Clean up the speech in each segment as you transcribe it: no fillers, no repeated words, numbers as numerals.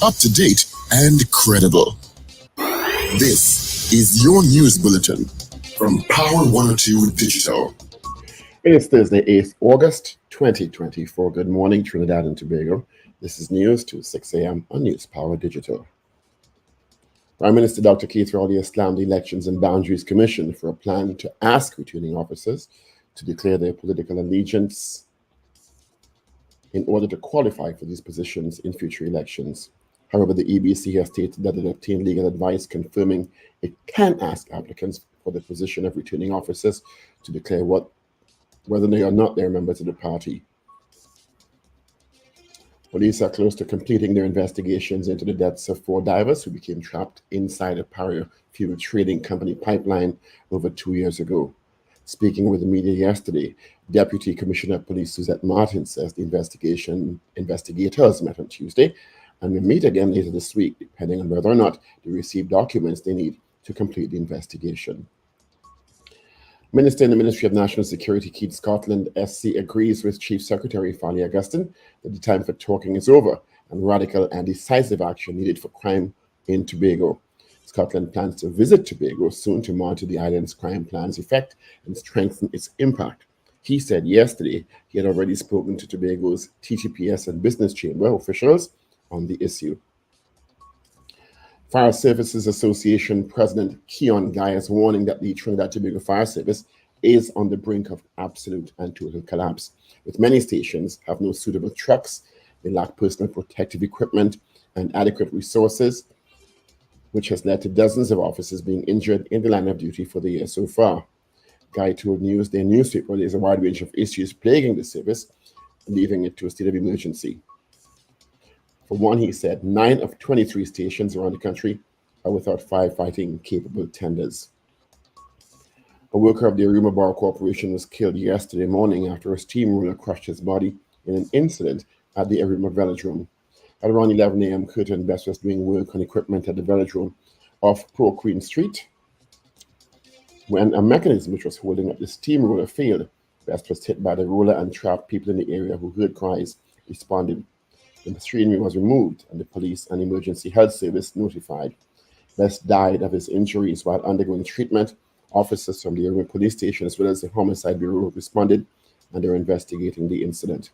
Up to date and credible. This is your news bulletin from Power 102 Digital. It is Thursday, 8th August 2024. Good morning, Trinidad and Tobago. This is news to 6 a.m. on News Power Digital. Prime Minister Dr. Keith Rowley has slammed the Elections and Boundaries Commission for a plan to ask returning officers to declare their political allegiance in order to qualify for these positions in future elections. However, the EBC has stated that it obtained legal advice confirming it can ask applicants for the position of returning officers to declare whether they are not their members of the party. Police are close to completing their investigations into the deaths of 4 divers who became trapped inside a parafuel trading company pipeline over 2 years ago. Speaking with the media yesterday, Deputy Commissioner of Police Suzette Martin says the investigators met on Tuesday and will meet again later this week, depending on whether or not they receive documents they need to complete the investigation. Minister in the Ministry of National Security, Keith Scotland, SC, agrees with Chief Secretary Fali Augustine that the time for talking is over and radical and decisive action needed for crime in Tobago. Scotland plans to visit Tobago soon to monitor the island's crime plan's effect and strengthen its impact. He said yesterday he had already spoken to Tobago's TTPS and Business Chamber officials on the issue. Fire Services Association President Keon Guy is warning that the Trinidad and Tobago Fire Service is on the brink of absolute and total collapse, with many stations have no suitable trucks, they lack personal protective equipment and adequate resources, which has led to dozens of officers being injured in the line of duty for the year so far. Guy told Newsday newspaper there's a wide range of issues plaguing the service, leaving it to a state of emergency. For one, he said 9 of 23 stations around the country are without firefighting-capable tenders. A worker of the Aruma Bar Corporation was killed yesterday morning after a steamroller crushed his body in an incident at the Aruma Velodrome. At around 11 a.m., Curtin Best was doing work on equipment at the velodrome off Pro Queen Street when a mechanism which was holding up the steamroller failed. Best was hit by the roller and trapped. People in the area who heard cries responded. The machinery was removed and the police and emergency health service notified. Best died of his injuries while undergoing treatment. Officers from the Aruma police station as well as the Homicide Bureau responded and are investigating the incident.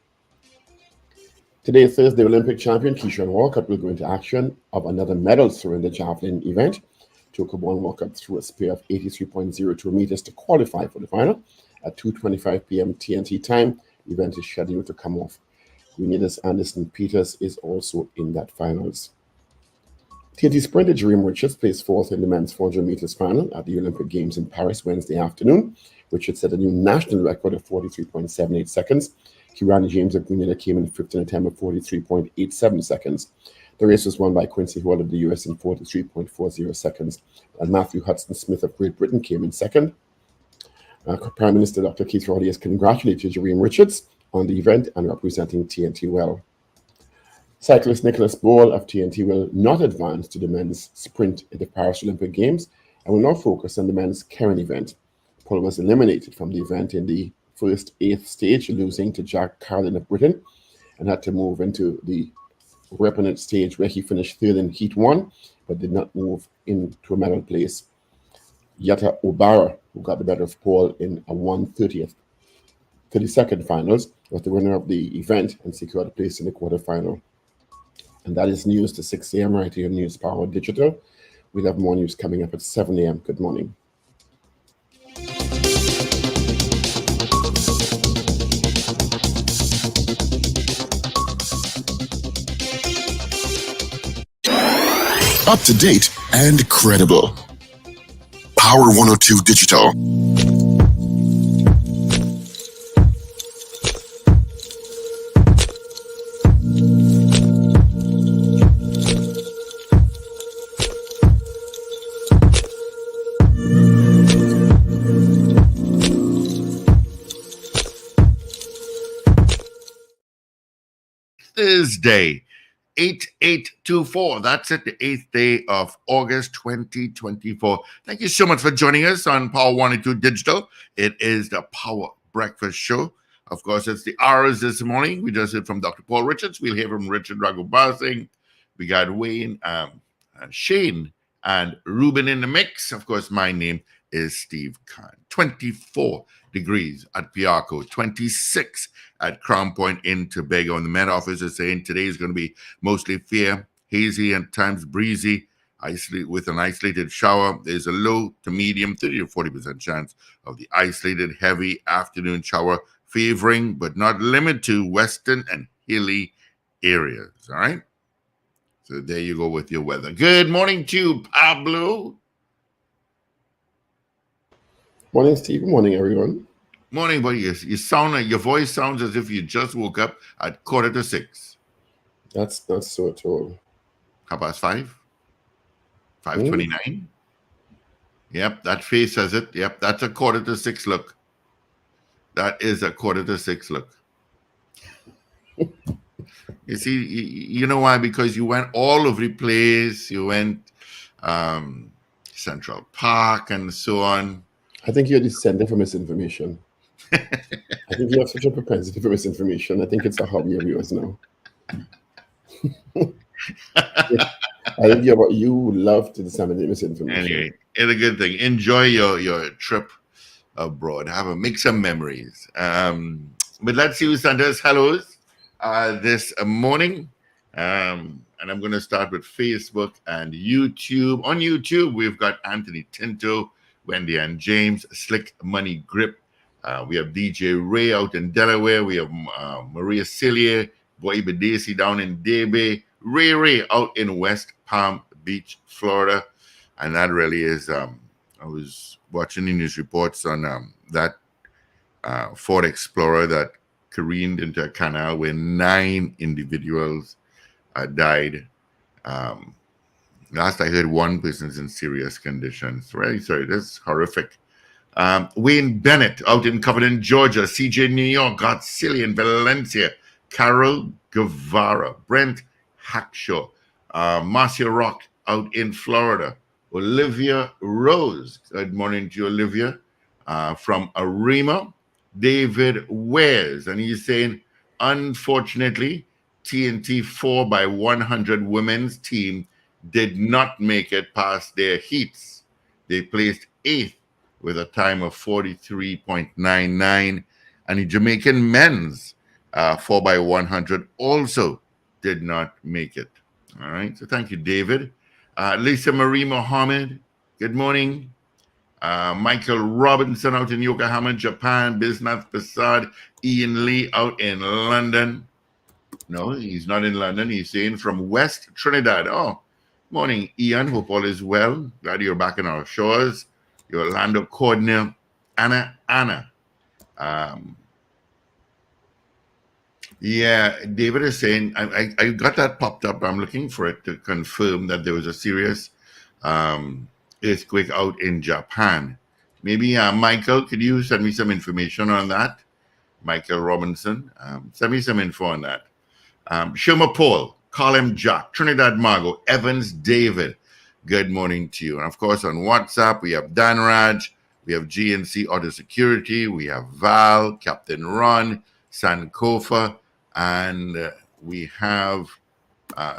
Today, Thursday, Olympic champion Keisha Walker will go into action of another medal throw in the javelin event. Tokobon Walker threw a spear of 83.02 meters to qualify for the final. At 2:25 p.m. TNT time, the event is scheduled to come off. Grenada's Anderson Peters is also in that finals. TNT sprinter Jerome Richards placed 4th in the men's 400 meters final at the Olympic Games in Paris Wednesday afternoon. Richards set a new national record of 43.78 seconds. Kirani James of Grenada came in 5th in a time of 43.87 seconds. The race was won by Quincy Hall of the US in 43.40 seconds, and Matthew Hudson Smith of Great Britain came in 2nd. Prime Minister Dr. Keith Rowley has congratulated Jerome Richards on the event and representing TNT well. Cyclist Nicholas Ball of TNT will not advance to the men's sprint at the Paris Olympic Games and will now focus on the men's Karen event. Paul was eliminated from the event in the first 8th stage, losing to Jack Carlin of Britain, and had to move into the repentant stage where he finished 3rd in Heat 1, but did not move into a medal place. Yata Obara, who got the better of Paul in a 32nd finals, was the winner of the event and secured a place in the quarterfinal. And that is news to 6 a.m. right here on News Power Digital. We'll have more news coming up at 7 a.m. Good morning. Up to date and credible. Power 102 Digital. Thursday, 8824. That's it, the 8th day of August 2024. Thank you so much for joining us on Power 102 Digital. It is the Power Breakfast Show. Of course, it's the hours this morning. We just heard from Dr. Paul Richards. We'll hear from Richard Ragoobarsingh. We got Wayne, Shane, and Ruben in the mix. Of course, my name is Steve Khan. 24 degrees at Piarco, 26 at Crown Point in Tobago. And the Met Office is saying today is going to be mostly fair, hazy, and times breezy, with an isolated shower. There's a low to medium 30 to 40% chance of the isolated heavy afternoon shower, favoring but not limited to western and hilly areas. All right. So there you go with your weather. Good morning to you, Pablo. Morning, Steve. Good morning, everyone. Morning, buddy. Your voice sounds as if you just woke up at 5:45. That's not so at all. 5:05? 5:29? Yep, that face says it. Yep, that's a 5:45 look. That is a 5:45 look. You see, you know why? Because you went all over the place. You went Central Park and so on. I think you're descending from misinformation. I think you have such a propensity for misinformation. I think it's a hobby of yours now. I think you love to disseminate misinformation. Anyway, it's a good thing. Enjoy your trip abroad. Make some memories. But let's see who sent us hellos this morning. And I'm going to start with Facebook and YouTube. On YouTube, we've got Anthony Tinto, Wendy and James, Slick Money Grip. We have DJ Ray out in Delaware. We have Maria Celia, Boy Bedesi down in Debe. Ray out in West Palm Beach, Florida. And that really is, I was watching the news reports on that Ford Explorer that careened into a canal where 9 individuals died. Last I heard, one person's in serious conditions. Very sorry, that's horrific. Wayne Bennett out in Covenant, Georgia. CJ New York, Godzilla in Valencia. Carol Guevara, Brent Hackshaw, Marcia Rock out in Florida. Olivia Rose, good morning to you, Olivia, from Arima. David Wares, and he's saying, unfortunately, TNT 4x100 women's team did not make it past their heats. They placed 8th with a time of 43.99, and the Jamaican men's 4x100 also did not make it. All right, so thank you, David. Lisa Marie Mohammed, good morning. Michael Robinson out in Yokohama, Japan. Bisnath Prasad, Ian Lee out in London. No, he's not in London. He's saying from West Trinidad. Oh, morning, Ian. Hope all is well. Glad you're back in our shores. Your Orlando coordinator, Anna. Yeah, David is saying, I got that popped up. I'm looking for it to confirm that there was a serious earthquake out in Japan. Maybe Michael, could you send me some information on that? Michael Robinson, send me some info on that. Shoma Paul, Colin Jack, Trinidad Margo, Evans David, good morning to you. And of course on WhatsApp, we have Dan Raj, we have GNC Auto Security, we have Val, Captain Ron, Sankofa, and we have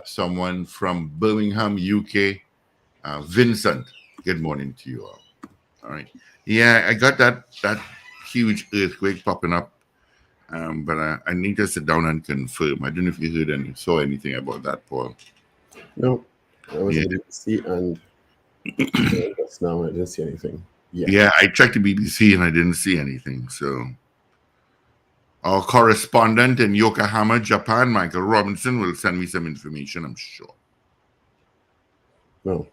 someone from Birmingham, UK, Vincent. Good morning to you all. All right. Yeah, I got that huge earthquake popping up, but I need to sit down and confirm. I don't know if you heard and saw anything about that, Paul. No, I was able to see, and just now I didn't see anything. Yeah, I checked the BBC and I didn't see anything. So our correspondent in Yokohama, Japan, Michael Robinson, will send me some information, I'm sure. No.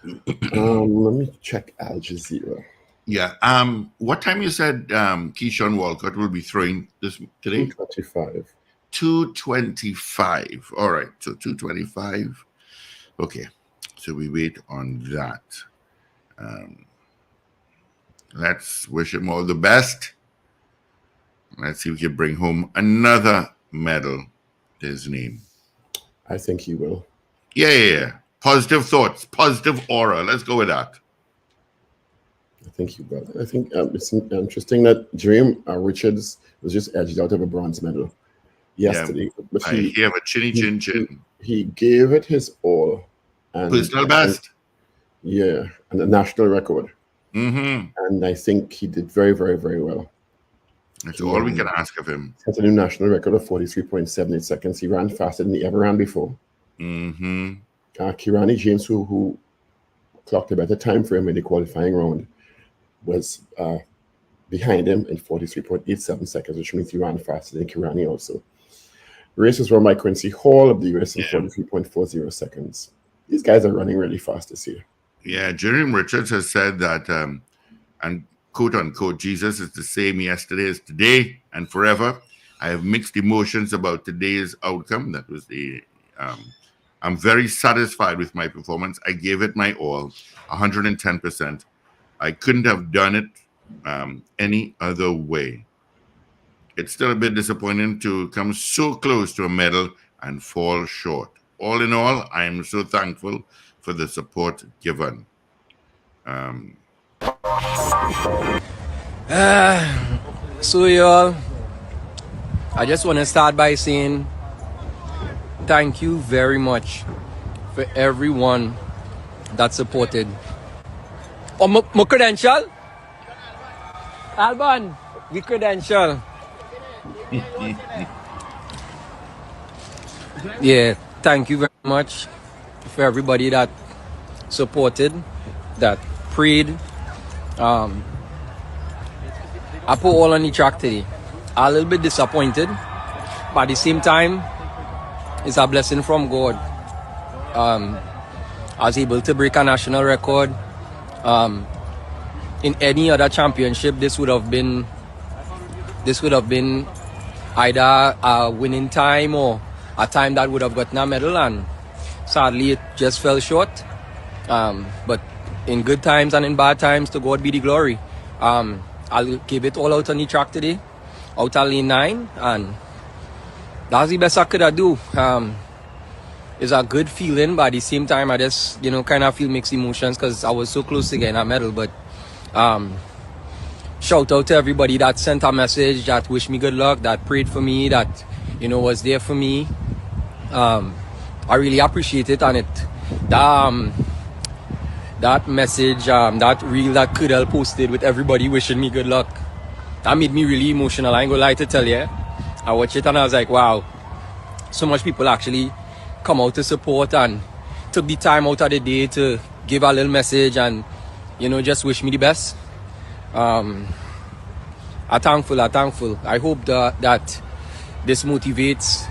Let me check Al Jazeera. Yeah. What time you said Keyshawn Walcott will be throwing this today? 2:25. 2:25. All right. So 2:25. Okay. So we wait on that. Let's wish him all the best. Let's see if we can bring home another medal to his name. I think he will. Yeah. Positive thoughts, positive aura. Let's go with that. I think he will. I think it's interesting that Dream Richards was just edged out of a bronze medal yesterday. Yeah, I have a chinny chin chin. he gave it his all. And Personal best. Yeah, and a national record. Mm-hmm. And I think he did very, very, very well. That's all we can ask of him. Set a new national record of 43.78 seconds. He ran faster than he ever ran before. Mm-hmm. Kirani James, who clocked a better time for him in the qualifying round, was behind him in 43.87 seconds, which means he ran faster than Kirani also. The race was run by Quincy Hall of the US in 43.40 seconds. These guys are running really fast this year. Yeah, Jeremy Richards has said that, and quote unquote, Jesus is the same yesterday as today and forever. I have mixed emotions about today's outcome. That was the, I'm very satisfied with my performance. I gave it my all, 110%. I couldn't have done it any other way. It's still a bit disappointing to come so close to a medal and fall short. All in all, I am so thankful for the support given. So y'all, I just want to start by saying thank you very much for everyone that supported. Oh, my credential? Alban, the credential. Yeah, thank you very much for everybody that supported, that prayed. I put all on the track today. I'm a little bit disappointed, but at the same time, it's a blessing from God. I was able to break a national record. In any other championship, this would have been either a winning time or a time that would have gotten a medal, and sadly it just fell short. But in good times and in bad times, to God be the glory. I'll give it all out on the track today, out of lane 9, and that's the best I could do. It's a good feeling, but at the same time, I just, kind of feel mixed emotions because I was so close to getting a medal. But shout out to everybody that sent a message, that wished me good luck, that prayed for me, that, was there for me. I really appreciate it, and that message, that reel that Kudel posted with everybody wishing me good luck, that made me really emotional. I ain't gonna lie to tell you. I watched it and I was like, wow, so much people actually come out to support and took the time out of the day to give a little message and, just wish me the best. I'm thankful. I hope that this motivates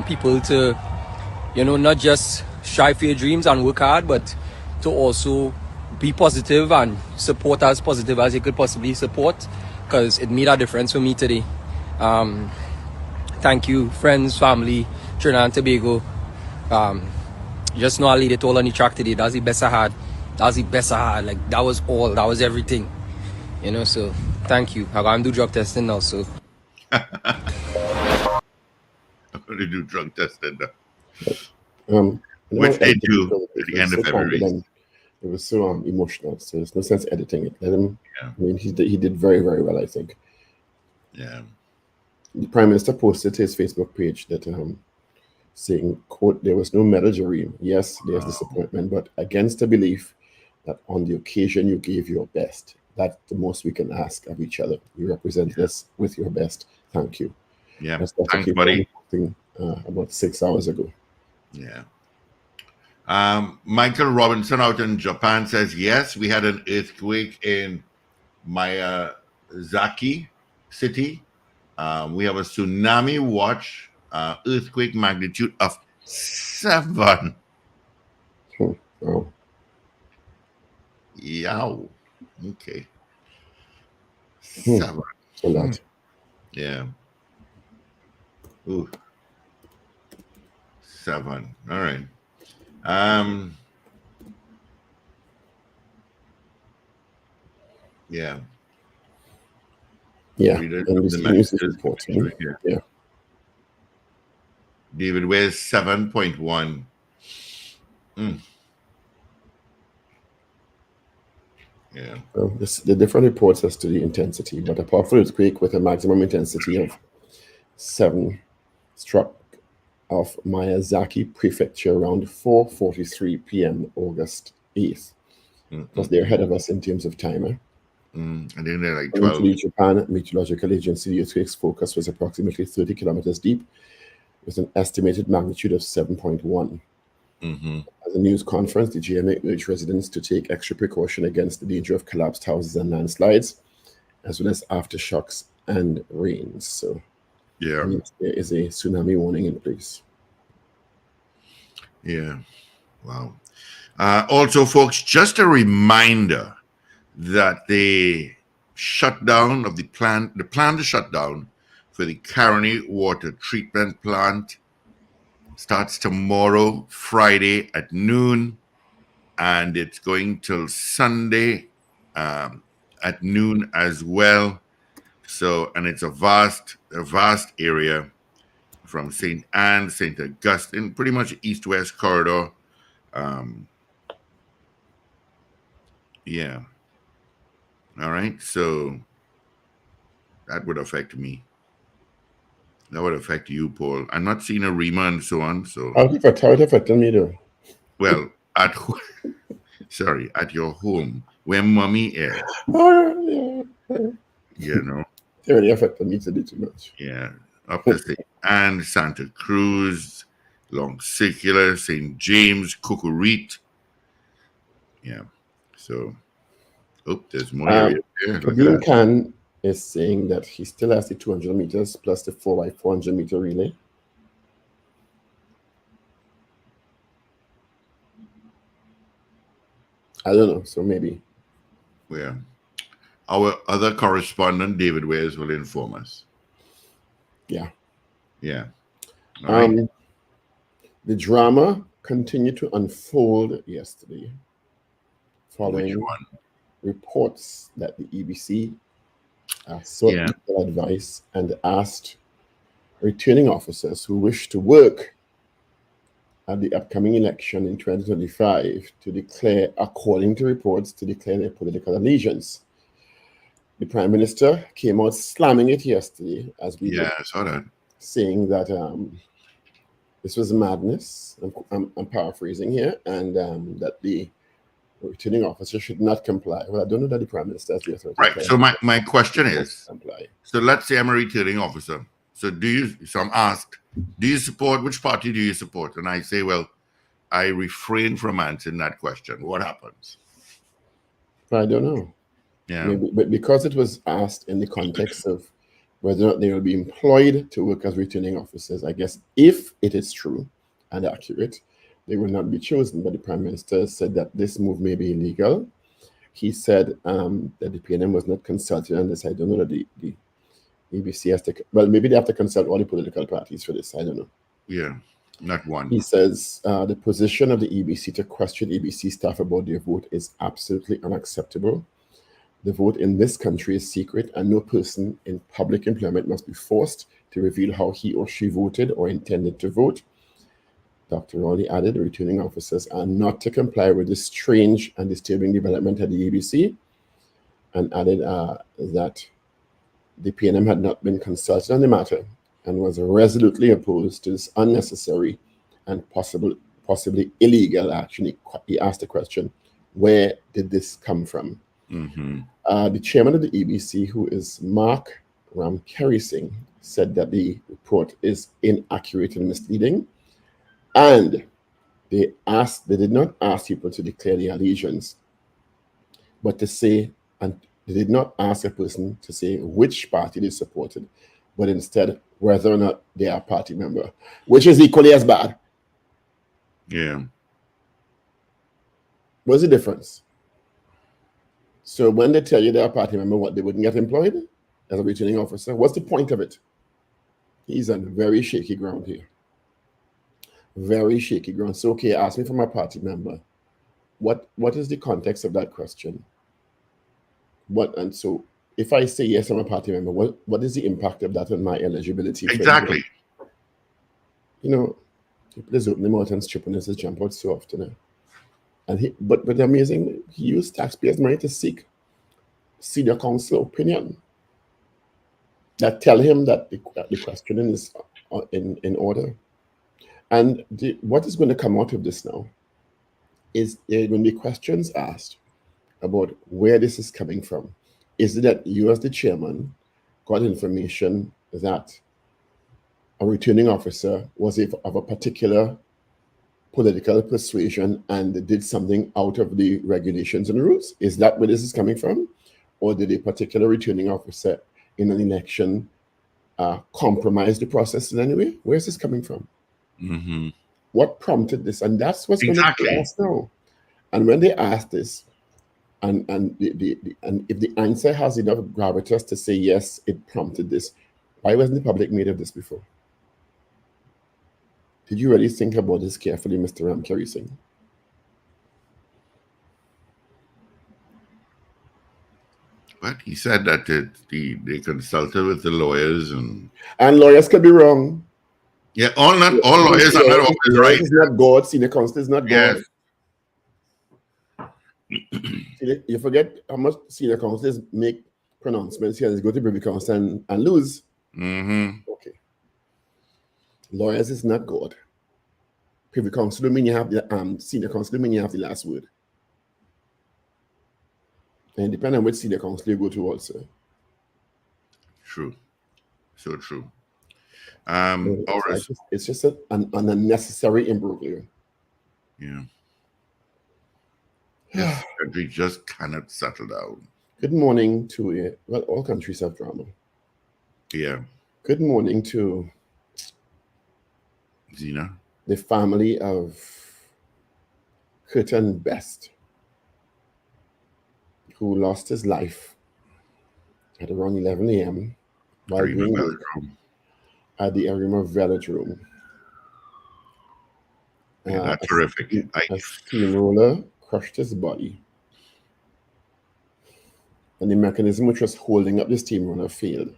people to, not just strive for your dreams and work hard, but to also be positive and support as positive as you could possibly support, because it made a difference for me today. Thank you, friends, family, Trinidad and Tobago. Just know I laid it all on the track today. That's the best I had. Like, that was all. That was everything. So thank you. I'm going to do drug testing now, so. I'm going to do drug testing now. Which they do at the end of every race. It was so emotional, so there's no sense editing it. Let him. Yeah. I mean, he did very, very well, I think. Yeah. The Prime Minister posted to his Facebook page that saying, quote, there was no medal, Jareem. Yes, there's disappointment, but against the belief that on the occasion you gave your best. That's the most we can ask of each other. You represent this with your best. Thank you. Yeah. Thanks, buddy. About 6 hours ago. Yeah. Michael Robinson out in Japan says, yes, we had an earthquake in Miyazaki City. We have a tsunami watch, earthquake magnitude of 7. Oh. Yow. Okay. 7. A lot. Yeah. Ooh. 7. All right. Yeah. Yeah. Yeah. David weighs 7.1. Yeah. Well, the different reports as to the intensity, but a powerful earthquake with a maximum intensity of 7 struck of Miyazaki Prefecture around 4:43 p.m. August 8th. Because they're ahead of us in terms of time. And then they're like According 12. to the Japan Meteorological Agency, the earthquake's focus was approximately 30 kilometers deep, with an estimated magnitude of 7.1. At the news conference, the GMA urged residents to take extra precaution against the danger of collapsed houses and landslides, as well as aftershocks and rains. So, Yeah. there is a tsunami warning in place. Yeah. Wow. Also, folks, just a reminder that the shutdown of the plan to shut down for the Caroni water treatment plant starts tomorrow, Friday at noon, and it's going till Sunday at noon as well. So, and it's a vast area from St. Anne, St. Augustine, pretty much east-west corridor. Yeah. All right. So that would affect me. That would affect you, Paul. I'm not seeing a Rima and so on. So How it affected me though? well, at your home where mommy is. Oh, yeah. You know. It really affected me today too much. Yeah. Up to St. Anne, Santa Cruz, Long Circular, St. James, Cucurit. Yeah. So there's more area there. Look at Kadeem that. Khan is saying that he still has the 200 meters plus the 4x400 meter relay. I don't know, so maybe. Yeah. Our other correspondent, David Wares, will inform us. Yeah. Yeah. All right. The drama continued to unfold yesterday following reports that the EBC sought legal advice and asked returning officers who wish to work at the upcoming election in 2025 to declare, according to reports, to declare their political allegiance. The Prime Minister came out slamming it yesterday, as we did, I saw that, saying that this was madness. I'm paraphrasing here, and that the returning officer should not comply. Well, I don't know that the Prime Minister has the authority. Right. So my question is, comply. So let's say I'm a returning officer. So I'm asked, do you support, which party do you support? And I say, well, I refrain from answering that question. What happens? I don't know. Yeah. Maybe, but because it was asked in the context of whether or not they will be employed to work as returning officers, I guess if it is true and accurate, they will not be chosen. But the Prime Minister said that this move may be illegal. He said that the PNM was not consulted on this. I don't know that the EBC has to, well, maybe they have to consult all the political parties for this. I don't know. Yeah, not one. He says the position of the EBC to question EBC staff about their vote is absolutely unacceptable. The vote in this country is secret, and no person in public employment must be forced to reveal how he or she voted or intended to vote. Dr. Rowley added the returning officers are not to comply with this strange and disturbing development at the EBC, and added that the PNM had not been consulted on the matter and was resolutely opposed to this unnecessary and possibly illegal action. He asked the question, where did this come from? The chairman of the EBC, who is Mark Ramkerisingh, said that the report is inaccurate and misleading, and they did not ask people to declare their allegiance, but to say, and they did not ask a person to say which party they supported, but instead whether or not they are a party member, which is equally as bad. Yeah. What's the difference? So when they tell you they're a party member, what, they wouldn't get employed as a returning officer? What's the point of it? He's on very shaky ground here. Very shaky ground. So, okay, ask me for my party member. What is the context of that question? And so if I say yes, I'm a party member, what is the impact of that on my eligibility? Exactly. You know, people just open their mouth and strip and just jump out so often. And but amazing, he used taxpayers' money to seek senior counsel opinion that tell him that the questioning is in order. And what is going to come out of this now is there are going to be questions asked about where this is coming from. Is it that you, as the chairman, got information that a returning officer was of a particular political persuasion and did something out of the regulations and rules? Is that where this is coming from? Or did a particular returning officer in an election compromise the process in any way? Where's this coming from? Mm-hmm. What prompted this? And that's what's Exactly. going to be asked now. And when they ask this, and if the answer has enough gravitas to say yes, it prompted this, why wasn't the public made of this before? Did you really think about this carefully, Mr. Ragoobarsingh? But he said that they consulted with the lawyers and lawyers could be wrong. Yeah, all lawyers are not always right. Lawyers is not God. Senior counsel is not God. Yes. You forget how much senior counsels make pronouncements here. They go to Privy Council and lose. Mm-hmm. Okay. Lawyers is not God. Privy Council don't mean you have the senior counsel don't mean you have the last word. And depending on which senior counsel you go to also. True. So true. It's just an unnecessary imbroglio. Yeah. This country just cannot settle down. Good morning to all countries have drama. Yeah. Good morning to Zena. The family of Curtin Best, who lost his life at around 11 a.m. while being at the Arima Velodrome. Yeah, that's terrific. A steamroller crushed his body. And the mechanism which was holding up the steamroller failed.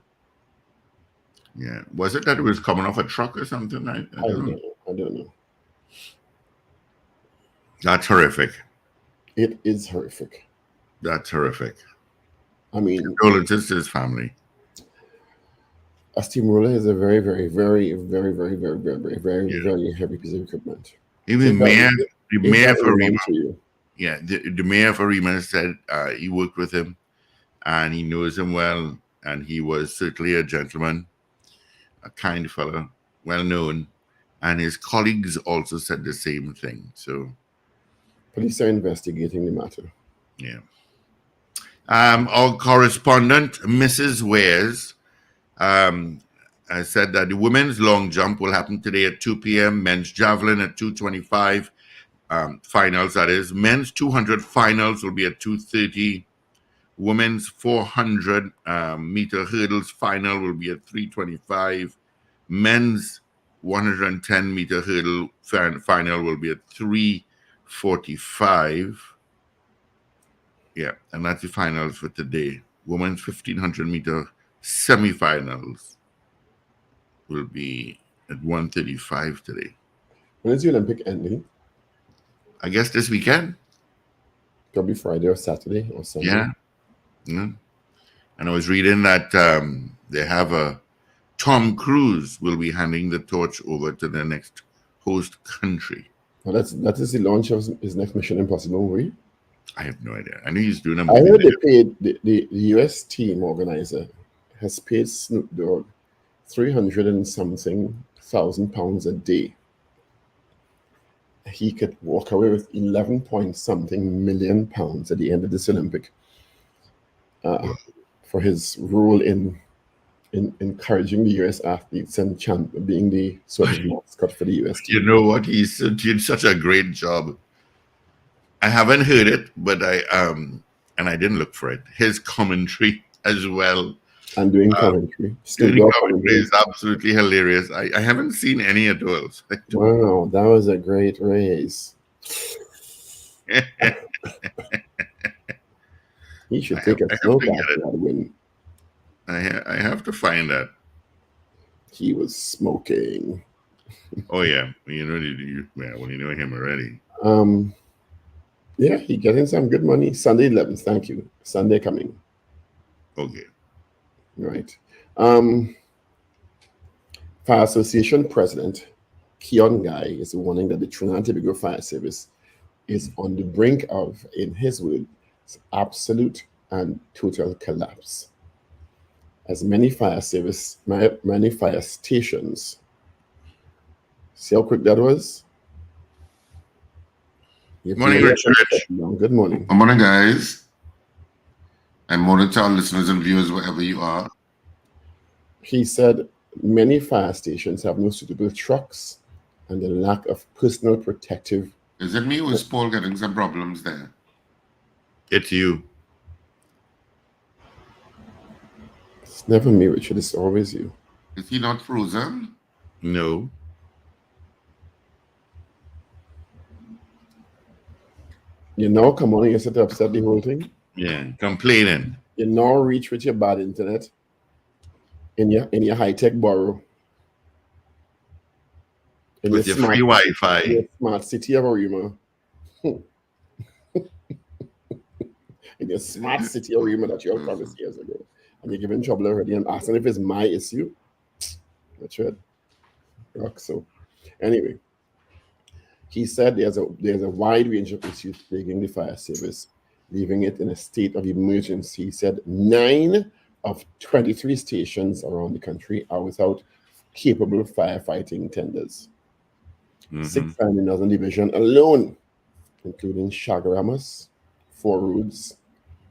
Yeah. Was it that it was coming off a truck or something? I don't know. That's horrific. It is horrific. That's horrific. I mean, condolences to his family. A steamroller is a very, very, very, very, very, very, very, very, very, very heavy piece of equipment. Even the mayor for Arima. Yeah, the mayor for Arima said he worked with him and he knows him well, and he was certainly a gentleman, a kind fellow, well known, and his colleagues also said the same thing. So police are investigating the matter. Yeah. Our correspondent, Mrs. Wares, said that the women's long jump will happen today at 2 p.m., men's javelin at 2:25, finals, that is. Men's 200 finals will be at 2:30. Women's 400 meter hurdles final will be at 3:25. Men's 110 meter hurdle final will be at 3:45. Yeah, and that's the finals for today. Women's 1500 meter semifinals will be at 1:35 today. When is the Olympic ending? I guess this weekend. Probably Friday or Saturday or Sunday. Yeah. And I was reading that they have Tom Cruise will be handing the torch over to the next host country. Well, that is the launch of his next Mission Impossible movie. I have no idea. I knew he's doing a movie. I heard they paid the US team organizer has paid Snoop Dogg $300 and something thousand a day. He could walk away with 11 point something million pounds at the end of this Olympic for his role in encouraging the US athletes and being the sort of mascot for the US team. You know what? He did such a great job. I haven't heard it, but and I didn't look for it. His commentary as well. And doing commentary. Doing commentary is absolutely hilarious. I haven't seen any of those. Wow, that was a great race. He should take a throwback to that win. I have to find that. He was smoking. Oh yeah, when you know him already. Yeah, he getting some good money. Sunday 11th, thank you. Sunday coming. Okay. Right. Fire Association President Keon Guy is warning that the Trinidad and Tobago Fire Service is on the brink of, in his words, absolute and total collapse. As many fire stations, see how quick that was? Morning, Richard. Good morning. Good morning, guys. And morning to our listeners and viewers, wherever you are. He said many fire stations have no suitable trucks and a lack of personal protective. Is it me or is Paul getting some problems there? It's you. It's never me, Richard. It's always you. Is he not frozen? No. You know, come on, you set to upset the whole thing. Yeah, complaining. You now reach with your bad internet in your high-tech borrow. With your free Wi-Fi. Your smart city of Arima. In your smart city of Arima that you have promised years ago. And you're giving trouble already and asking if it's my issue. Richard. Rock so. Anyway. He said there's a wide range of issues plaguing the fire service, leaving it in a state of emergency. He said 9 of 23 stations around the country are without capable firefighting tenders. 6 in the Northern Division alone, including Chaguaramas, Four Roads,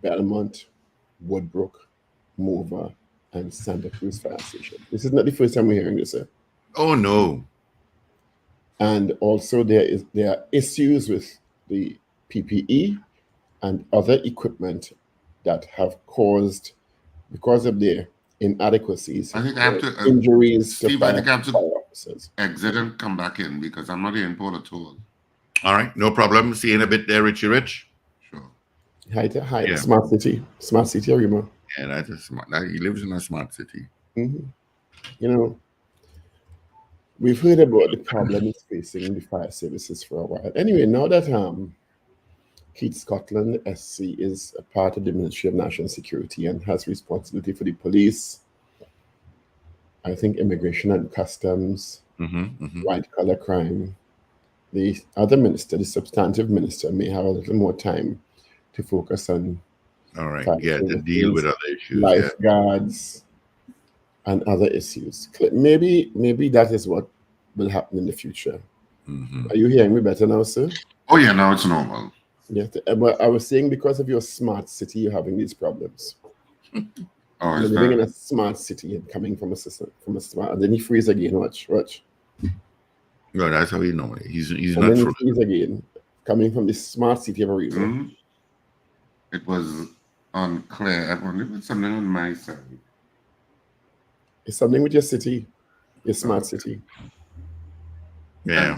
Belmont, Woodbrook, Mova, and Santa Cruz Fire Station. This is not the first time we're hearing this, sir. Oh, no. And also there are issues with the PPE and other equipment that have caused, because of their inadequacies, I think I have to injuries Steve, to I think I have to officers. Exit and come back in because I'm not hearing Paul at all. All right, no problem. See you in a bit there, Richie Rich. Sure. Hi, Yeah. Smart City, Arima. Yeah, that's a smart. He lives in a smart city. You know, we've heard about the problems facing the fire services for a while. Anyway, now that Keith Scotland, SC, is a part of the Ministry of National Security and has responsibility for the police, I think immigration and customs, white-collar crime, the other minister, the substantive minister, may have a little more time to focus on to deal with other issues. Lifeguards and other issues. Maybe that is what will happen in the future. Are you hearing me better now, sir? Oh yeah, now it's normal. Yeah, but I was saying because of your smart city, you're having these problems. Oh, you're living in a smart city and coming from a smart, and then he freeze again. Watch. No, that's how he know it. He's and not then he frozen. freeze again, coming from the smart city of a reason. It was unclear. I wonder if it's something on my side. It's something with your city, your smart city. Yeah.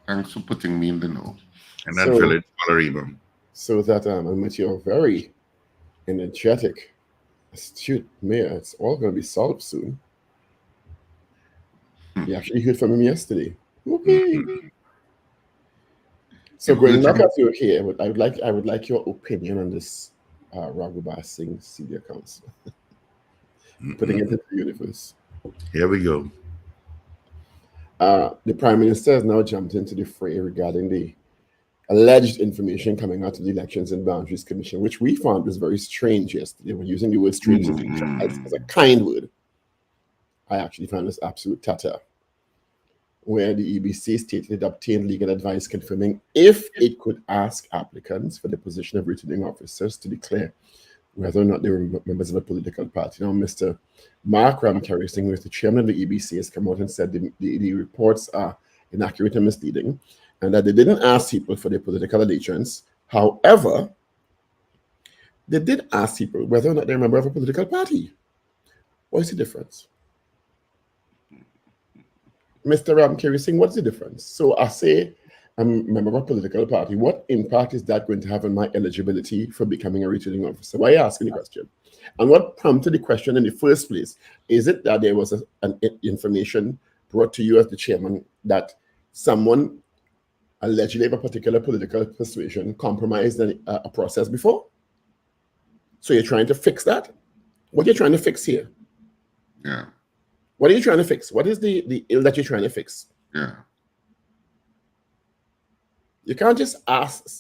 Thanks for putting me in the know. And that village, Valeriba. So that with your very energetic, astute mayor, it's all going to be solved soon. You actually heard from him yesterday. So going back at you here, I would like your opinion on this Ragoobarsingh senior council. Putting it into the universe. Here we go. The Prime Minister has now jumped into the fray regarding the alleged information coming out of the Elections and Boundaries Commission, which we found was very strange yesterday. When using the word strange as a kind word, I actually found this absolute tatter, where the EBC stated it obtained legal advice confirming if it could ask applicants for the position of returning officers to declare whether or not they were members of a political party. Now, Mr. Mark Ramkerry-Singh, who is the chairman of the EBC, has come out and said the reports are inaccurate and misleading, and that they didn't ask people for their political allegiance. However, they did ask people whether or not they're a member of a political party. What is the difference? Mr. Ramkerry-Singh, what's the difference? So I say I'm a member of a political party. What impact is that going to have on my eligibility for becoming a returning officer? Why are you asking the question? And what prompted the question in the first place? Is it that there was an information brought to you as the chairman that someone allegedly of a particular political persuasion compromised a process before? So you're trying to fix that? What are you trying to fix here? Yeah. What are you trying to fix? What is the ill that you're trying to fix? Yeah. You can't just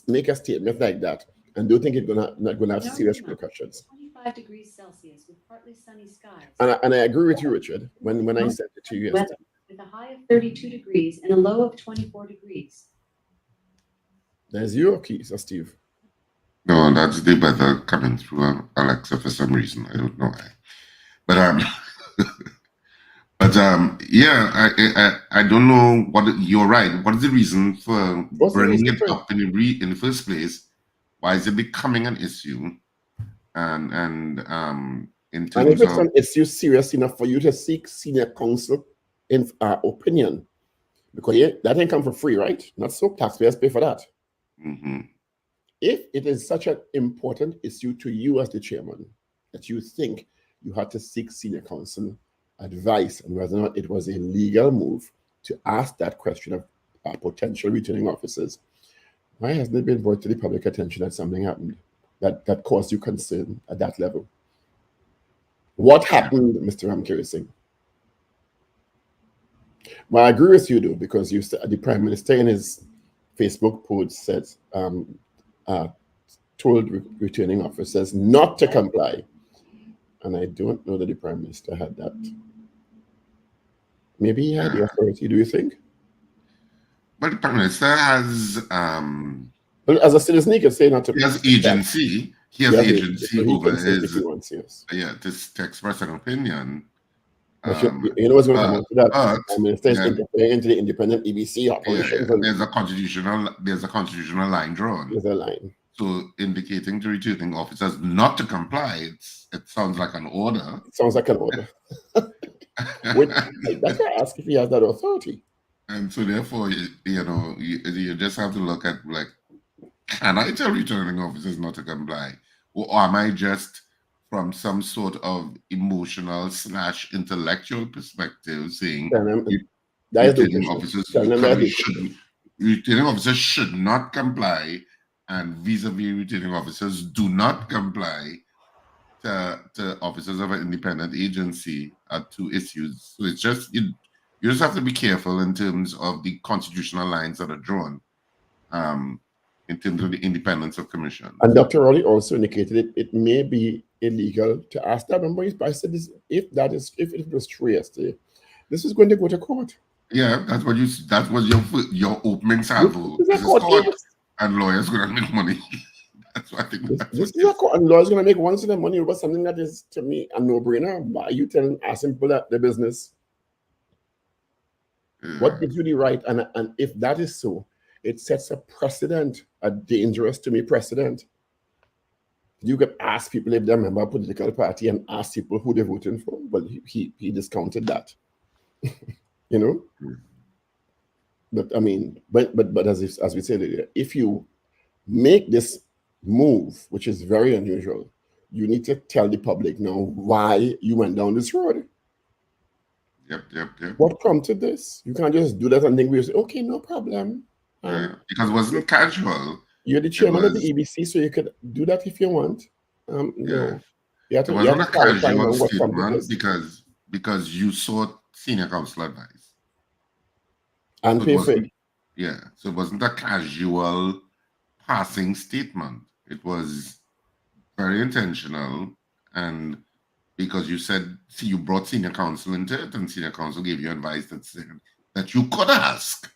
make a statement like that and don't think it's not gonna have serious repercussions. 25 degrees Celsius with partly sunny skies. And I agree with you, Richard, when I sent it to you yesterday. With a high of 32 degrees and a low of 24 degrees. There's your keys, Steve. No, that's the weather coming through Alexa for some reason. I don't know why. But yeah, I don't know what you're right. What is the reason for bringing it up in the first place? Why is it becoming an issue? And in terms if it's an issue serious enough for you to seek senior counsel in opinion, because that ain't come for free, right? Not so taxpayers pay for that. Mm-hmm. If it is such an important issue to you as the chairman that you think you had to seek senior counsel advice on whether or not it was a legal move to ask that question of potential returning officers, why hasn't it been brought to the public attention that something happened that caused you concern at that level? What happened, Mr. Ramkiri? Well, I agree with you, though, because the Prime Minister in his Facebook post said, told returning officers not to comply. And I don't know that the Prime Minister had that. Maybe he had the authority, do you think? But the Prime Minister has... well, as a citizen, he can say not to... He has agency. He has agency over his... to express an opinion. You know what's going to come to that? The Prime Minister is interfering into the independent EBC operations. There's a constitutional line drawn. There's a line. So indicating to returning officers not to comply, it sounds like an order. It sounds like an order. That's why I ask if he has that authority. And so therefore, you just have to look at, like, can I tell returning officers not to comply? Or am I just from some sort of emotional / intellectual perspective saying returning officers should not comply, and vis-a-vis returning officers do not comply to officers of an independent agency are two issues. So it's just you just have to be careful in terms of the constitutional lines that are drawn in terms of the independence of commission. And Dr. Rowley also indicated it may be illegal to ask that. Remember, I said this, if it was true yesterday, this is going to go to court. Yeah, that was your opening salvo. This is court, and lawyers going to make money. That's what I think. This is a court, and lawyers going to make once in the money over something that is, to me, a no-brainer. Why are you asking people that their business? Yeah. What gives you the right? And if that is so, it sets a precedent, a dangerous, to me, precedent. You could ask people if they're a member of a political party and ask people who they're voting for. Well, he discounted that. You know? But I mean, but as we said, if you make this move, which is very unusual, you need to tell the public now why you went down this road. Yep. What prompted this? You can't just do that and think we say, okay, no problem. Because it wasn't casual. You're the chairman of the EBC, so you could do that if you want. No. It wasn't a casual statement because you sought senior counsel advice. And pay for it. Yeah. So it wasn't a casual passing statement. It was very intentional, and because you said, see, you brought senior counsel into it, and senior counsel gave you advice that said that you could ask.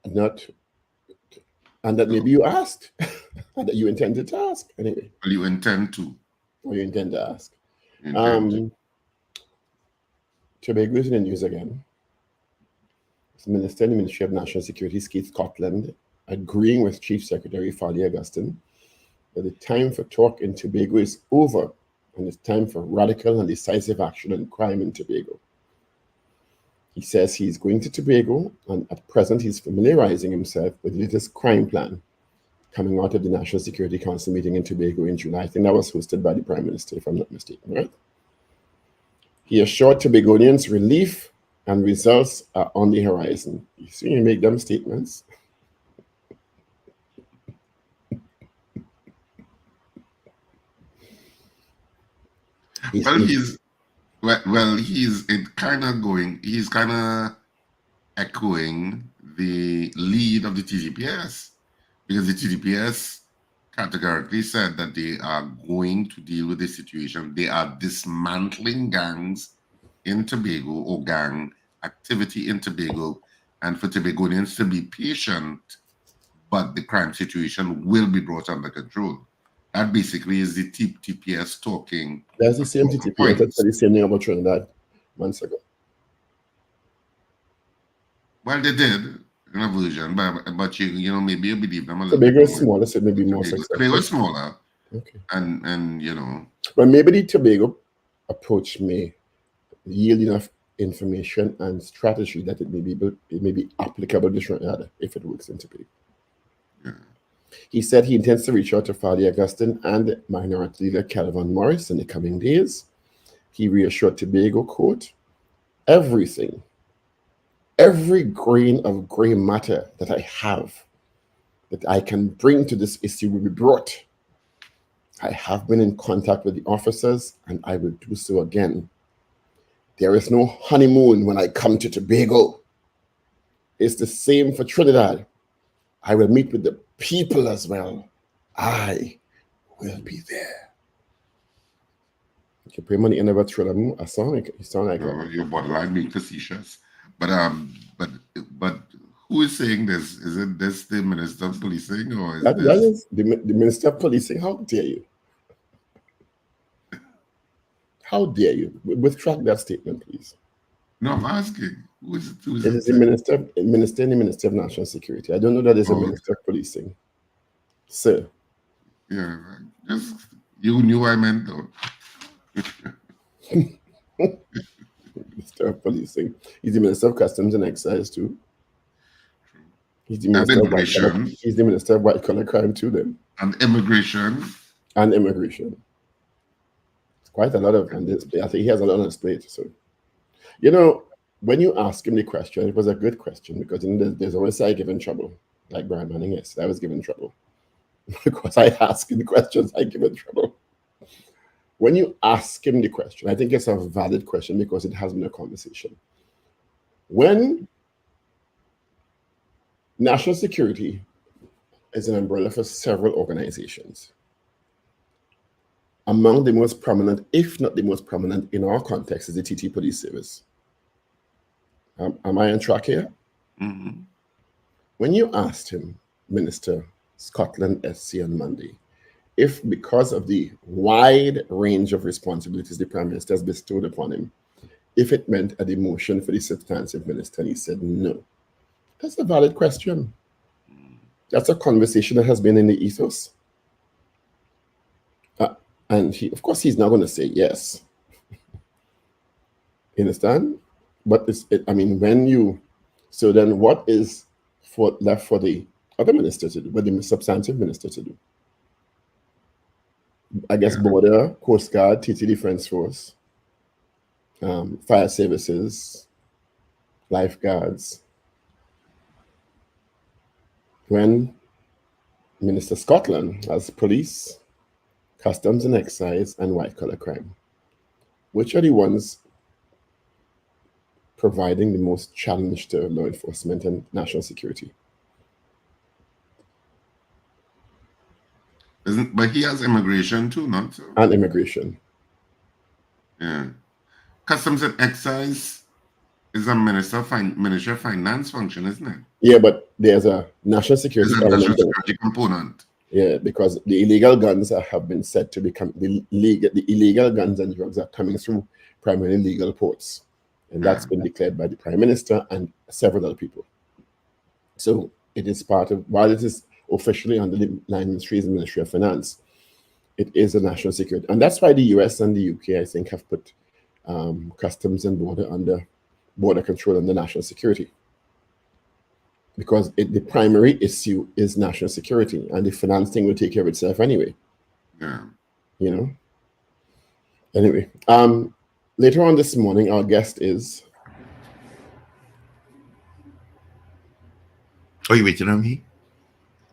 And that maybe you asked, and that you intended to ask. Anyway. Well, you intend to. Or you intend to ask. Tobago is in the news again. The Minister in the Ministry of National Security, Keith Scotland, agreeing with Chief Secretary Fali Augustine that the time for talk in Tobago is over, and it's time for radical and decisive action on crime in Tobago. He says he's going to Tobago, and at present he's familiarizing himself with the latest crime plan coming out of the National Security Council meeting in Tobago in July. I think that was hosted by the Prime Minister, if I'm not mistaken, right? He assured Tobagonians relief and results are on the horizon. You see, you make them statements. He's kind of echoing the lead of the TDPS, because the TDPS categorically said that they are going to deal with the situation. They are dismantling gangs in Tobago, or gang activity in Tobago, and for Tobagonians to be patient, but the crime situation will be brought under control. That basically is the TPS talking. That's the same TTPS that said the same thing about Trinidad months ago. Well, they did in a version, but you know, maybe you believe them a little Tobago bit is more. smaller, so it may be more successful. Tobago is smaller, Okay. and you know. But maybe the Tobago approach may yield enough information and strategy that it may be applicable to Trinidad if it works in Tobago. Yeah. He said he intends to reach out to Fadi Augustine and Minority Leader Calvin Morris in the coming days. He reassured Tobago, quote, everything, every grain of gray matter that I have, that I can bring to this issue will be brought. I have been in contact with the officers and I will do so again. There is no honeymoon when I come to Tobago. It's the same for Trinidad. I will meet with the people as well. I will be there. You pay money and never throw them. I sound like Your borderline being facetious, but who is saying this? Is it this the Minister of Policing, or is that this is the Minister of Policing? How dare you? How dare you? Retract that statement, please. No, I'm asking. Who is it? It is the Minister in the Minister of National Security. I don't know that there's a Minister of Policing. Sir. Yeah, just you knew I meant though. Minister of Policing. He's the Minister of Customs and Excise too. He's the Minister of Immigration. He's the Minister of White Collar Crime too then. And Immigration. And Immigration. It's quite a lot of, and I think he has a lot on his plate. So, you know, when you ask him the question, it was a good question because there's always I give him trouble. Like Brian Manning, yes, I was given trouble. Because I ask him the questions, I give him trouble. When you ask him the question, I think it's a valid question because it has been a conversation. When national security is an umbrella for several organizations, among the most prominent, if not the most prominent in our context, is the TT Police Service. Am I on track here? Mm-hmm. When you asked him, Minister Scotland SC on Monday, if because of the wide range of responsibilities the Prime Minister has bestowed upon him, if it meant a demotion for the substantive minister, and he said no. That's a valid question. That's a conversation that has been in the ethos. And of course, he's not going to say yes. You understand? But so then what is left for the other minister to do, what the substantive minister to do? I guess Border, Coast Guard, TT Defense Force, fire services, lifeguards. When Minister Scotland has police, customs and excise, and white collar crime, which are the ones providing the most challenge to law enforcement and national security? But he has immigration too, not so? And immigration. Yeah. Customs and excise is a Ministry of Finance function, isn't it? Yeah, but there's a national security component. Yeah, because the illegal guns have been said to become the illegal guns and drugs are coming through primarily legal ports. And that's been declared by the Prime Minister and several other people. So it is part of, while it is officially under the Ministry of Finance, it is a national security. And that's why the US and the UK, I think, have put customs and border control under national security. Because the primary issue is national security, and the finance thing will take care of itself anyway. Yeah. You know? Anyway, later on this morning, our guest is... Are you waiting on me?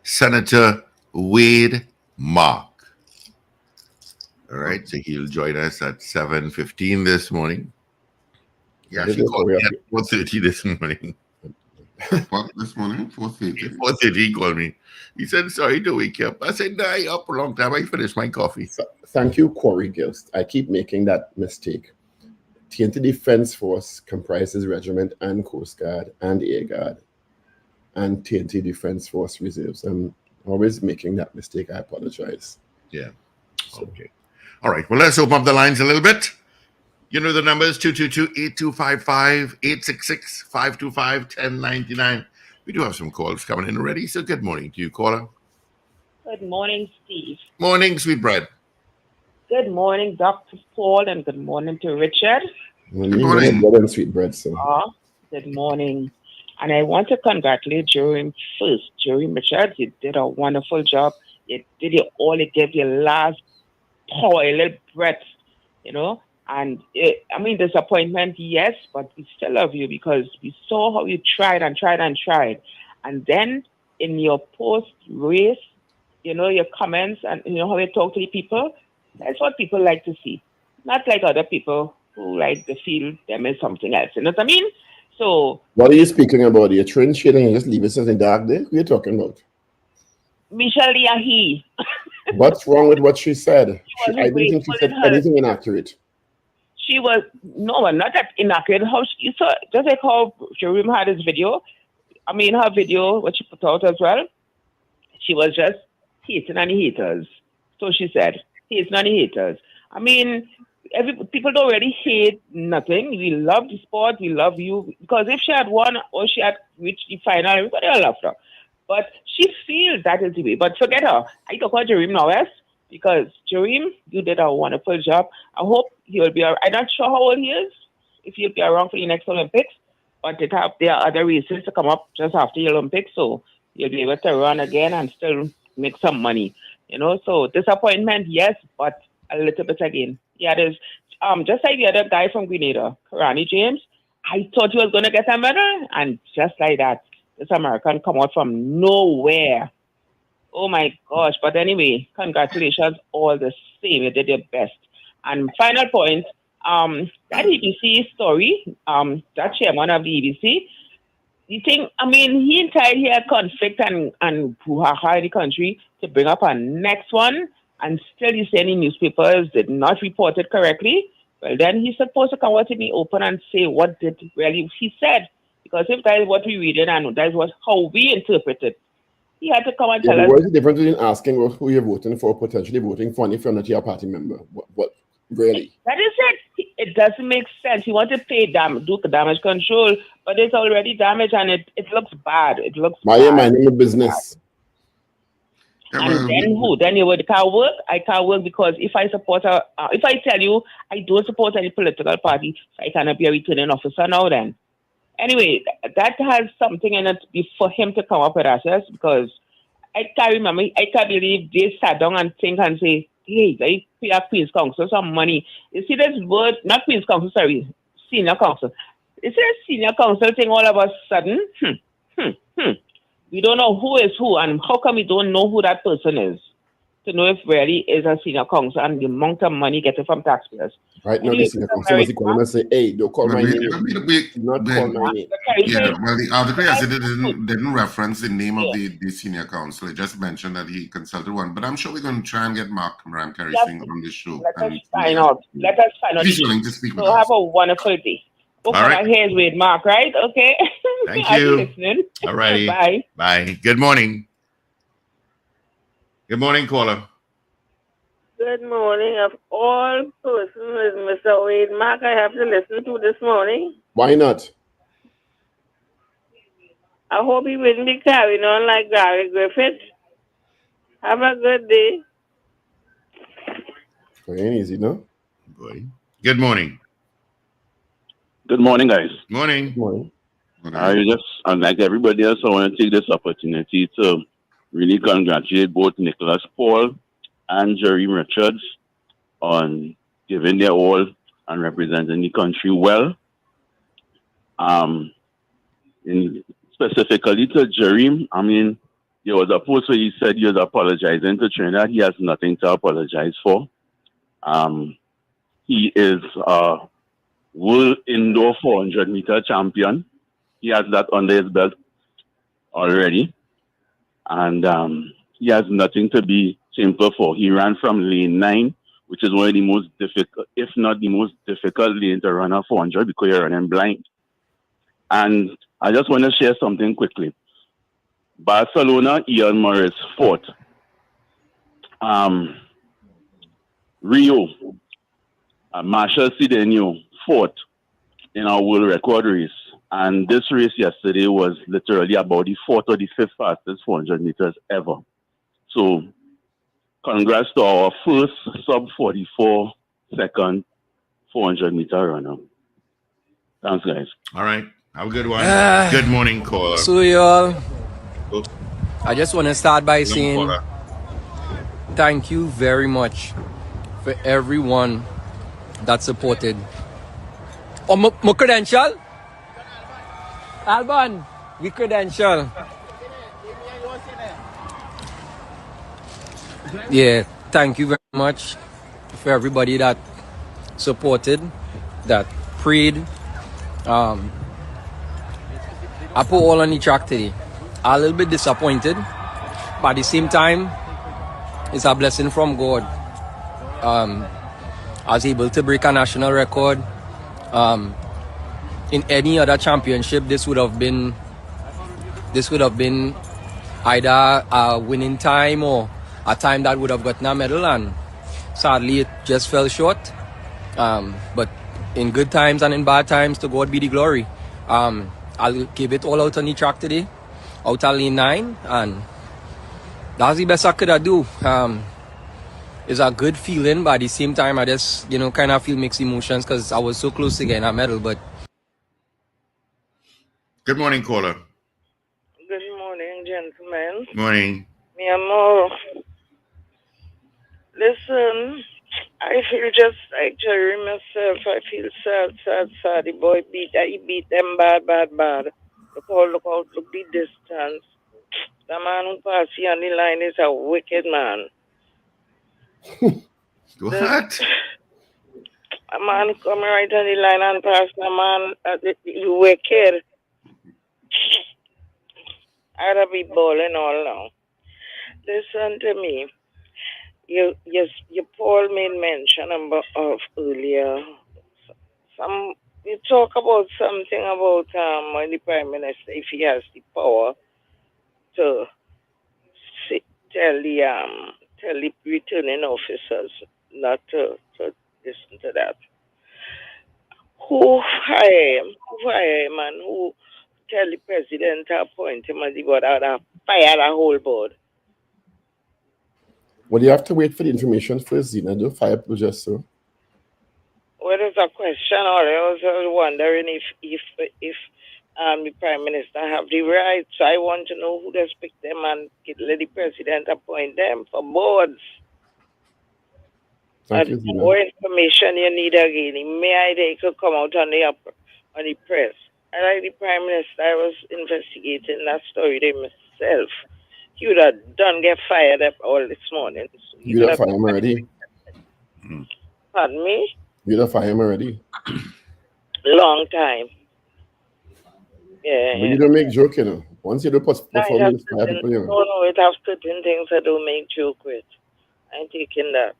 Senator Wade Mark. All right, so he'll join us at 7:15 this morning. Yeah, he called me at 4:30 this morning. What this morning? 4:30. 4:30, he called me. He said, sorry to wake you up. I said, nah, you're up a long time. I finished my coffee. Thank you, Corey Gilst. I keep making that mistake. TNT Defense Force comprises Regiment and Coast Guard and Air Guard and TNT Defense Force Reserves. I'm always making that mistake. I apologize. Yeah. Okay. All right. Well, let's open up the lines a little bit. You know the numbers 222-8255, 866-525-1099. We do have some calls coming in already. So good morning to you, caller. Good morning, Steve. Morning, sweet bread. Good morning, Dr. Paul, and good morning to Richard. Good morning. Bread and sweet bread, so. Good morning. And I want to congratulate Jerome first. Jerome Richard, you did a wonderful job. You did it all. You gave your last power, a little breath, you know. And disappointment, yes, but we still love you because we saw how you tried and tried and tried. And then in your post-race, you know, your comments and you know how you talk to the people, that's what people like to see. Not like other people who like to feel them as something else. You know what I mean? So what are you speaking about? You're train shading and just leave us in the dark there? What are you talking about? Michelle Yahi. What's wrong with what she said? I didn't think she said anything inaccurate. She was not that inaccurate. How you saw just like how Jerome had his video. I mean her video, what she put out as well. She was just hating on the haters. So she said, hating on the haters. I mean, people don't really hate nothing. We love the sport, we love you. Because if she had won or she had reached the final, everybody would love her. But she feels that is the way. But forget her. I talk about Jerome now, yes? Because Jerome, you did a wonderful job. I hope he will be around. I'm not sure how old he is, if he'll be around for the next Olympics. But there are other races to come up just after the Olympics. So you'll be able to run again and still make some money. You know, so disappointment, yes, but a little bit again. Yeah, there's just like the other guy from Grenada, Karani James. I thought he was going to get a medal, and just like that, this American come out from nowhere. Oh my gosh! But anyway, congratulations, all the same. You did your best. And final point, that EBC story, that chairman of the EBC. You think, I mean, he entitled here conflict and brouhaha in the country to bring up a next one, and still he's saying in newspapers did not report it correctly. Well, then he's supposed to come out in the open and say what did really he said. Because if that is what we read it and that is how we interpret it, he had to come and tell us. What is the difference between asking who you're voting for, potentially voting for, and if you're not your party member? What really? That is it. It doesn't make sense. You want to do damage control, but it's already damaged and it looks bad. It looks Why am I in the business? And then who? Then you can't work? I can't work because if I support if I tell you I don't support any political party, I cannot be a returning officer now then. Anyway, that has something in it for him to come up with us, yes, because I can't believe they sat down and think and say, hey, they pay our Queen's Council some money. You see this word, not Queen's Council, sorry, Senior Council. You see this Senior Council thing all of a sudden? We don't know who is who, and how come we don't know who that person is? To know if really is a Senior Council and the amount of money getting from taxpayers. Right now, the Senior Council was equal and say, hey, don't call my name. Not call my name. Yeah, well, the article yesterday didn't reference the name of the Senior Council. It just mentioned that he consulted one. But I'm sure we're going to try and get Mark Ramkari Singh on this show. Let us find out. He's willing to speak with us. So have a wonderful day. All right. My hair's with Mark, right? Okay. Thank you. Listening. All righty. Bye. Bye. Good morning. Good morning, caller. Good morning. Of all persons with Mr. Wade Mark, I have to listen to this morning. Why not? I hope he wouldn't be carrying on like Gary Griffith. Have a good day. Very easy, no? Boy. Good morning. Good morning, guys. Morning. Good morning. Unlike everybody else, I want to take this opportunity to really congratulate both Nicholas Paul and Jerome Richards on giving their all and representing the country well. Specifically to Jerome, I mean, there was a post where he said he was apologizing to Trinidad. He has nothing to apologize for. He is a world indoor 400-meter champion. He has that under his belt already, and he has nothing to be shameful for. He ran from lane 9, which is one of the most difficult, if not the most difficult lane to run a 400 because you're running blind. And I just want to share something quickly. Barcelona, Ian Morris fought. Rio, Marsha fought in our world record race. And this race yesterday was literally about the 4th or the 5th fastest 400 meters ever. So congrats to our first sub 44 second 400 meter runner. Thanks, guys. All right. Have a good one. Good morning, caller. So, y'all, I just want to start by saying Caller. thank you very much for everyone that supported. Oh, my credential? Alban, we credential. Yeah, thank you very much for everybody that supported, that prayed. I put all on the track today. I'm a little bit disappointed, but at the same time, it's a blessing from God. I was able to break a national record. In any other championship, this would have been either a winning time or a time that would have gotten a medal, and sadly it just fell short. But in good times and in bad times, to God be the glory. I'll give it all out on the track today, out of lane 9, and that's the best I could do. It's a good feeling, but at the same time, I just, kind of feel mixed emotions because I was so close to getting a medal. But good morning, caller. Good morning, gentlemen. Morning. Mi amor. Listen, I feel just like Jerry myself. I feel sad. The boy he beat them bad. Look out, look the distance. The man who passed you on the line is a wicked man. What? A man come right on the line and pass the man, you wicked. I'd be balling all now. Listen to me. You Paul made mention of earlier. You talk about something about when the Prime Minister, if he has the power to tell the returning officers not to listen to that. Who hire him and who tell the president to appoint him as the board and fire the whole board? Well, you have to wait for the information first, Zina. Don't fire people just so. Well, there's a question. I was wondering if the Prime Minister have the right. So I want to know who does pick them and let the president appoint them for boards. Thank you, Zina. More information you need again. May they could come out on the press. I like the Prime Minister. I was investigating that story myself. He would have get fired up all this morning. So you would have fired him already. Pardon me? You would have fired him already. Long time. Yeah. But you don't make joke, Once you do perform, you fire people, No, it has certain things I don't make joke with. I'm taking that.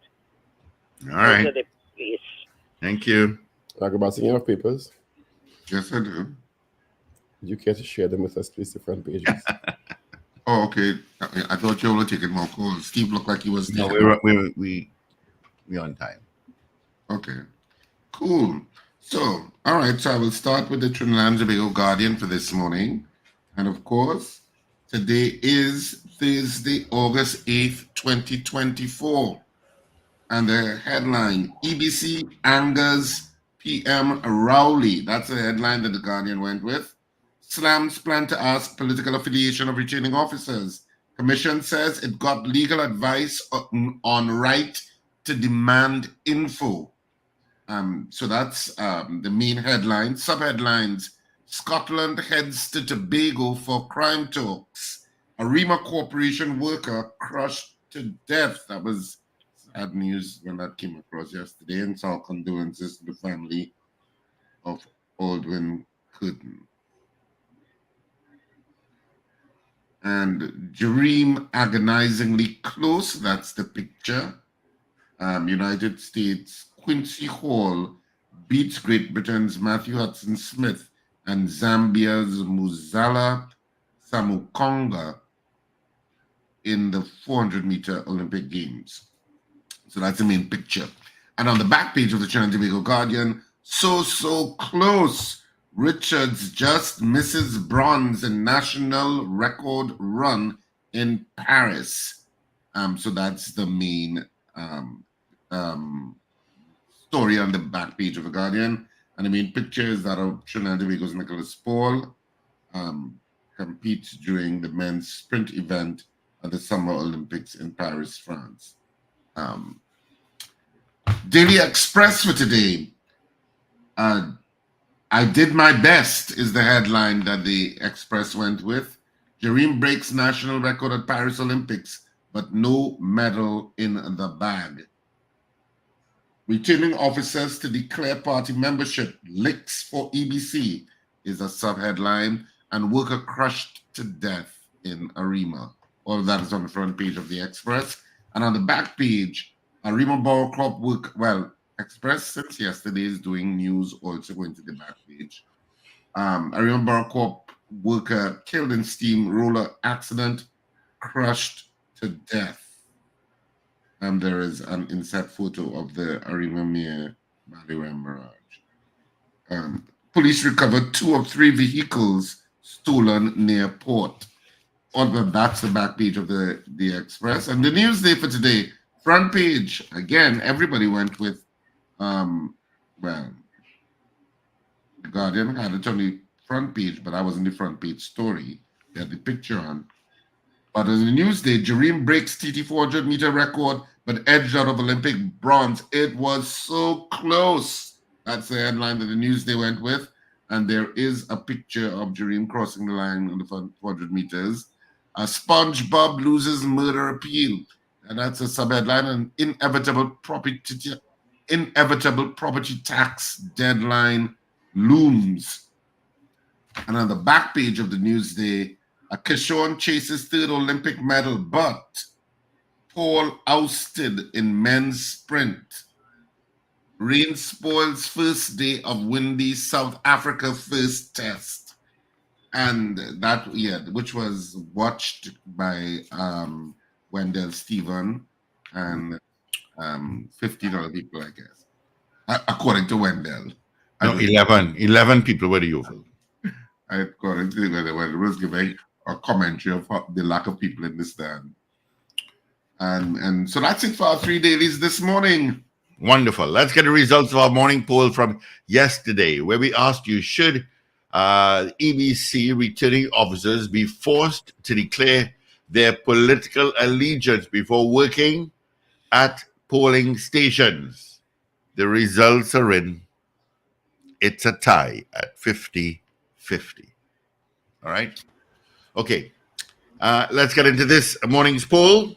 All right. To the police. Thank you. Ragoobarsingh, you have papers? Yes, I do. Would you care to share them with us, please, the front pages? Oh, okay. I thought you were taking more calls. Steve looked like he was. No, we on time. Okay, cool. So, all right. So I will start with the Trinidad and Tobago Guardian for this morning, and of course, today is Thursday, August 8th, 2024, and the headline: EBC angers PM Rowley. That's the headline that the Guardian went with. Slams plan to ask political affiliation of returning officers. Commission says it got legal advice on right to demand info. So that's the main headline. Subheadlines: Scotland heads to Tobago for crime talks. A Rima Corporation worker crushed to death. That was sad news when that came across yesterday. And so condolences to the family of Aldwin Curtin. And Jareem agonizingly close. That's the picture. United States, Quincy Hall beats Great Britain's Matthew Hudson Smith and Zambia's Muzala Samukonga in the 400-meter Olympic Games. So that's the main picture. And on the back page of the Trinidad and Tobago Guardian, so close. Richards just misses bronze in national record run in Paris. So that's the main story on the back page of the Guardian. And the main picture is that of Trinidad and Tobago's Nicholas Paul competes during the men's sprint event at the Summer Olympics in Paris, France. Daily Express for today. I did my best is the headline that the Express went with. Jareem breaks national record at Paris Olympics, but no medal in the bag. Returning officers to declare party membership, licks for EBC is a sub-headline, and worker crushed to death in Arima. All of that is on the front page of the Express. And on the back page, Arima Borough Crop work, well, Express since yesterday is doing news also going to the back page. Arima Borough Crop worker killed in steamroller accident, crushed to death. And there is an inset photo of the Arima Mayor Baliram Mirage. Police recovered 2 of 3 vehicles stolen near port. That's the back page of the Express. And the Newsday for today, front page, again, everybody went with, the Guardian had it on the front page, but I was in the front page story. They had the picture on. But in the Newsday, Jareem breaks TT 400-meter record, but edged out of Olympic bronze. It was so close. That's the headline that the Newsday went with. And there is a picture of Jareem crossing the line on the 400 meters. SpongeBob loses murder appeal. And that's a sub-headline. An inevitable property tax deadline looms. And on the back page of the Newsday, Kishon chases 3rd Olympic medal, but Paul ousted in men's sprint. Rain spoils first day of windy South Africa first test. And that, which was watched by Wendell, Stephen, and 15 other people, I guess, according to Wendell. No, 11 people were the Oval. According to Wendell was giving a commentary of the lack of people in the stand. And so that's it for our 3 dailies this morning. Wonderful. Let's get the results of our morning poll from yesterday, where we asked you, should EBC returning officers be forced to declare their political allegiance before working at polling stations? The results are in. It's a tie at 50-50. All right? Okay. Let's get into this morning's poll.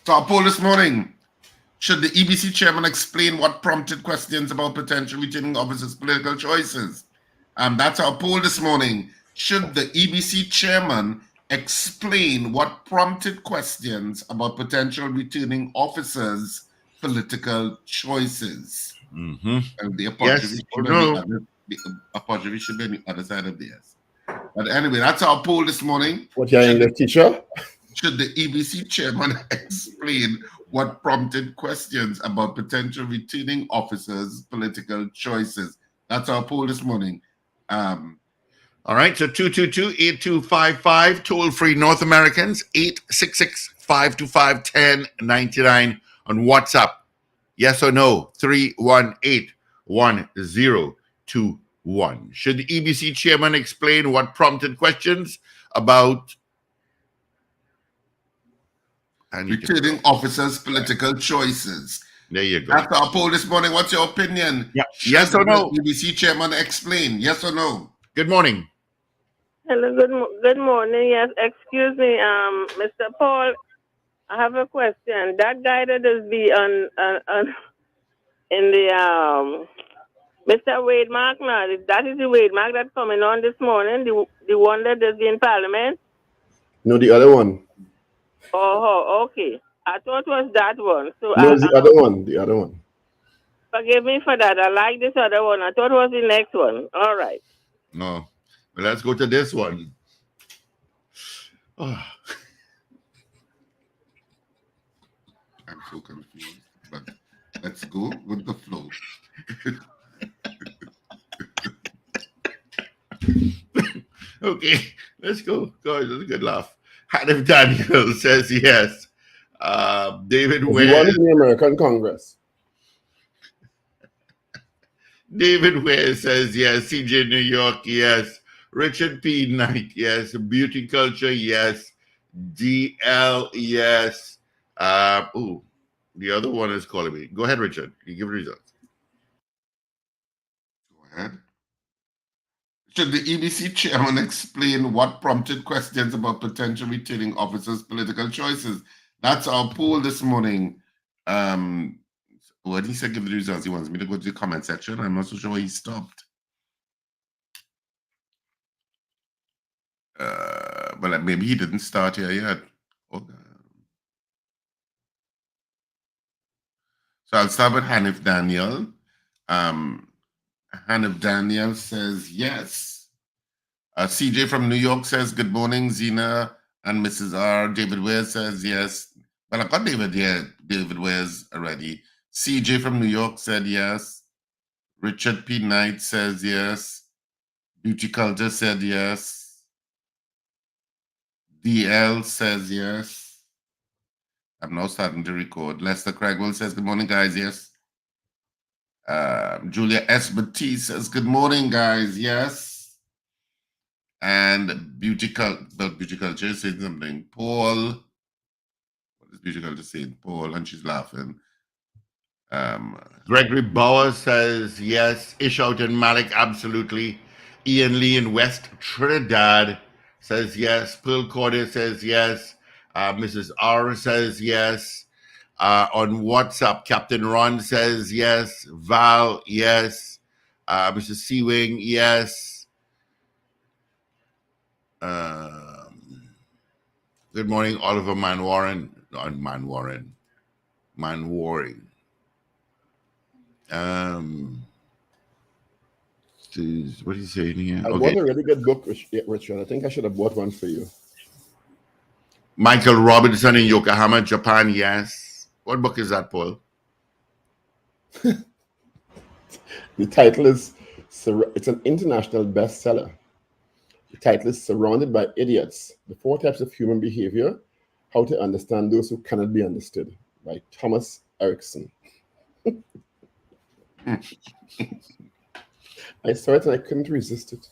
So our poll this morning, should the EBC chairman explain what prompted questions about potential returning officers' political choices? That's our poll this morning. Should the EBC chairman explain what prompted questions about potential returning officers' political choices? Mm-hmm. The apology should be on the other side of this. But anyway, that's our poll this morning. What your English teacher? Should the EBC chairman explain what prompted questions about potential returning officers' political choices? That's our poll this morning. All right, so 222-8255, toll-free North Americans, 866-525-1099 on WhatsApp. Yes or no, 318-1021. Should the EBC chairman explain what prompted questions about returning officers' political choices? There you go. That's our poll this morning. What's your opinion? Yeah. Yes or no? The EBC chairman explain. Yes or no? Good morning. Hello, good morning. Yes, excuse me, Mr. Paul. I have a question. That guy that is be on in the Mr. Wade Mark, now, that is the Wade Mark that's coming on this morning, the one that is in Parliament? No, the other one. Oh, okay. I thought it was that one. So No, the other one. The other one. forgive me for that. I like this other one. I thought it was the next one. All right. No. Well, let's go to this one. Oh. I'm so confused, but let's go with the flow. Okay, let's go. Guys, that's a good laugh. Hanif Daniel says yes. David Who Ware. won in the American Congress? David Ware says yes. CJ New York, yes. Richard P. Knight, yes. Beauty Culture, yes. DL, yes. The other one is calling me. Go ahead, Richard. You give results. Go ahead. Should the EBC chairman explain what prompted questions about potential returning officers' political choices? That's our poll this morning. When he said give the results, he wants me to go to the comment section. I'm not so sure why he stopped. But maybe he didn't start here yet. Okay. So I'll start with Hanif Daniel. Hanif Daniel says yes. CJ from New York says good morning, Zena and Mrs. R. David Ware says yes. Well, I got David here. David Ware's already. CJ from New York said yes. Richard P. Knight says yes. Beauty Culture said yes. DL says yes. I'm now starting to record. Lester Cragwell says good morning, guys. Yes. Julia S. Batiste says good morning, guys. Yes. And Beauty Culture saying something. Paul. What is Beauty Culture saying? Paul, and she's laughing. Gregory Bauer says yes. Ish out in Malik, absolutely. Ian Lee in West Trinidad says yes. Pearl Corday says yes. Mrs. R says yes. On WhatsApp, Captain Ron says yes. Val, yes. Mr. Seawing, yes. Good morning, Oliver Manwaring. Manwaring. What are you saying here? I bought a really good book, Richard. I think I should have bought one for you. Michael Robinson in Yokohama, Japan, yes. What book is that, Paul? The title is, it's an international bestseller. The title is Surrounded by Idiots, The 4 Types of Human Behavior, How to Understand Those Who Cannot Be Understood, by Thomas Erickson. I saw it and I couldn't resist it.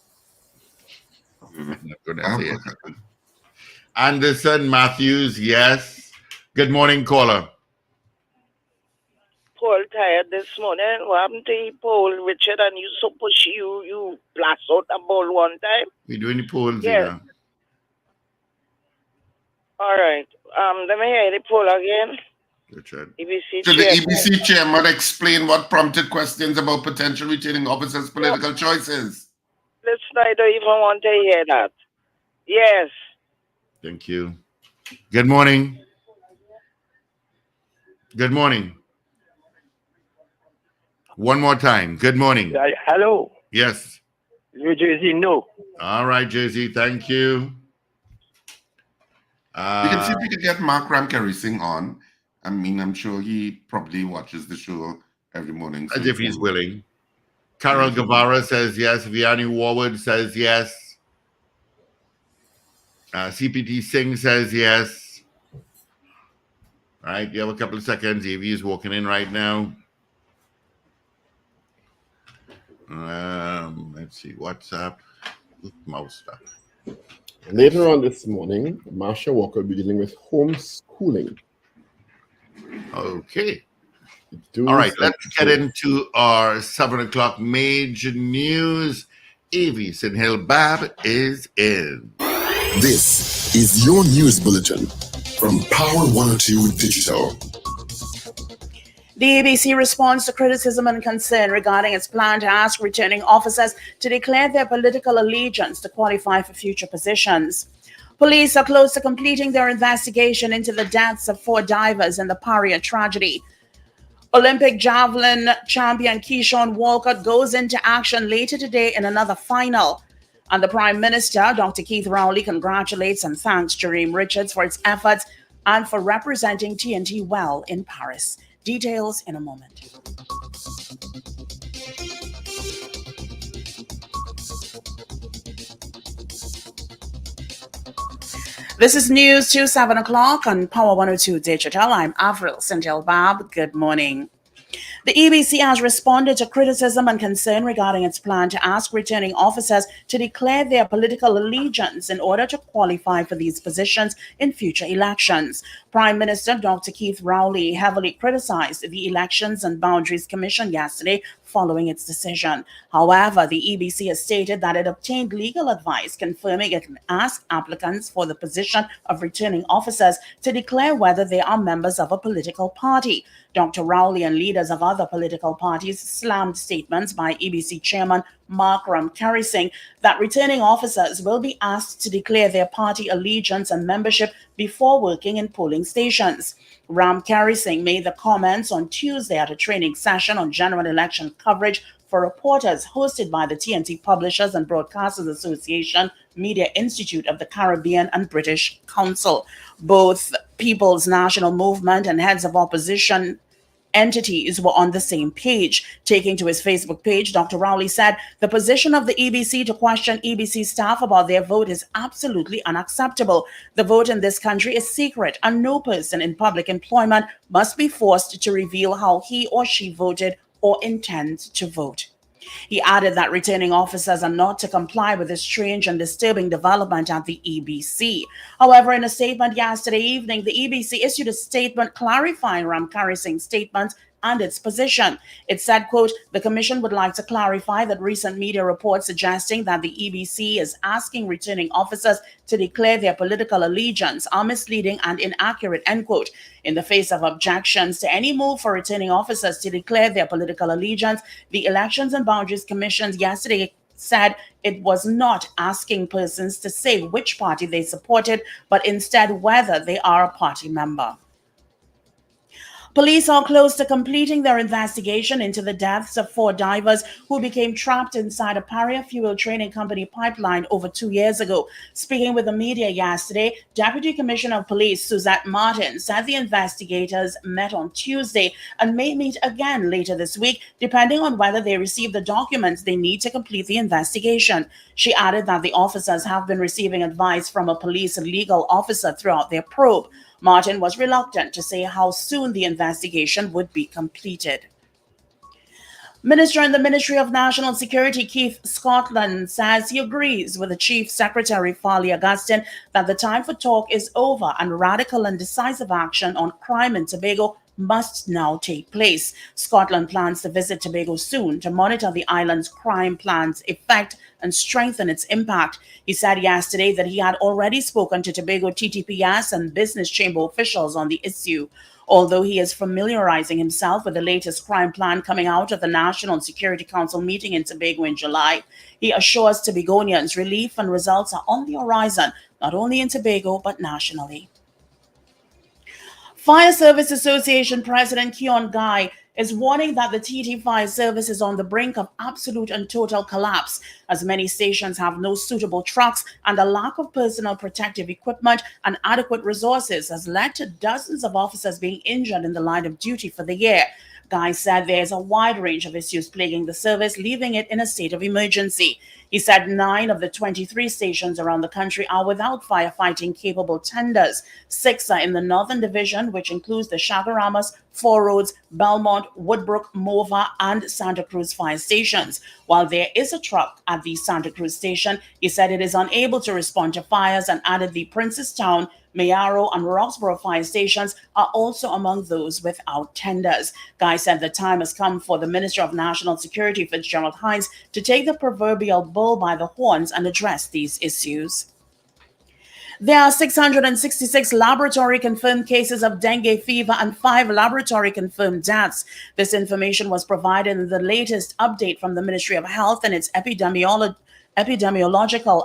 Anderson Matthews, yes. Good morning, caller. Paul tired this morning. What happened to you, Paul, Richard, and you so pushy, you blast out a ball one time? We doing the polls, yes. Zena. All right. Let me hear the poll again. Richard. Should the EBC chairman explain what prompted questions about potential returning officers' political choices? Listen, I don't even want to hear that. Yes. Thank you. Good morning. Good morning. One more time. Good morning. Hello. Yes. New Jersey, no. All right, Jersey. Thank you. We can see if we could get Mark Ramkerising on. I mean, I'm sure he probably watches the show every morning. As if he's willing. Carol Guevara says yes. Vianney Warwood says yes. CPT Singh says yes. All right, you have a couple of seconds. Evie is walking in right now. Let's see. WhatsApp. Mouse stuff. Later on this morning, Marsha Walker will be dealing with homeschooling. Okay. All right, let's get into our 7 o'clock major news. Evie Sinhill Bab is in. This is your news bulletin from Power 102 Digital. The EBC responds to criticism and concern regarding its plan to ask returning officers to declare their political allegiance to qualify for future positions. Police are close to completing their investigation into the deaths of 4 divers in the Paria tragedy. Olympic javelin champion Keyshawn Walker goes into action later today in another final. And the Prime Minister, Dr. Keith Rowley, congratulates and thanks Jereme Richards for its efforts and for representing TNT well in Paris. Details in a moment. This is news to 7 o'clock on Power 102 Digital. I'm Avril Sintel Bab. Good morning. The EBC has responded to criticism and concern regarding its plan to ask returning officers to declare their political allegiance in order to qualify for these positions in future elections. Prime Minister Dr. Keith Rowley heavily criticized the Elections and Boundaries Commission yesterday following its decision. However, the EBC has stated that it obtained legal advice confirming it can ask applicants for the position of returning officers to declare whether they are members of a political party. Dr. Rowley and leaders of other political parties slammed statements by EBC Chairman Mark Ragoobarsingh that returning officers will be asked to declare their party allegiance and membership before working in polling stations. Ragoobarsingh made the comments on Tuesday at a training session on general election coverage for reporters hosted by the TNT Publishers and Broadcasters Association, Media Institute of the Caribbean and British Council. Both People's National Movement and heads of opposition entities were on the same page. Taking to his Facebook page, Dr. Rowley said the position of the EBC to question EBC staff about their vote is absolutely unacceptable. The vote in this country is secret, and no person in public employment must be forced to reveal how he or she voted or intends to vote. He added that returning officers are not to comply with this strange and disturbing development at the EBC. However, in a statement yesterday evening, the EBC issued a statement clarifying Ragoobarsingh's statement and its position. It said, quote, the commission would like to clarify that recent media reports suggesting that the EBC is asking returning officers to declare their political allegiance are misleading and inaccurate, end quote. In the face of objections to any move for returning officers to declare their political allegiance, the Elections and Boundaries Commission yesterday said it was not asking persons to say which party they supported, but instead whether they are a party member. Police are close to completing their investigation into the deaths of 4 divers who became trapped inside a Paria Fuel Trading Company pipeline over 2 years ago. Speaking with the media yesterday, Deputy Commissioner of Police Suzette Martin said the investigators met on Tuesday and may meet again later this week, depending on whether they receive the documents they need to complete the investigation. She added that the officers have been receiving advice from a police legal officer throughout their probe. Martin was reluctant to say how soon the investigation would be completed. Minister in the Ministry of National Security Keith Scotland says he agrees with the Chief Secretary Farley Augustine that the time for talk is over and radical and decisive action on crime in Tobago must now take place. Scotland plans to visit Tobago soon to monitor the island's crime plan's effect and strengthen its impact. He said yesterday that he had already spoken to Tobago TTPS and business chamber officials on the issue. Although he is familiarizing himself with the latest crime plan coming out of the National Security Council meeting in Tobago in July, he assures Tobagonians relief and results are on the horizon, not only in Tobago but nationally. Fire Service Association President Keon Guy is warning that the TT Fire Service is on the brink of absolute and total collapse, as many stations have no suitable trucks and a lack of personal protective equipment and adequate resources has led to dozens of officers being injured in the line of duty for the year. Guy said there is a wide range of issues plaguing the service, leaving it in a state of emergency. He said 9 of the 23 stations around the country are without firefighting capable tenders. 6 are in the Northern Division, which includes the Chagaramas, Four Roads, Belmont, Woodbrook, Mova, and Santa Cruz fire stations. While there is a truck at the Santa Cruz station, he said it is unable to respond to fires and added the Princestown, Mayaro, and Roxborough fire stations are also among those without tenders. Guy said the time has come for the Minister of National Security, Fitzgerald Hines, to take the proverbial bull by the horns and address these issues. There are 666 laboratory-confirmed cases of dengue fever and 5 laboratory-confirmed deaths. This information was provided in the latest update from the Ministry of Health and its epidemiological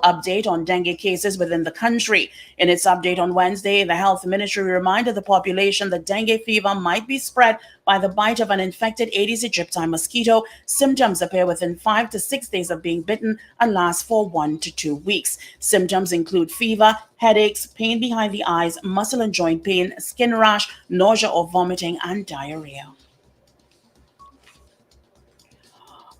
update on dengue cases within the country. In its update on Wednesday, the Health Ministry reminded the population that dengue fever might be spread by the bite of an infected Aedes aegypti mosquito. Symptoms appear within 5 to 6 days of being bitten and last for 1 to 2 weeks. Symptoms include fever, headaches, pain behind the eyes, muscle and joint pain, skin rash, nausea or vomiting, and diarrhea.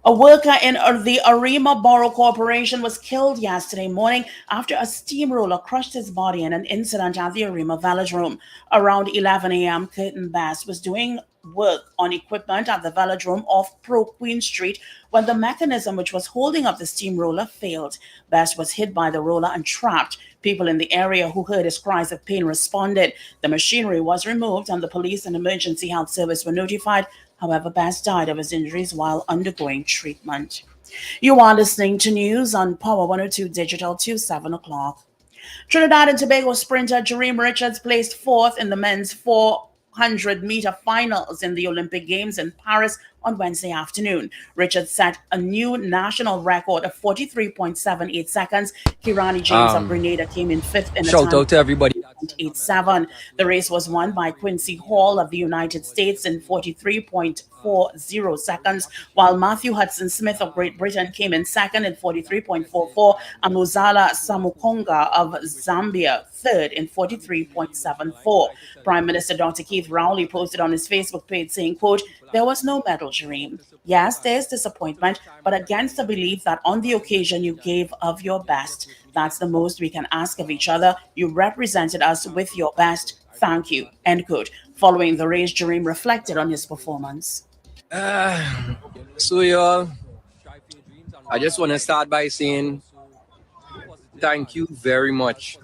A worker in the Arima Borough Corporation was killed yesterday morning after a steamroller crushed his body in an incident at the Arima Velodrome. Around 11 a.m., Curtin Bass was doing work on equipment at the velodrome off Pro Queen Street when the mechanism which was holding up the steamroller failed. Bass was hit by the roller and trapped. People in the area who heard his cries of pain responded. The machinery was removed and the police and emergency health service were notified. However, Bass died of his injuries while undergoing treatment. You are listening to news on Power 102 Digital till 7 o'clock. Trinidad and Tobago sprinter Jareem Richards placed fourth in the men's 400-meter finals in the Olympic Games in Paris on Wednesday afternoon. Richards set a new national record of 43.78 seconds. Kirani James of Grenada came in fifth in a Shout time out to everybody. 87. The race was won by Quincy Hall of the United States in 43.40 seconds, while Matthew Hudson Smith of Great Britain came in second in 43.44, and Muzala Samukonga of Zambia third in 43.74. Prime Minister Dr. Keith Rowley posted on his Facebook page saying, quote, "There was no medal, Jareem. Yes, there's disappointment, but against the belief that on the occasion you gave of your best. That's the most we can ask of each other. You represented us with your best. Thank you." End quote. Following the race, Jareem reflected on his performance. So, y'all, I just want to start by saying thank you very much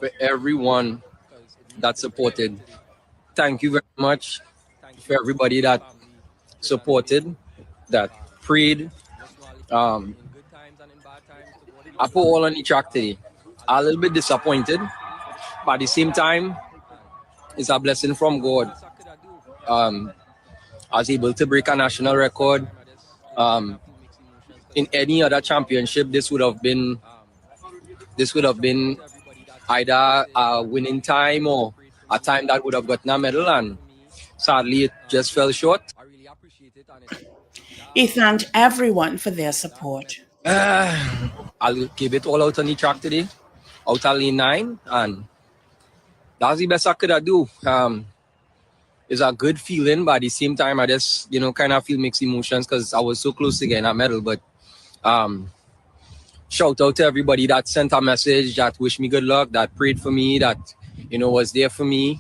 for everyone that supported. Thank you very much for everybody that supported, that prayed. I put all on the track today. I'm a little bit disappointed, but at the same time, it's a blessing from God. I was able to break a national record. In any other championship, this would have been either a winning time or a time that would have gotten a medal, and sadly, it just fell short. He thanked everyone for their support. I'll give it all out on the track today, out of lane 9, and that's the best I could do. It's a good feeling, but at the same time, I just, kind of feel mixed emotions because I was so close to getting a medal. But shout out to everybody that sent a message, that wished me good luck, that prayed for me, that, was there for me.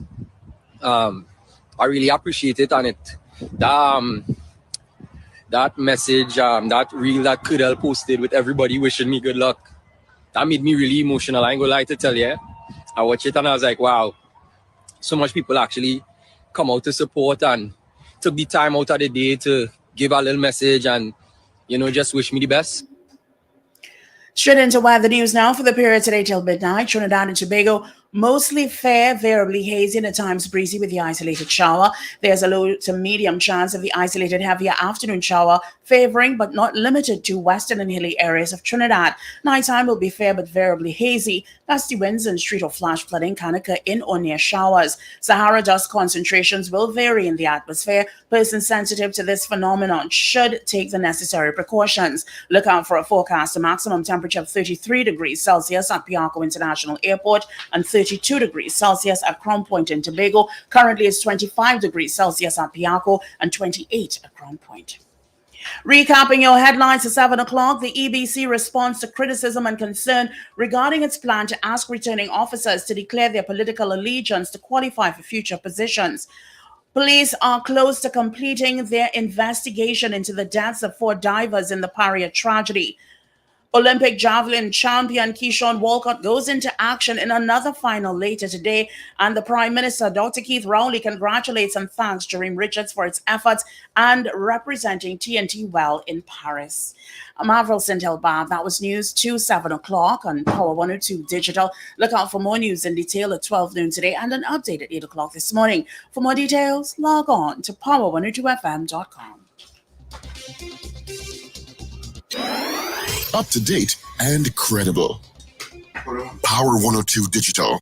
I really appreciate it, and that message, that reel that Kudel posted with everybody wishing me good luck, that made me really emotional. I ain't gonna lie to tell you. I watched it and I was like, wow, so much people actually come out to support and took the time out of the day to give a little message and, just wish me the best. Straight into weather news now for the period today till midnight. Trinidad and Tobago, mostly fair, variably hazy and at times breezy with the isolated shower. There's a low to medium chance of the isolated heavier afternoon shower, favoring but not limited to western and hilly areas of Trinidad. Nighttime will be fair but variably hazy. Gusty winds and street or flash flooding can occur in or near showers. Sahara dust concentrations will vary in the atmosphere. Persons sensitive to this phenomenon should take the necessary precautions. Look out for a forecast, a maximum temperature of 33 degrees Celsius at Piarco International Airport and 32 degrees Celsius at Crown Point in Tobago. Currently, it's 25 degrees Celsius at Piarco and 28 at Crown Point. Recapping your headlines at 7 o'clock, the EBC responds to criticism and concern regarding its plan to ask returning officers to declare their political allegiance to qualify for future positions. Police are close to completing their investigation into the deaths of 4 divers in the Paria tragedy. Olympic javelin champion Keyshawn Walcott goes into action in another final later today, and the Prime Minister, Dr. Keith Rowley, congratulates and thanks Jereme Richards for its efforts and representing TNT well in Paris. I'm Avril Sintel-Bob. That was news to 7 o'clock on Power 102 Digital. Look out for more news in detail at 12 noon today and an update at 8 o'clock this morning. For more details, log on to power102fm.com. Up to date and credible. Power 102 Digital.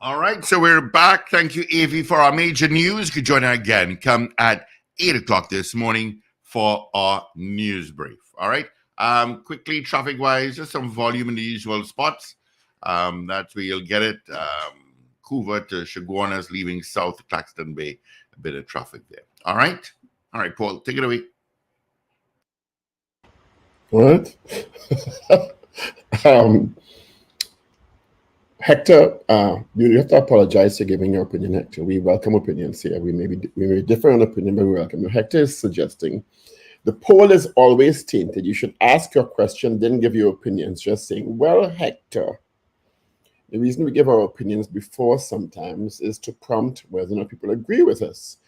All right, so we're back. Thank you, Avi, for our major news. You can join us again. Come at 8 o'clock this morning for our news brief. All right. Quickly, traffic-wise, just some volume in the usual spots. That's where you'll get it. Hoover to Chaguanas, leaving south to Claxton Bay. A bit of traffic there. All right. All right, Paul, take it away. What? Hector, you have to apologize for giving your opinion, Hector. We welcome opinions here. We may differ on opinion, but we welcome you. Hector is suggesting the poll is always tainted. You should ask your question, then give your opinions. Just saying, well, Hector, the reason we give our opinions before sometimes is to prompt whether or not people agree with us.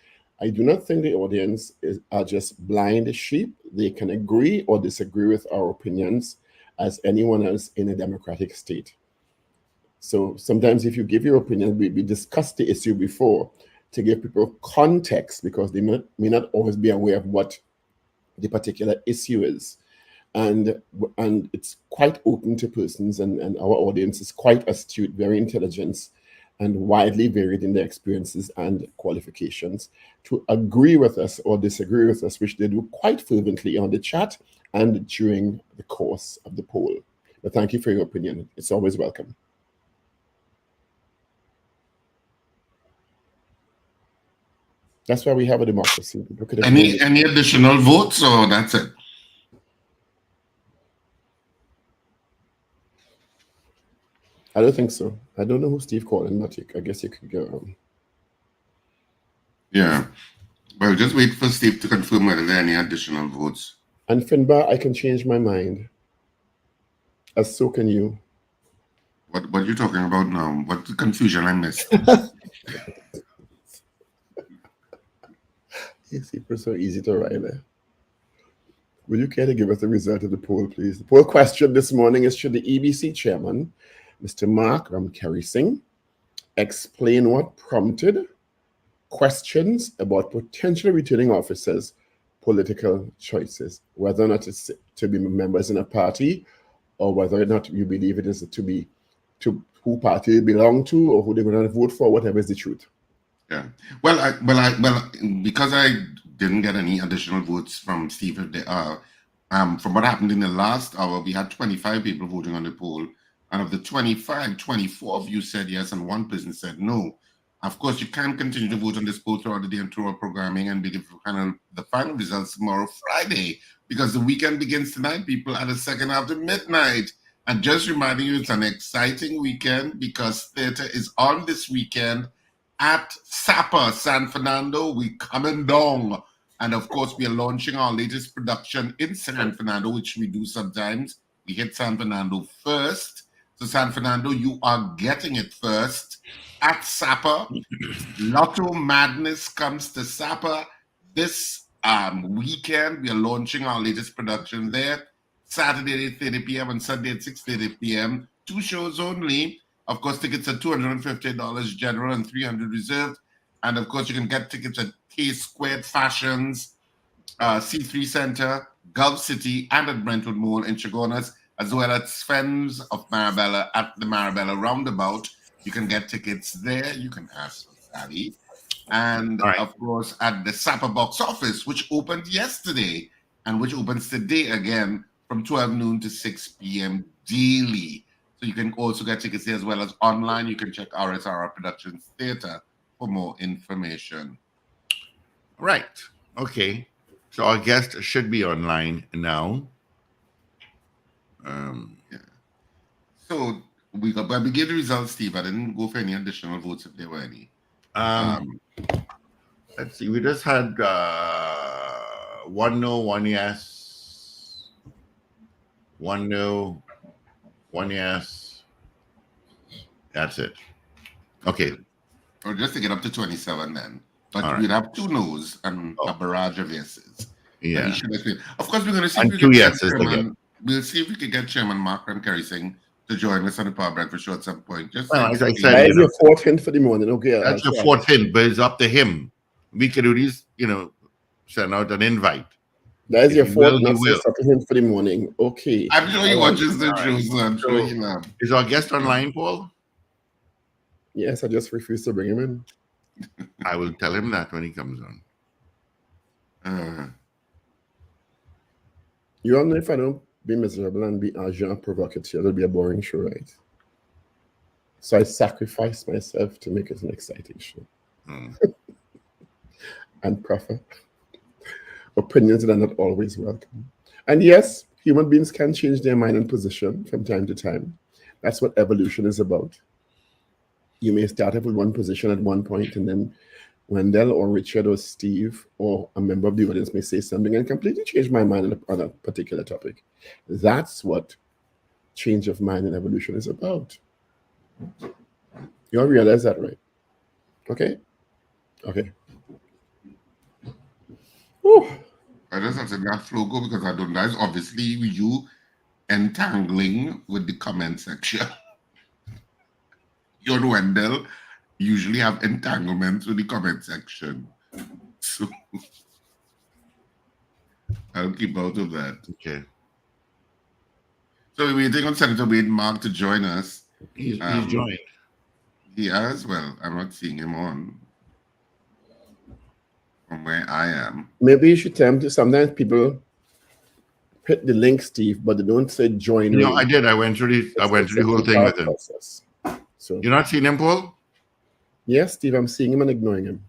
I do not think the audience are just blind sheep. They can agree or disagree with our opinions as anyone else in a democratic state. So sometimes if you give your opinion, we discussed the issue before to give people context because they may not always be aware of what the particular issue is. And it's quite open to persons, and our audience is quite astute, very intelligent, and widely varied in their experiences and qualifications to agree with us or disagree with us, which they do quite fervently on the chat and during the course of the poll. But thank you for your opinion. It's always welcome. That's why we have a democracy. Any additional votes, or that's it? I don't think so. I don't know who Steve called, but I guess you could go. Yeah. Well, just wait for Steve to confirm whether there are any additional votes. And Finbar, I can change my mind. As so can you. What are you talking about now? What confusion I missed? Yes, it was so easy to write there. Will you care to give us the result of the poll, please? The poll question this morning is: should the EBC chairman, Mr. Mark Ragoobarsingh, explain what prompted questions about potential returning officers' political choices, whether or not it's to be members in a party, or whether or not you believe it is to who party they belong to, or who they're going to vote for, whatever is the truth. Yeah. Well, because I didn't get any additional votes from Steve, from what happened in the last hour, we had 25 people voting on the poll. And of the 25, 24 of you said yes, and one person said no. Of course, you can't continue to vote on this poll throughout the day and through our programming and be the final results tomorrow, Friday, because the weekend begins tonight, people, at the second after midnight. And just reminding you, it's an exciting weekend because theater is on this weekend at SAPA, San Fernando. We coming down. And of course, we are launching our latest production in San Fernando, which we do sometimes. We hit San Fernando first. So San Fernando, you are getting it first at SAPA. Lotto Madness comes to SAPA this weekend. We are launching our latest production there. Saturday at 8:30 p.m. and Sunday at 6:30 p.m. 2 shows only. Of course, tickets are $250 general and $300 reserved. And of course, you can get tickets at K Squared Fashions, C3 Center, Gulf City, and at Brentwood Mall in Chaguanas, as well as Sven's of Marabella at the Marabella Roundabout. You can get tickets there. You can ask for Sally. And of course, at the SAPA box office, which opened yesterday and which opens today again from 12 noon to 6 p.m. daily. So you can also get tickets there as well as online. You can check RSR Productions Theater for more information. Right. Okay. So our guest should be online now. Yeah. So we gave the results, Steve. I didn't go for any additional votes if there were any. Let's see. We just had one no, one yes. One no, one yes. That's it. Okay. Or just to get up to 27 then. But All right. we'd have 2 no's and a barrage of yeses. Yeah. Of course, we're going to see And if we 2 can get yeses Chairman. again. We'll see if we can get Chairman Mark and Kerry Singh to join us on the Power Breakfast Show at some point. Just Well, as I That said, is your fourth hint for the morning. Okay. that's your fourth hint, but it's up to him. We could do this, send out an invite. That is If your he fourth will, he will. hint for the morning. Okay. I'm sure he watches the All right. show, so I'm sure he loves. Is our guest online, Paul? Yes, I just refuse to bring him in. I will tell him that when he comes on. You all know if I don't be miserable and be agent provocateur, it'll be a boring show, right? So I sacrifice myself to make it an exciting show. And prefer. Opinions that are not always welcome. And yes, human beings can change their mind and position from time to time. That's what evolution is about. You may start up with one position at one point, and then Wendell or Richard or Steve or a member of the audience may say something and completely change my mind on a particular topic. That's what change of mind and evolution is about. You all realize that, right? Okay? Okay. Whew. I just have to let flow go because I don't know. That's obviously you entangling with the comment section. You and Wendell usually have entanglements with the comment section. So I'll keep out of that. Okay. So we're waiting on Senator Wade Mark to join us. He's joined. He has? Well, I'm not seeing him on from where I am. Maybe you should tell him to. Sometimes people hit the link, Steve, but they don't say join. No, I did. I went through the whole thing with him. Process. So You're not seeing him, Paul? yes, Steve, I'm seeing him and ignoring him.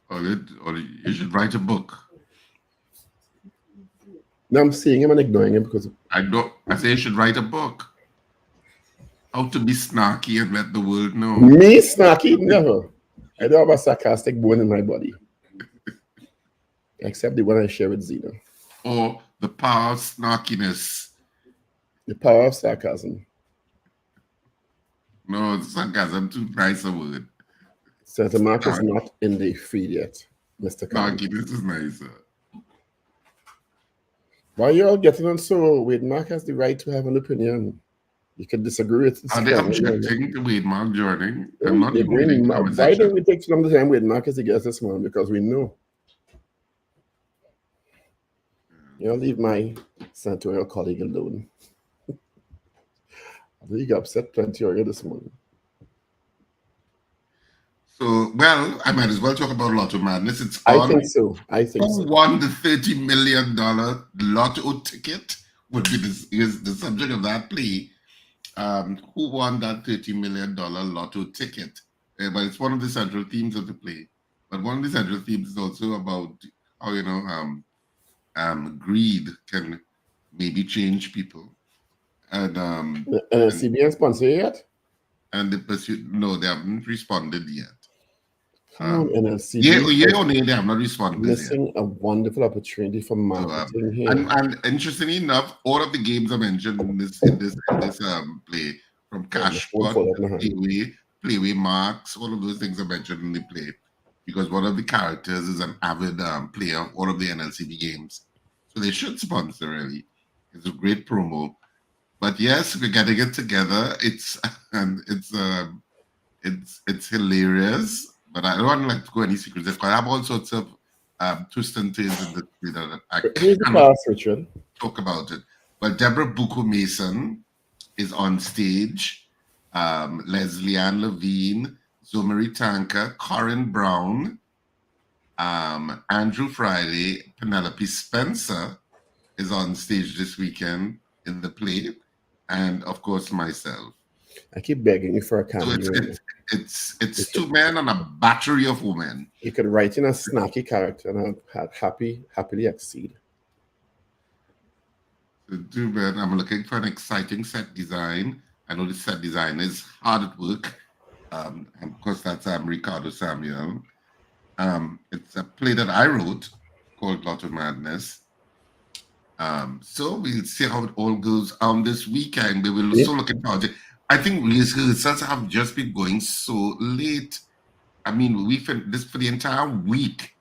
Or you should write a book. No, I'm seeing him and ignoring him because I say you should write a book. How to be snarky and let the world know. me snarky? Never. I don't have a sarcastic bone in my body. Except the one I share with Zena. Or the power of snarkiness. The power of sarcasm. No, sarcasm too nice a word. Senator Mark is not in the feed yet, Mr. Snarkiness is nicer. Why are you all getting on so? Wade Mark has the right to have an opinion. You can disagree with it. Are they objecting to Wade Mark joining? I'm not Why don't we take some of the time Wade Mark as the guest this morning? Because we know. You know, leave my senatorial colleague alone. I think he upset plenty earlier this morning. So, well, I might as well talk about Lotto Madness. It's I on. think so. Who won the $30 million Lotto ticket would be is the subject of that play. Who won that $30 million Lotto ticket? But it's one of the central themes of the play. But one of the central themes is also about how, greed can maybe change people. And CBN sponsor yet? And the pursuit, no, they haven't responded yet. NLCB. They have not responded missing yet. a wonderful opportunity for marketing here. And interestingly enough, all of the games are mentioned in this play, from Cashpot, Playway Marks, all of those things are mentioned in the play, because one of the characters is an avid player of all of the NLCB games. So they should sponsor, really. It's a great promo. But yes, we're getting it together. It's hilarious. But I don't want to go any secrets. Because I have all sorts of twists and turns in the play that I cannot Richard. talk about it. But Deborah Buku Mason is on stage. Leslie Ann Levine, Zomari Tanka, Corinne Brown, Andrew Friday, Penelope Spencer is on stage this weekend in the play, and of course myself. I keep begging you for a cameo. So it's two men and a battery of women. You could write in a snacky character and I'll happily accede. The two men. I'm looking for an exciting set design. I know the set design is hard at work. And of course, that's Ricardo Samuel. It's a play that I wrote called Lotto Madness. So we'll see how it all goes on this weekend. We will so looking forward to it. I think rehearsals have just been going so late. I mean, we finished this for the entire week.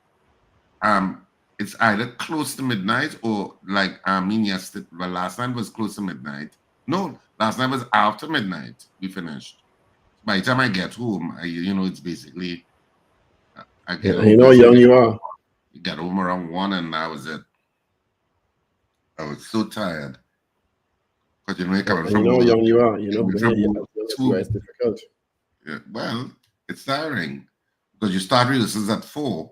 It's either close to midnight or like yesterday. Well, last night was close to midnight. No, last night was after midnight. We finished. By the time I get home, it's basically I get home. You know how young you are. You got home around 1, and that was it. I was so tired. Because you're coming from. You know how young you are. You know, it's difficult. Yeah, well, it's tiring because you start rehearsals at 4.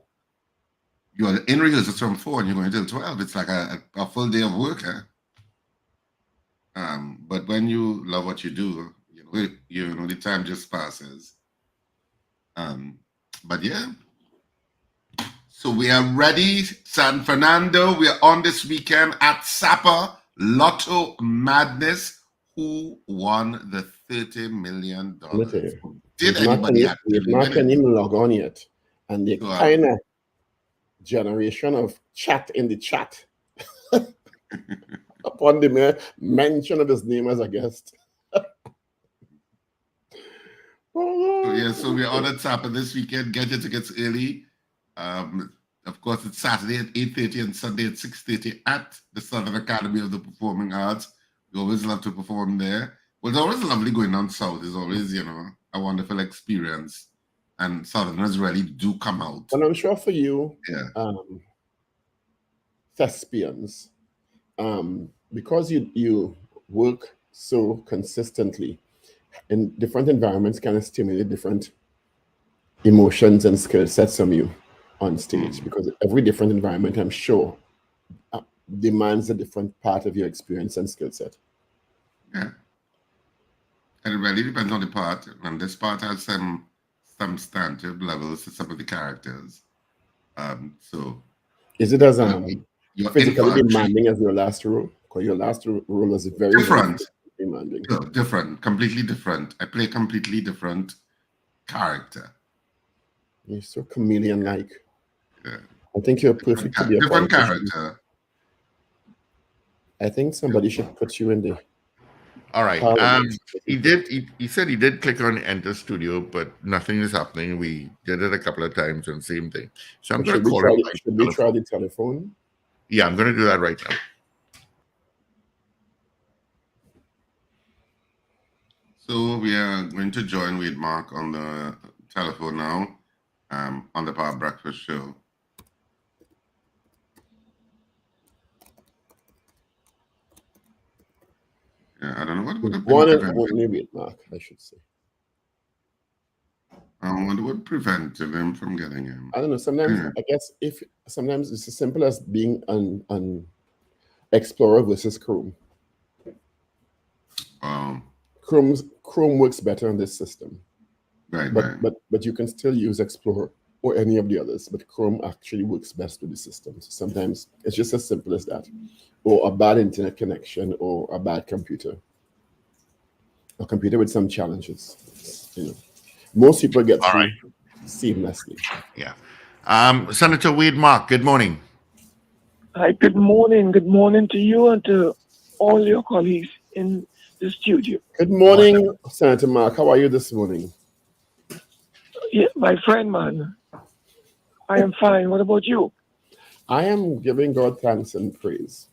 You're in rehearsals from 4 and you're going till 12. It's like a full day of work. But when you love what you do, the time just passes. But yeah. So we are ready, San Fernando. We are on this weekend at Sapa Lotto Madness. Who won the $30 million? Did anybody not even log on yet? And the kind of generation of chat in the chat upon the mention of his name as a guest. So we're on at Sapa this weekend. Get your tickets early. Of course, it's Saturday at 8:30 and Sunday at 6:30 at the Southern Academy of the Performing Arts. We always love to perform there. Well, it's always lovely going down south. It's always, a wonderful experience. And Southerners really do come out. And I'm sure for you, thespians, because you work so consistently in different environments, kind of stimulate different emotions and skill sets from you on stage, because every different environment, I'm sure, demands a different part of your experience and skill set. Yeah. And it really depends on the part. And this part has some standard levels to some of the characters. So is it as physically demanding as your last role? Because your last role was very different. Demanding. No, different, completely different. I play a completely different character. You're so chameleon-like. Yeah. I think you're perfect to be a different character. I think somebody should put you in there. All right. He said he did click on Enter Studio, but nothing is happening. We did it a couple of times and same thing. So I'm going to call him. Should we try the telephone? Yeah, I'm going to do that right now. So we are going to join with Mark on the telephone now, on the Power Breakfast Show. Yeah, I don't know what would have been Mark, I should say. What would prevent him from getting him? I don't know. Sometimes I guess sometimes it's as simple as being an Explorer versus Chrome. Chrome works better on this system. Right, but you can still use Explorer or any of the others, but Chrome actually works best with the system. So sometimes it's just as simple as that. Or a bad internet connection or a bad computer. A computer with some challenges. Most people get through seamlessly. Yeah. Senator Wade Mark, good morning. Hi, good morning. Good morning to you and to all your colleagues in the studio. Good morning, Senator Mark. How are you this morning? Yeah, my friend, man. I am fine. What about you? I am giving God thanks and praise.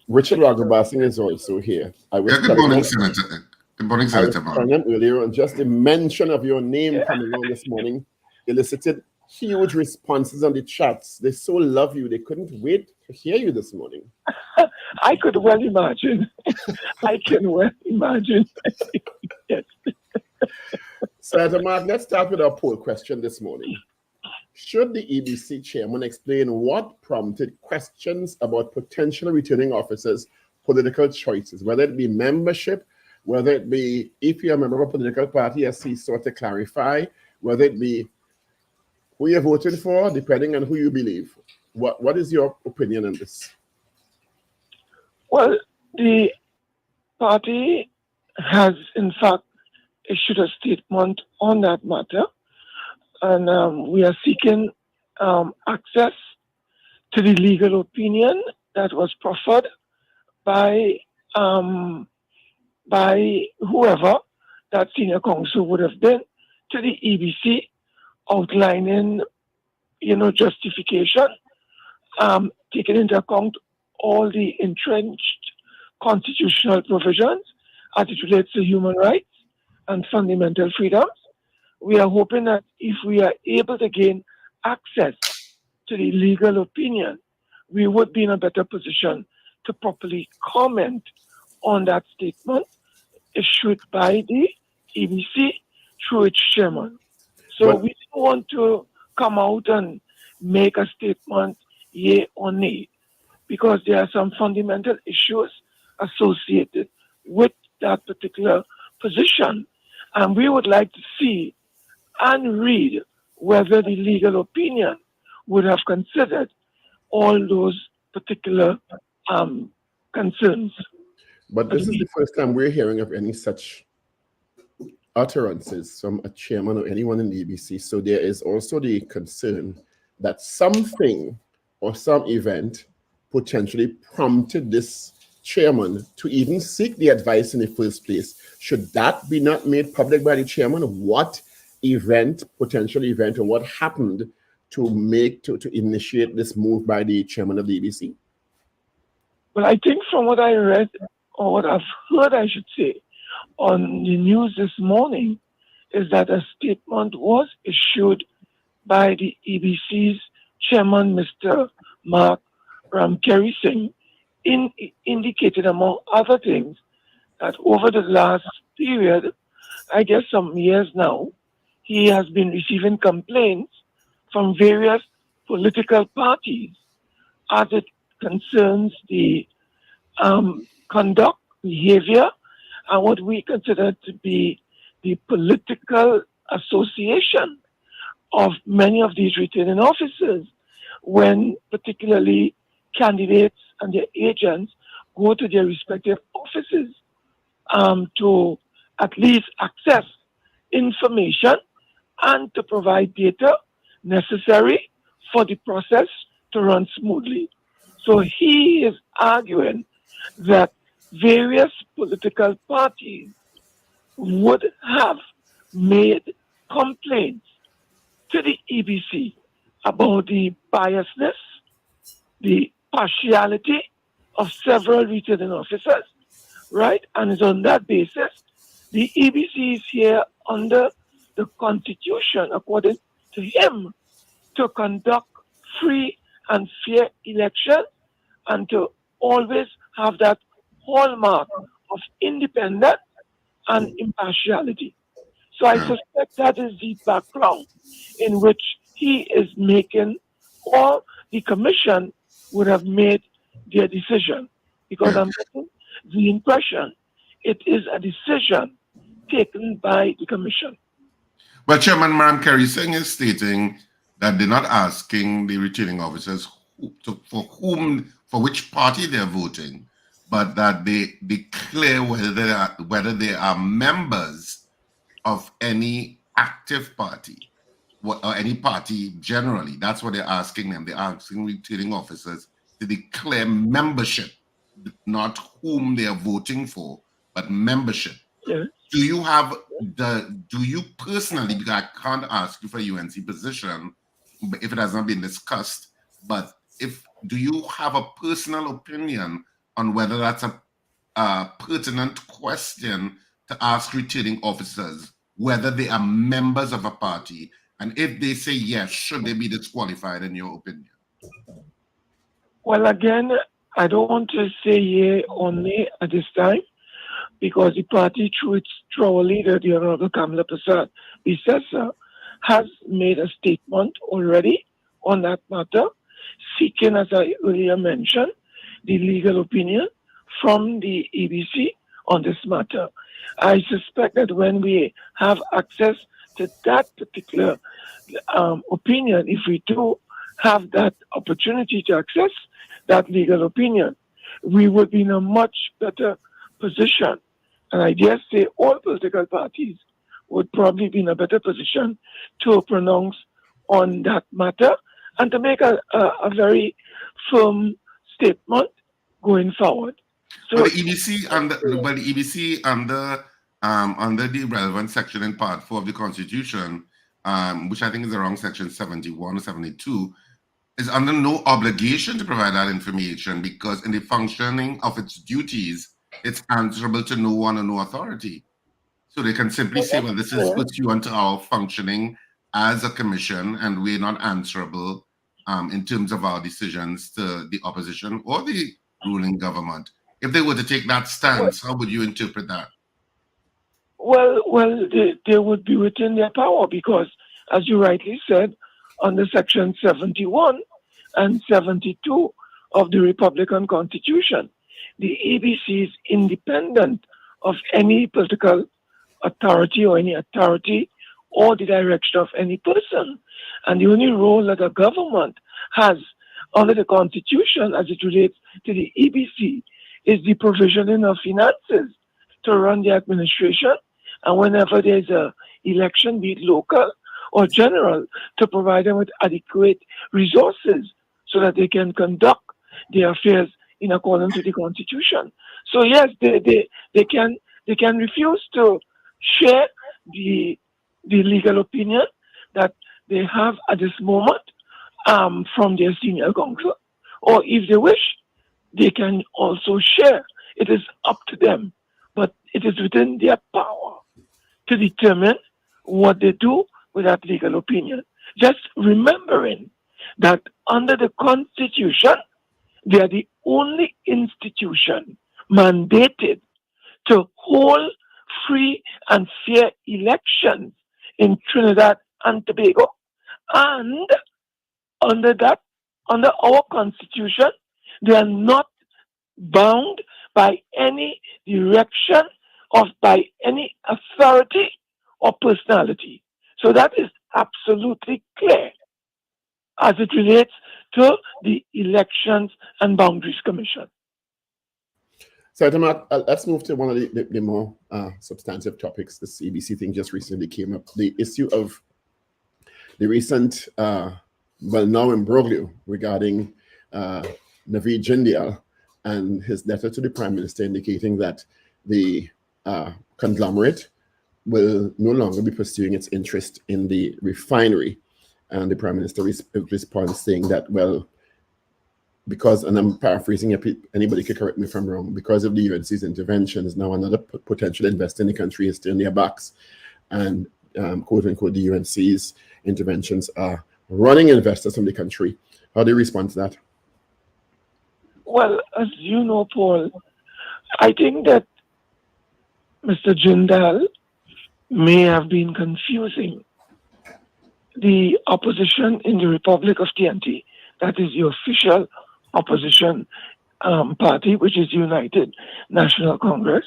Richard Ragoobarsingh is also here. Good morning, Senator. Good morning, Senator Mark. Earlier on, just the mention of your name coming on this morning elicited huge responses on the chats. They so love you. They couldn't wait to hear you this morning. I could well imagine. I can well imagine. Yes. Senator Mark, let's start with our poll question this morning. Should the EBC chairman explain what prompted questions about potential returning officers' political choices, whether it be membership, whether it be if you're a member of a political party, as he sought to clarify, whether it be who you're voting for, depending on who you believe. What is your opinion on this? Well, the party has, in fact, issued a statement on that matter, and we are seeking access to the legal opinion that was proffered by whoever that senior counsel would have been to the EBC, outlining, justification, taking into account all the entrenched constitutional provisions as it relates to human rights and fundamental freedoms. We are hoping that if we are able to gain access to the legal opinion, we would be in a better position to properly comment on that statement issued by the EBC through its chairman. So we don't want to come out and make a statement yea or nay, because there are some fundamental issues associated with that particular position. And we would like to see and read whether the legal opinion would have considered all those particular concerns. But this is the first time we're hearing of any such utterances from a chairman or anyone in the EBC. So there is also the concern that something or some event potentially prompted this chairman to even seek the advice in the first place. Should that be not made public by the chairman? What event, potential event, or what happened to initiate this move by the chairman of the EBC? Well, I think from what I read, or what I've heard, I should say, on the news this morning, is that a statement was issued by the EBC's chairman, Mr. Mark Ragoobarsingh, indicated, among other things, that over the last period, I guess some years now, he has been receiving complaints from various political parties as it concerns the conduct, behavior, and what we consider to be the political association of many of these returning officers, when particularly candidates and their agents go to their respective offices to at least access information and to provide data necessary for the process to run smoothly. So he is arguing that various political parties would have made complaints to the EBC about the biasness, the partiality of several returning officers, right? And it's on that basis the EBC is here under the Constitution, according to him, to conduct free and fair elections and to always have that hallmark of independence and impartiality. So I suspect that is the background in which he is making, or the commission would have made their decision, because I'm getting the impression it is a decision taken by the commission. But Chairman Ragoobarsingh is stating that they're not asking the returning officers for which party they're voting, but that they declare whether they are members of any active party or any party generally. That's what they're asking them. They're asking returning officers to declare membership, not whom they are voting for, but membership. Yeah. Do you personally, because I can't ask you for a UNC position if it has not been discussed, but do you have a personal opinion on whether that's a pertinent question to ask returning officers, whether they are members of a party? And if they say yes, should they be disqualified in your opinion? Well, again, I don't want to say yea or nay at this time, because the party, through our leader, the Honorable Kamala Prasad Bisesa, has made a statement already on that matter, seeking, as I earlier mentioned, the legal opinion from the EBC on this matter. I suspect that when we have access to that particular opinion, if we do have that opportunity to access that legal opinion, we would be in a much better position. And I dare say all political parties would probably be in a better position to pronounce on that matter and to make a very firm statement going forward. So But the EBC under the relevant section in Part 4 of the Constitution, which I think is around Section 71 or 72, is under no obligation to provide that information because in the functioning of its duties, it's answerable to no one or no authority. So they can simply say, well, this is pursuant to our functioning as a commission, and we're not answerable in terms of our decisions to the opposition or the ruling government. If they were to take that stance, how would you interpret that? Well, they would be within their power because, as you rightly said, under Section 71 and 72 of the Republican Constitution, the EBC is independent of any political authority or any authority or the direction of any person. And the only role that a government has under the Constitution as it relates to the EBC is the provisioning of finances to run the administration, and whenever there's a election, be it local or general, to provide them with adequate resources so that they can conduct their affairs in accordance with the Constitution. So yes, they can refuse to share the legal opinion that they have at this moment from their senior counsel, or if they wish, they can also share. It is up to them, but it is within their power to determine what they do with that legal opinion. Just remembering that under the Constitution, they are the only institution mandated to hold free and fair elections in Trinidad and Tobago. And under our Constitution, they are not bound by any direction or by any authority or personality. So that is absolutely clear as it relates to the Elections and Boundaries Commission. So, let's move to one of the more substantive topics. The CBC thing just recently came up. The issue of the recent, now imbroglio regarding Naveed Jindal and his letter to the Prime Minister indicating that the conglomerate will no longer be pursuing its interest in the refinery. And the Prime Minister responds saying that, well, because, and I'm paraphrasing, anybody can correct me if I'm wrong, because of the UNC's interventions, now another potential investor in the country is turning their backs. And quote unquote, the UNC's interventions are running investors from the country. How do you respond to that? Well, as you know, Paul, I think that Mr. Jindal may have been confusing the opposition in the Republic of TNT, that is the official opposition party, which is United National Congress,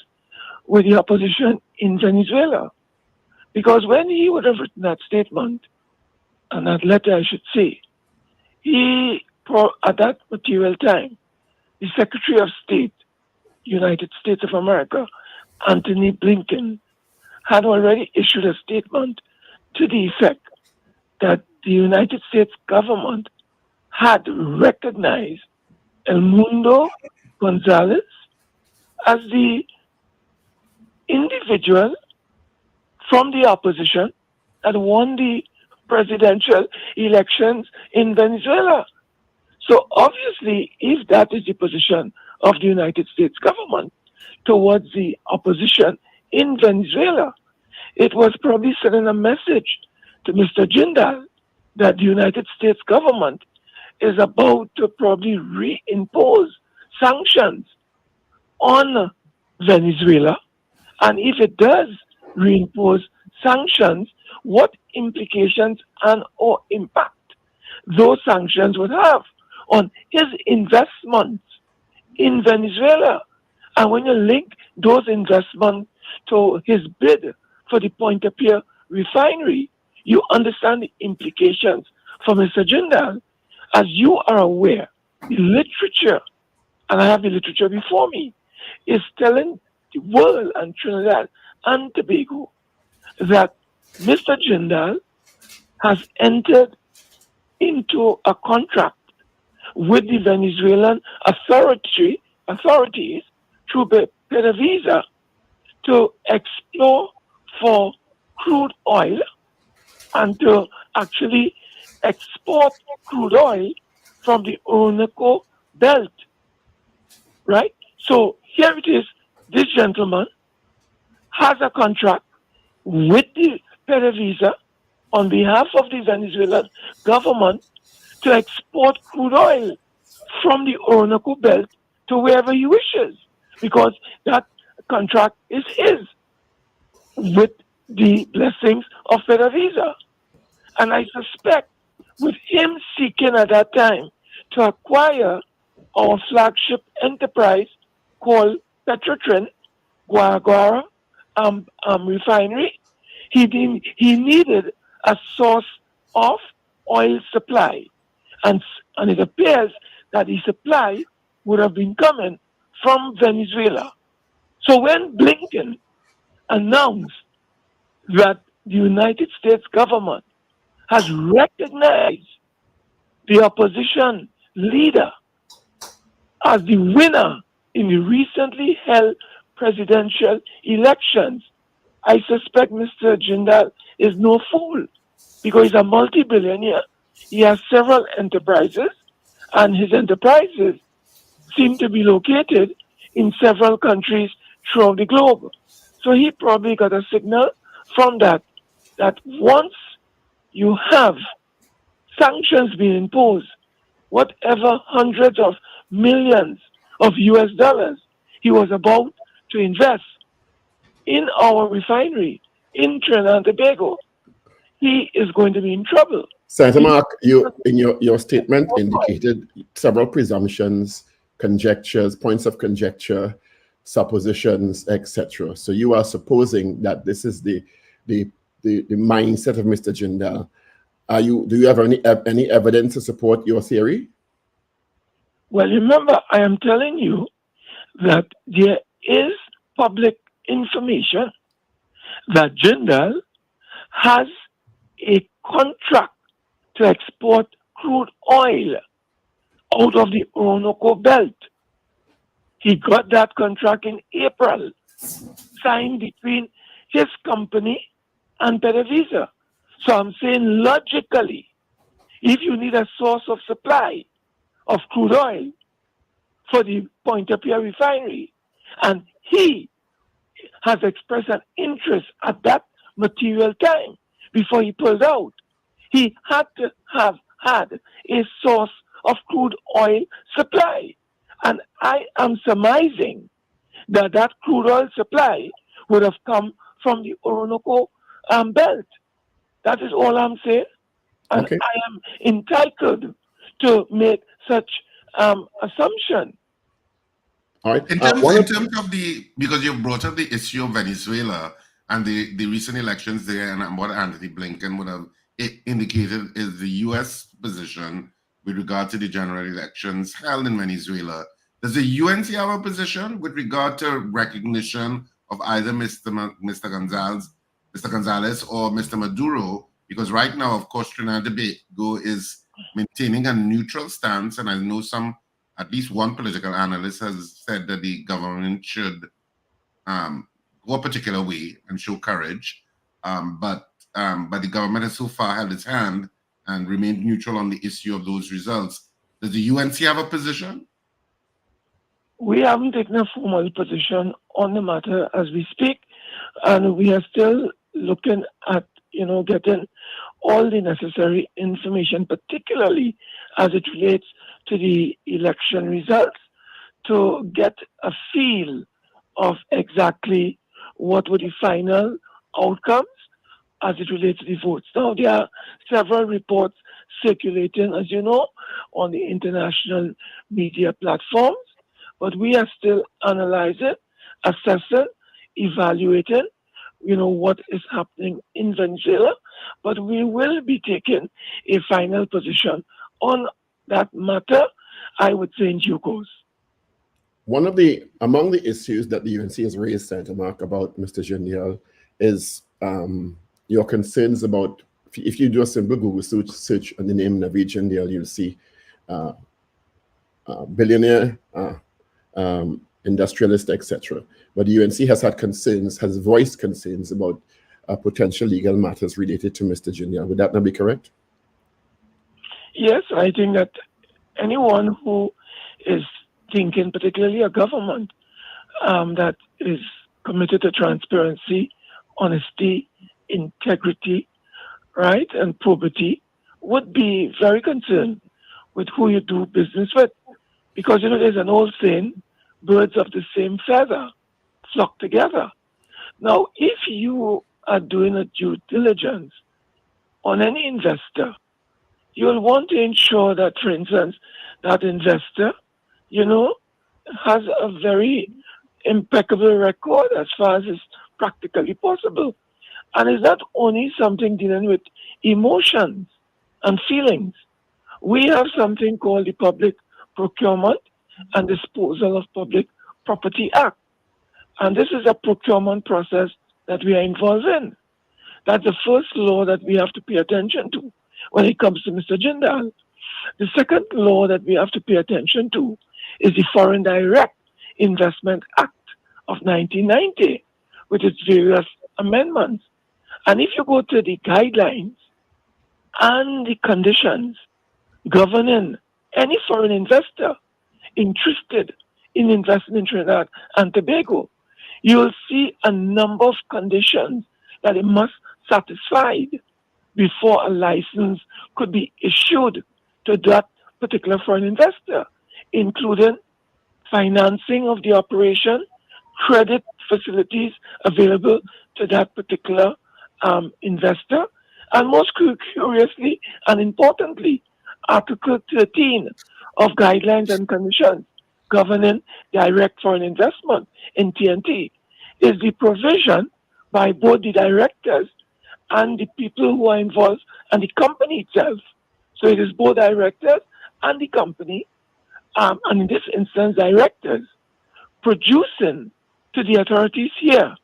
with the opposition in Venezuela. Because when he would have written that statement, and that letter, I should say, at that material time, the Secretary of State, United States of America, Anthony Blinken, had already issued a statement to the effect that the United States government had recognized El Mundo Gonzalez as the individual from the opposition that won the presidential elections in Venezuela. So obviously, if that is the position of the United States government towards the opposition in Venezuela, it was probably sending a message to Mr. Jindal that the United States government is about to probably reimpose sanctions on Venezuela. And if it does reimpose sanctions, what implications and or impact those sanctions would have on his investments in Venezuela. And when you link those investments to his bid for the Point-a-Pierre refinery, you understand the implications for Mr. Jindal. As you are aware, the literature, and I have the literature before me, is telling the world and Trinidad and Tobago that Mr. Jindal has entered into a contract with the Venezuelan authorities through PDVSA to explore for crude oil and to actually export crude oil from the Orinoco belt, right? So here it is, this gentleman has a contract with the PDVSA on behalf of the Venezuelan government to export crude oil from the Orinoco belt to wherever he wishes, because that contract is his with the blessings of PDVSA. And I suspect with him seeking at that time to acquire our flagship enterprise called Petrotrin, Guaraguara refinery, he needed a source of oil supply. And it appears that the supply would have been coming from Venezuela. So when Blinken announced that the United States government has recognized the opposition leader as the winner in the recently held presidential elections, I suspect Mr. Jindal is no fool, because he's a multi-billionaire. He has several enterprises, and his enterprises seem to be located in several countries throughout the globe. So he probably got a signal from that once you have sanctions being imposed, whatever hundreds of millions of US dollars he was about to invest in our refinery in Trinidad and Tobago, he is going to be in trouble. Senator Mark, you in your statement indicated several presumptions, conjectures, points of conjecture, suppositions, etc. So you are supposing that this is the mindset of Mr. Jindal. Do you have any evidence to support your theory? Well, remember, I am telling you that there is public information that Jindal has a contract to export crude oil out of the Orinoco belt. He got that contract in April, signed between his company and PDVSA. So I'm saying logically, if you need a source of supply of crude oil for the Point-a-Pierre refinery, and he has expressed an interest at that material time before he pulled out, he had to have had a source of crude oil supply. And I am surmising that that crude oil supply would have come from the Orinoco belt. That is all I'm saying. And okay. I am entitled to make such assumption. All right. In terms of because you brought up the issue of Venezuela and the recent elections there, and what Anthony Blinken would have indicated is the U.S. position with regard to the general elections held in Venezuela. Does the UNC have a position with regard to recognition of either Mr. Gonzalez or Mr. Maduro? Because right now, of course, Trinidad and Tobago is maintaining a neutral stance, and I know at least one political analyst has said that the government should go a particular way and show courage, but the government has so far held its hand and remained neutral on the issue of those results. Does the UNC have a position? We haven't taken a formal position on the matter as we speak, and we are still looking at, getting all the necessary information, particularly as it relates to the election results, to get a feel of exactly what were the final outcomes as it relates to the votes. Now, there are several reports circulating, as you know, on the international media platforms, but we are still analyzing, assessing, evaluating, what is happening in Venezuela, but we will be taking a final position on that matter, I would say, in due course. Among the issues that the UNC has raised, Senator Mark, about Mr. Jindal is your concerns about, if you do a simple Google search on the name in the region there, you'll see billionaire, industrialist, etc. But the UNC has had concerns, has voiced concerns about potential legal matters related to Mr. Jindal. Would that not be correct? Yes, I think that anyone who is thinking, particularly a government that is committed to transparency, honesty, integrity, right, and probity, would be very concerned with who you do business with. Because, there's an old saying, birds of the same feather flock together. Now, if you are doing a due diligence on any investor, you'll want to ensure that, for instance, that investor, has a very impeccable record as far as is practically possible. And it's not only something dealing with emotions and feelings. We have something called the Public Procurement and Disposal of Public Property Act. And this is a procurement process that we are involved in. That's the first law that we have to pay attention to when it comes to Mr. Jindal. The second law that we have to pay attention to is the Foreign Direct Investment Act of 1990, with its various amendments. And if you go to the guidelines and the conditions governing any foreign investor interested in investing in Trinidad and Tobago, you'll see a number of conditions that it must satisfy before a license could be issued to that particular foreign investor, including financing of the operation, credit facilities available to that particular investor, and most curiously and importantly, Article 13 of Guidelines and Conditions governing direct foreign investment in TNT is the provision by both the directors and the people who are involved and the company itself. So it is both directors and the company, and in this instance, directors, producing to the authorities here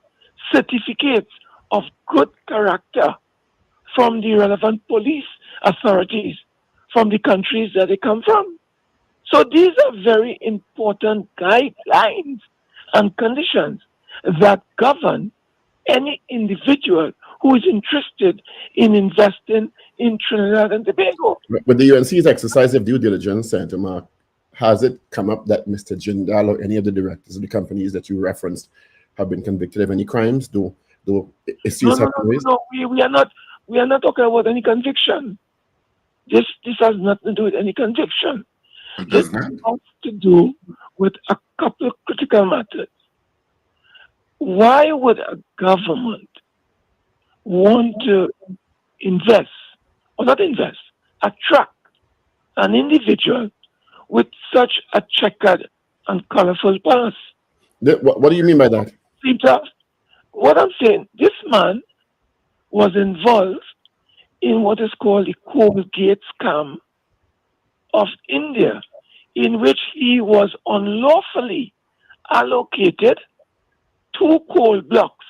certificates of good character from the relevant police authorities from the countries that they come from. So these are very important guidelines and conditions that govern any individual who is interested in investing in Trinidad and Tobago. With the UNC's exercise of due diligence, Senator Mark, has it come up that Mr. Jindal or any of the directors of the companies that you referenced have been convicted of any crimes? Do issues have been raised? No, we are not talking about any conviction. This has nothing to do with any conviction. This has to do with a couple of critical matters. Why would a government want to invest, or not invest, attract an individual with such a checkered and colorful past? What do you mean by that? What I'm saying, this man was involved in what is called the coal gate scam of India, in which he was unlawfully allocated 2 coal blocks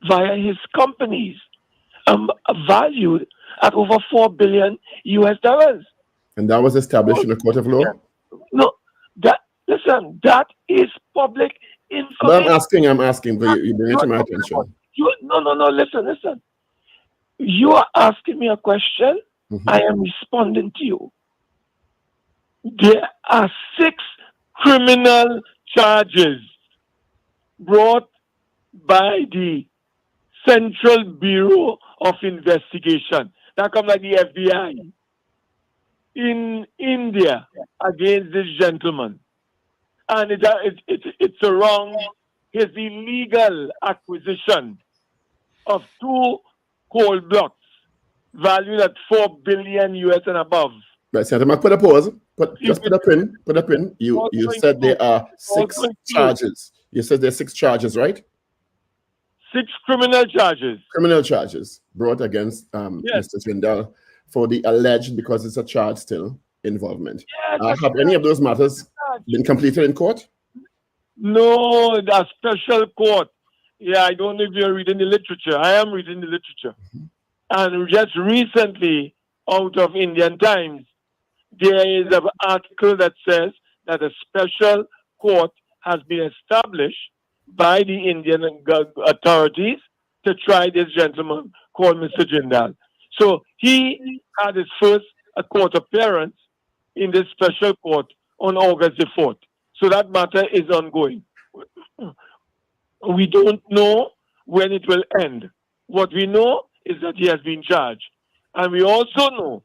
via his companies, valued at over $4 billion US. And that was established in a court of law? No, that is public information. But I'm asking, but you bring it to my attention. No, listen. You are asking me a question. Mm-hmm. I am responding to you. There are 6 criminal charges brought by the Central Bureau of Investigation. That comes like the FBI in India against this gentleman. And it's a wrong, his illegal acquisition of 2 coal blocks valued at $4 billion US and above. Right, Senator Mark, put a pause. Just put a pin. You said there are 6 charges. You said there are 6 charges, right? 6 criminal charges. Criminal charges brought against Mr. Wendell for the alleged, because it's a charge still, involvement. Yes, have any of those matters been completed in court? No, the special court Yeah, I don't know if you're reading the literature. I am reading the literature. And just recently, out of Indian Times, there is an article that says that a special court has been established by the Indian authorities to try this gentleman called Mr. Jindal. So he had his first court appearance in this special court on August the 4th. So that matter is ongoing. We don't know when it will end. What we know is that he has been charged. And we also know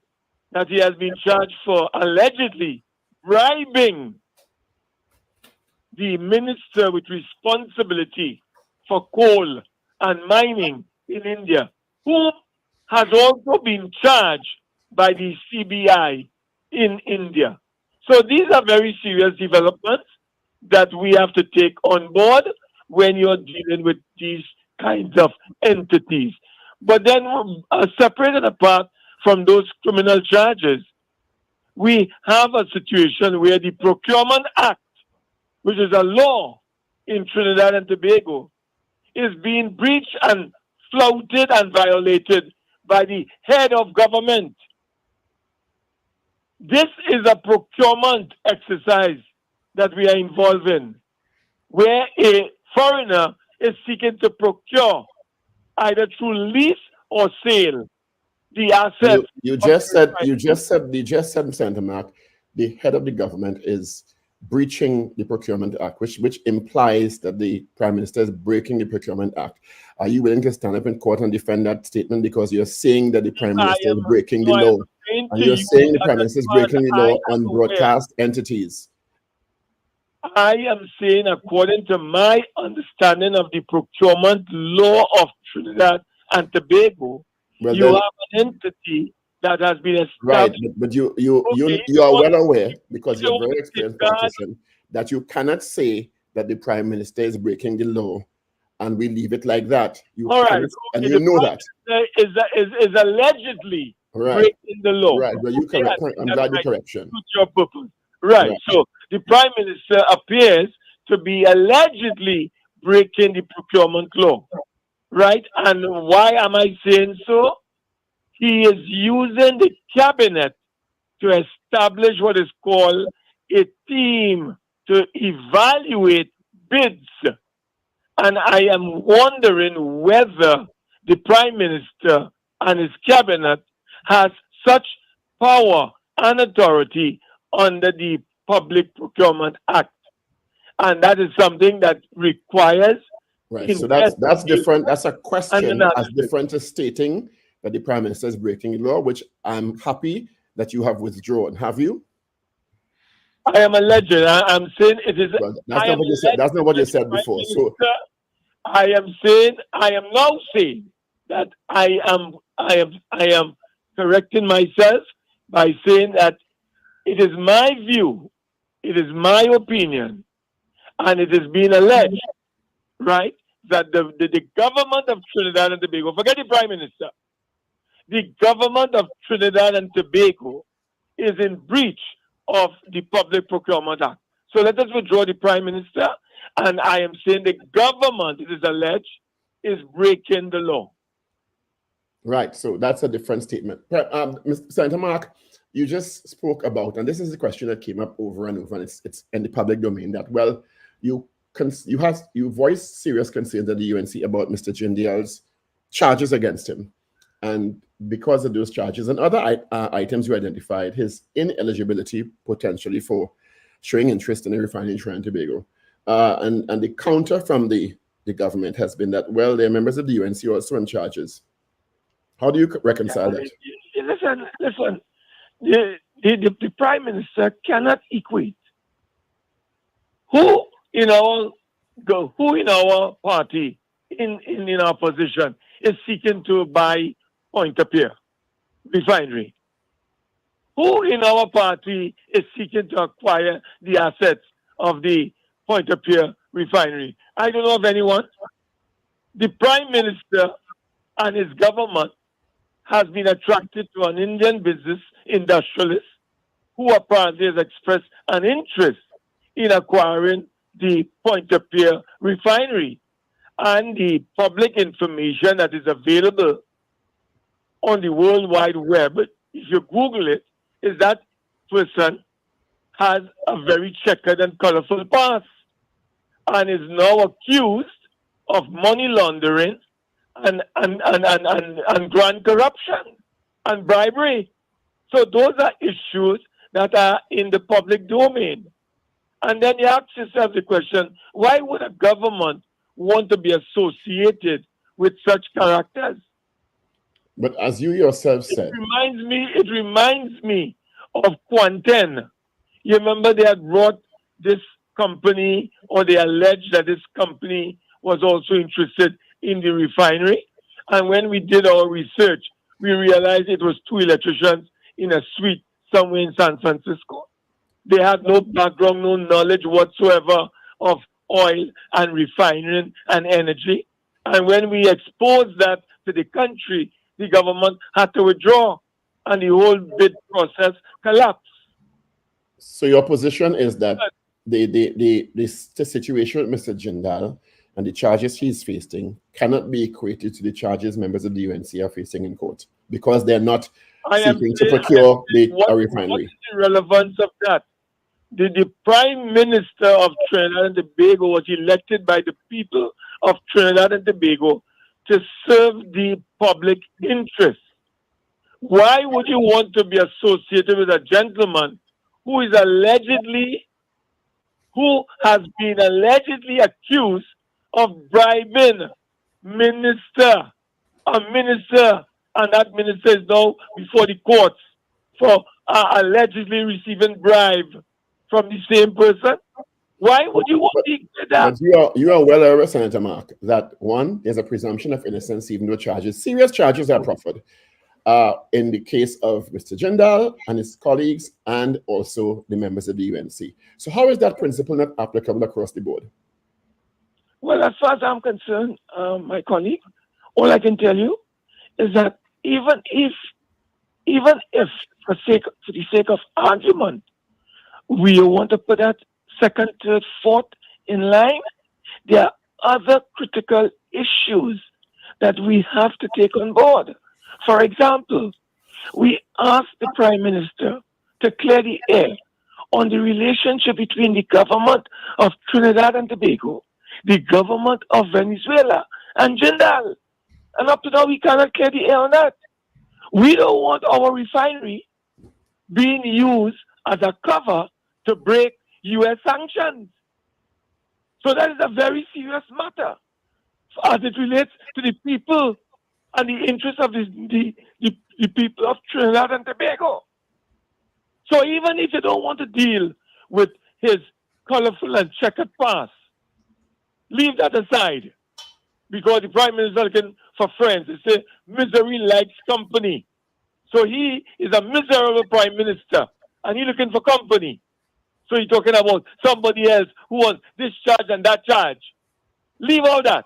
that he has been charged for allegedly bribing the minister with responsibility for coal and mining in India, who has also been charged by the CBI in India. So these are very serious developments that we have to take on board when you're dealing with these kinds of entities. But then, separated apart from those criminal charges, we have a situation where the Procurement Act, which is a law in Trinidad and Tobago, is being breached and flouted and violated by the head of government. This is a procurement exercise that we are involved in, where a foreigner is seeking to procure either through lease or sale the assets. You just said, Mr. Mark, the head of the government is breaching the Procurement Act, which implies that the Prime Minister is breaking the Procurement Act. Are you willing to stand up in court and defend that statement, because you're saying that the Prime Minister is breaking the law? And you're saying the Prime Minister is breaking the law on broadcast entities. I am saying, according to my understanding of the procurement law of Trinidad and Tobago, you have an entity that has been established. Right, but you are well aware, because you're a very experienced politician, that you cannot say that the Prime Minister is breaking the law and we leave it like that. All right, and you know that. Is allegedly breaking the law. Right, but you correct. I'm glad you correction. Your purpose. Right. So the Prime Minister appears to be allegedly breaking the procurement law. Right? And why am I saying so? He is using the cabinet to establish what is called a team to evaluate bids. And I am wondering whether the Prime Minister and his cabinet has such power and authority under the Public Procurement Act. And that is something that requires. Right. So that's different. That's a question as different as stating that the Prime Minister is breaking the law, which I'm happy that you have withdrawn. Have you? I am alleged. I'm saying it is. Well, that's not what you said before. So I am now saying that I am correcting myself by saying that it is my view, it is my opinion, and it is being alleged, right, that the government of Trinidad and Tobago, forget the Prime Minister, the government of Trinidad and Tobago is in breach of the Public Procurement Act. So let us withdraw the Prime Minister, and I am saying the government, it is alleged, is breaking the law. Right, so that's a different statement. Mr. Senator Mark, you just spoke about, and this is the question that came up over and over, and it's in the public domain, that, well, you voiced serious concerns at the UNC about Mr. Jindal's charges against him. And because of those charges and other items you identified, his ineligibility potentially for showing interest in a refinery in Trinidad and Tobago. And the counter from the government has been that, well, they're members of the UNC also on charges. How do you reconcile that? Listen. The Prime Minister cannot equate who in our party in our position is seeking to buy Point-a-Pierre refinery. Who in our party is seeking to acquire the assets of the Point-a-Pierre refinery? I don't know of anyone. The Prime Minister and his government has been attracted to an Indian business industrialist who apparently has expressed an interest in acquiring the Point-a-Pierre refinery. and the public information that is available on the World Wide Web, if you Google it, is that person has a very checkered and colorful past and is now accused of money laundering and grand corruption and bribery. So those are issues that are in the public domain. And then you ask yourself the question, why would a government want to be associated with such characters? But as you yourself said, it reminds me of Quanten. You remember they had brought this company, or they alleged that this company was also interested in the refinery. And when we did our research, we realized it was two electricians in a suite somewhere in San Francisco. They had no background, no knowledge whatsoever of oil and refining and energy. And when we exposed that to the country, the government had to withdraw and the whole bid process collapsed. So your position is that the situation with Mr. Jindal and the charges he's facing cannot be equated to the charges members of the UNC are facing in court because they're not seeking to procure a refinery. What is the relevance of that? The Prime Minister of Trinidad and Tobago was elected by the people of Trinidad and Tobago to serve the public interest. Why would you want to be associated with a gentleman who has been allegedly accused of bribing a minister, and that minister is now before the courts for allegedly receiving bribe from the same person? Why would you want to get that? But you are well aware, Senator Mark, that one, there's a presumption of innocence even though serious charges are proffered. In the case of Mr. Jindal and his colleagues and also the members of the UNC. So how is that principle not applicable across the board? Well, as far as I'm concerned, my colleague, all I can tell you is that even if for the sake of argument, we want to put that second, third, fourth in line, there are other critical issues that we have to take on board. For example, we asked the Prime Minister to clear the air on the relationship between the government of Trinidad and Tobago, the government of Venezuela, and Jindal. And up to now, we cannot clear the air on that. We don't want our refinery being used as a cover to break U.S. sanctions. So that is a very serious matter as it relates to the people and the interests of the people of Trinidad and Tobago. So even if you don't want to deal with his colorful and checkered past, leave that aside. Because the Prime Minister looking for friends. They say misery likes company. So he is a miserable Prime Minister and he's looking for company. So he's talking about somebody else who wants this charge and that charge. Leave all that.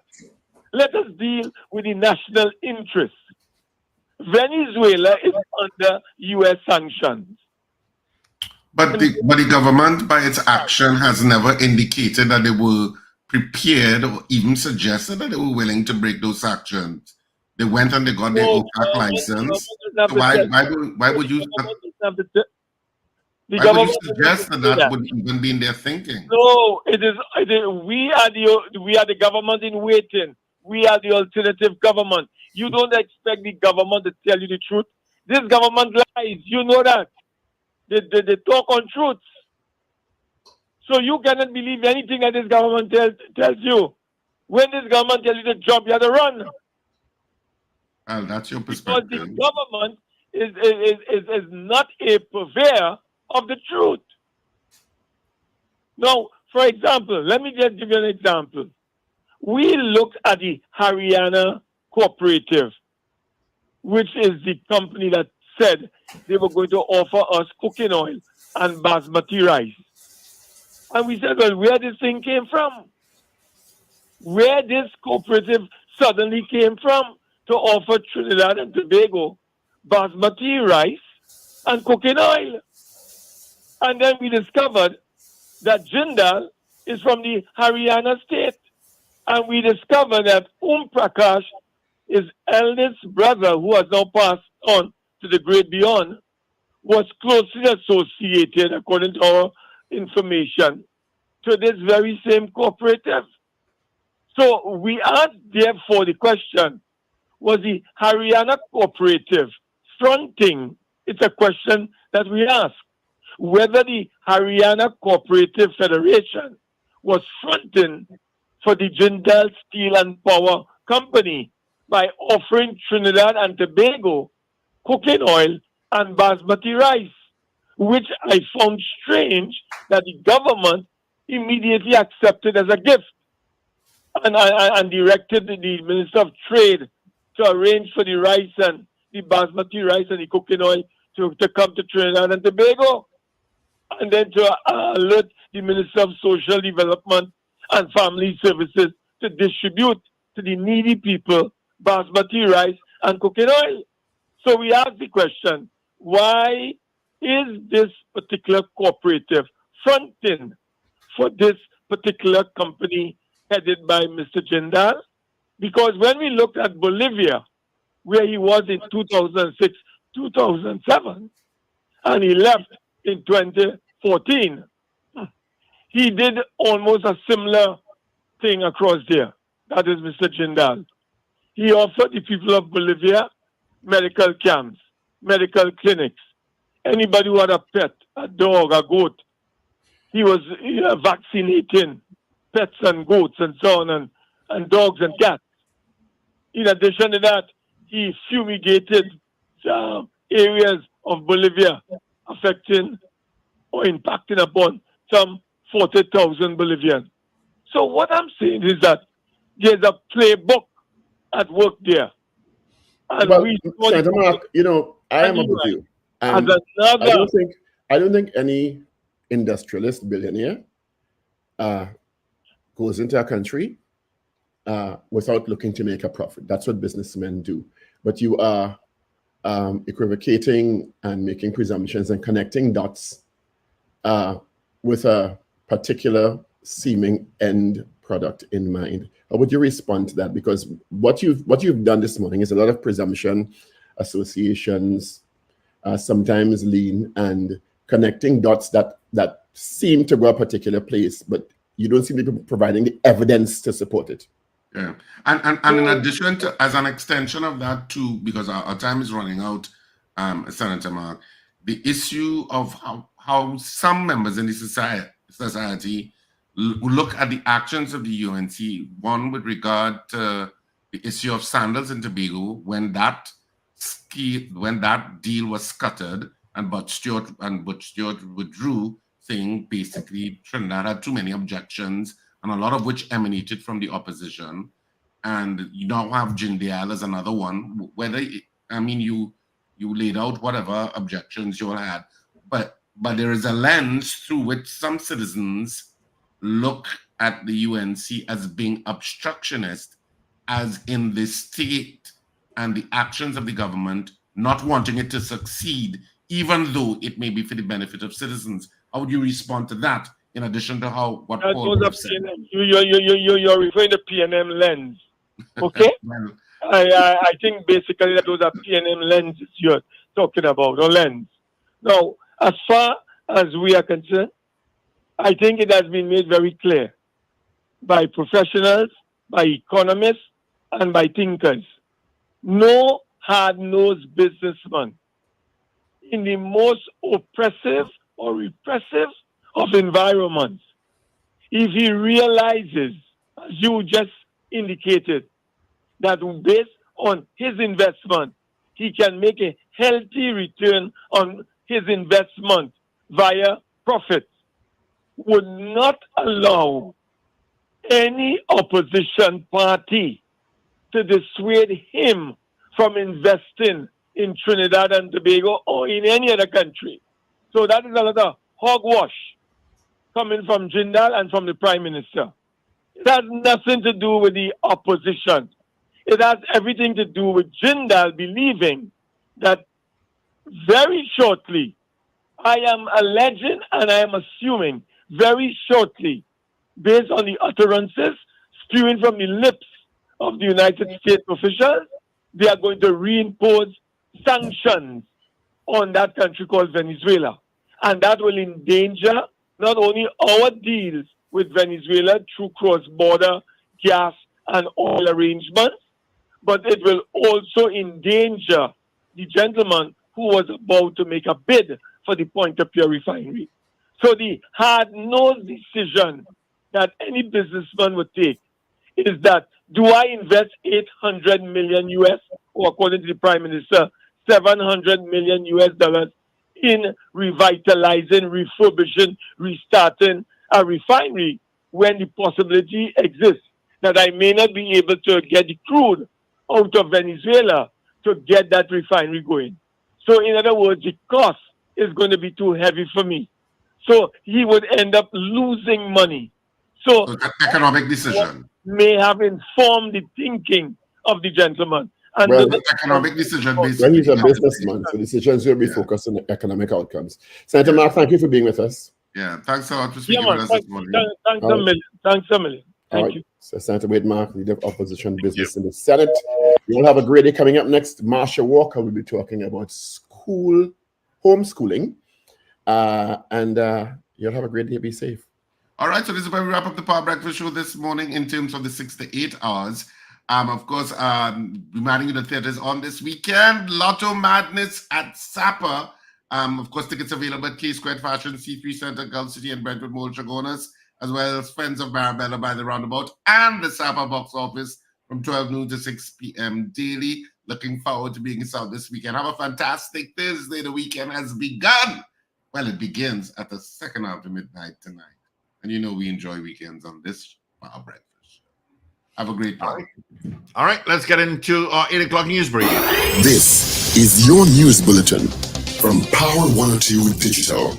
Let us deal with the national interest. Venezuela is under U.S. sanctions. But the government, by its action, has never indicated that they were prepared or even suggested that they were willing to break those sanctions. They went and they got their OPAC license. So why would you suggest that would even be in their thinking? No, it is. We are the government in waiting. We are the alternative government. You don't expect the government to tell you the truth. This government lies. You know that. They talk on truth. So you cannot believe anything that this government tells you. When this government tells you to jump, you have to run. Well, that's your perspective. Because the government is not a purveyor of the truth. Now, for example, let me just give you an example. We looked at the Haryana Cooperative, which is the company that said they were going to offer us cooking oil and basmati rice. And we said, well, where this thing came from? Where this cooperative suddenly came from to offer Trinidad and Tobago basmati rice and cooking oil. And then we discovered that Jindal is from the Haryana state. And we discovered that Prakash, his eldest brother, who has now passed on to the great beyond, was closely associated, according to our information, to this very same cooperative. So we asked, therefore, the question, was the Haryana cooperative fronting? It's a question that we ask. Whether the Haryana Cooperative Federation was fronting for the Jindal Steel and Power Company by offering Trinidad and Tobago cooking oil and basmati rice, which I found strange that the government immediately accepted as a gift and directed the Minister of Trade to arrange for the rice and the basmati rice and the cooking oil to come to Trinidad and Tobago, and then to alert the Minister of Social Development and Family Services to distribute to the needy people basmati rice and cooking oil. So we ask the question, why is this particular cooperative fronting for this particular company headed by Mr. Jindal? Because when we looked at Bolivia, where he was in 2006, 2007, and he left in 2014, he did almost a similar thing across there. That is Mr. Jindal. He offered the people of Bolivia medical camps, medical clinics. Anybody who had a pet, a dog, a goat, he was vaccinating pets and goats and so on, and dogs and cats. In addition to that, he fumigated areas of Bolivia affecting or impacting upon some 40,000 Bolivians. So what I'm saying is that there's a playbook at work there. And well, Senator Mark, I am with you. And I don't think any industrialist billionaire goes into a country without looking to make a profit. That's what businessmen do. But you are equivocating and making presumptions and connecting dots with a particular seeming end product in mind. How would you respond to that? Because what you've done this morning is a lot of presumption, associations, sometimes lean, and connecting dots that seem to go a particular place, but you don't seem to be providing the evidence to support it. Yeah, and in addition to, as an extension of that too, because our time is running out, Senator Mark, the issue of how some members in the society look at the actions of the UNC, one with regard to the issue of sandals in Tobago, when that deal was scuttered and Butch Stewart withdrew, saying basically Trinidad had too many objections, and a lot of which emanated from the opposition. And you now have Jindal as another one. You laid out whatever objections you all had, but there is a lens through which some citizens look at the UNC as being obstructionist, as in the state and the actions of the government not wanting it to succeed, even though it may be for the benefit of citizens. How would you respond to that, in addition to what Paul said? You're referring to PNM lens, okay? Well, I think basically that those are PNM lenses you're talking about, or lens. Now, as far as we are concerned, I think it has been made very clear by professionals, by economists, and by thinkers. No hard-nosed businessman in the most oppressive or repressive of environments, if he realizes, as you just indicated, that based on his investment, he can make a healthy return on his investment via profits, would not allow any opposition party to dissuade him from investing in Trinidad and Tobago or in any other country. So that is a lot of hogwash coming from Jindal and from the Prime Minister. It has nothing to do with the opposition. It has everything to do with Jindal believing that very shortly, I am alleging and I am assuming very shortly, based on the utterances, spewing from the lips of the United States officials, they are going to reimpose sanctions on that country called Venezuela. And that will endanger not only our deals with Venezuela through cross-border gas and oil arrangements, but it will also endanger the gentleman who was about to make a bid for the Pointe-à-Pied refinery. So the hard-nosed decision that any businessman would take is that, do I invest 800 million US, or according to the Prime Minister, 700 million US dollars in revitalizing, refurbishing, restarting a refinery when the possibility exists that I may not be able to get the crude out of Venezuela to get that refinery going. So in other words, the cost is going to be too heavy for me. So he would end up losing money. So an economic decision may have informed the thinking of the gentleman. And well, the economic decision basically. Well, he's a businessman, so decisions will be focused on economic outcomes. Senator Mark, thank you for being with us. Yeah, thanks a lot for speaking with us this morning. Thanks a million. Thanks a million. Thank you. So Senator Wade Mark, leader of opposition business in the Senate. You'll have a great day coming up next. Marsha Walker will be talking about school homeschooling. And you'll have a great day. Be safe. All right, so this is where we wrap up the Power Breakfast Show this morning in terms of the 6 to 8 hours. Of course, reminding you the theaters on this weekend. Lotto Madness at Sapa. Of course, tickets available at K Squared Fashion, C3 Center, Gulf City, and Brentwood Mall, Chagonas, as well as Friends of Marabella by the Roundabout and the Sapa box office from 12 noon to 6 p.m. daily. Looking forward to being in South this weekend. Have a fantastic Thursday. The weekend has begun. Well, it begins at the second after midnight tonight. And you know we enjoy weekends on this Power Breakfast Show. Have a great day. All right, let's get into our 8 o'clock news briefing. This is your news bulletin from Power 102 Digital.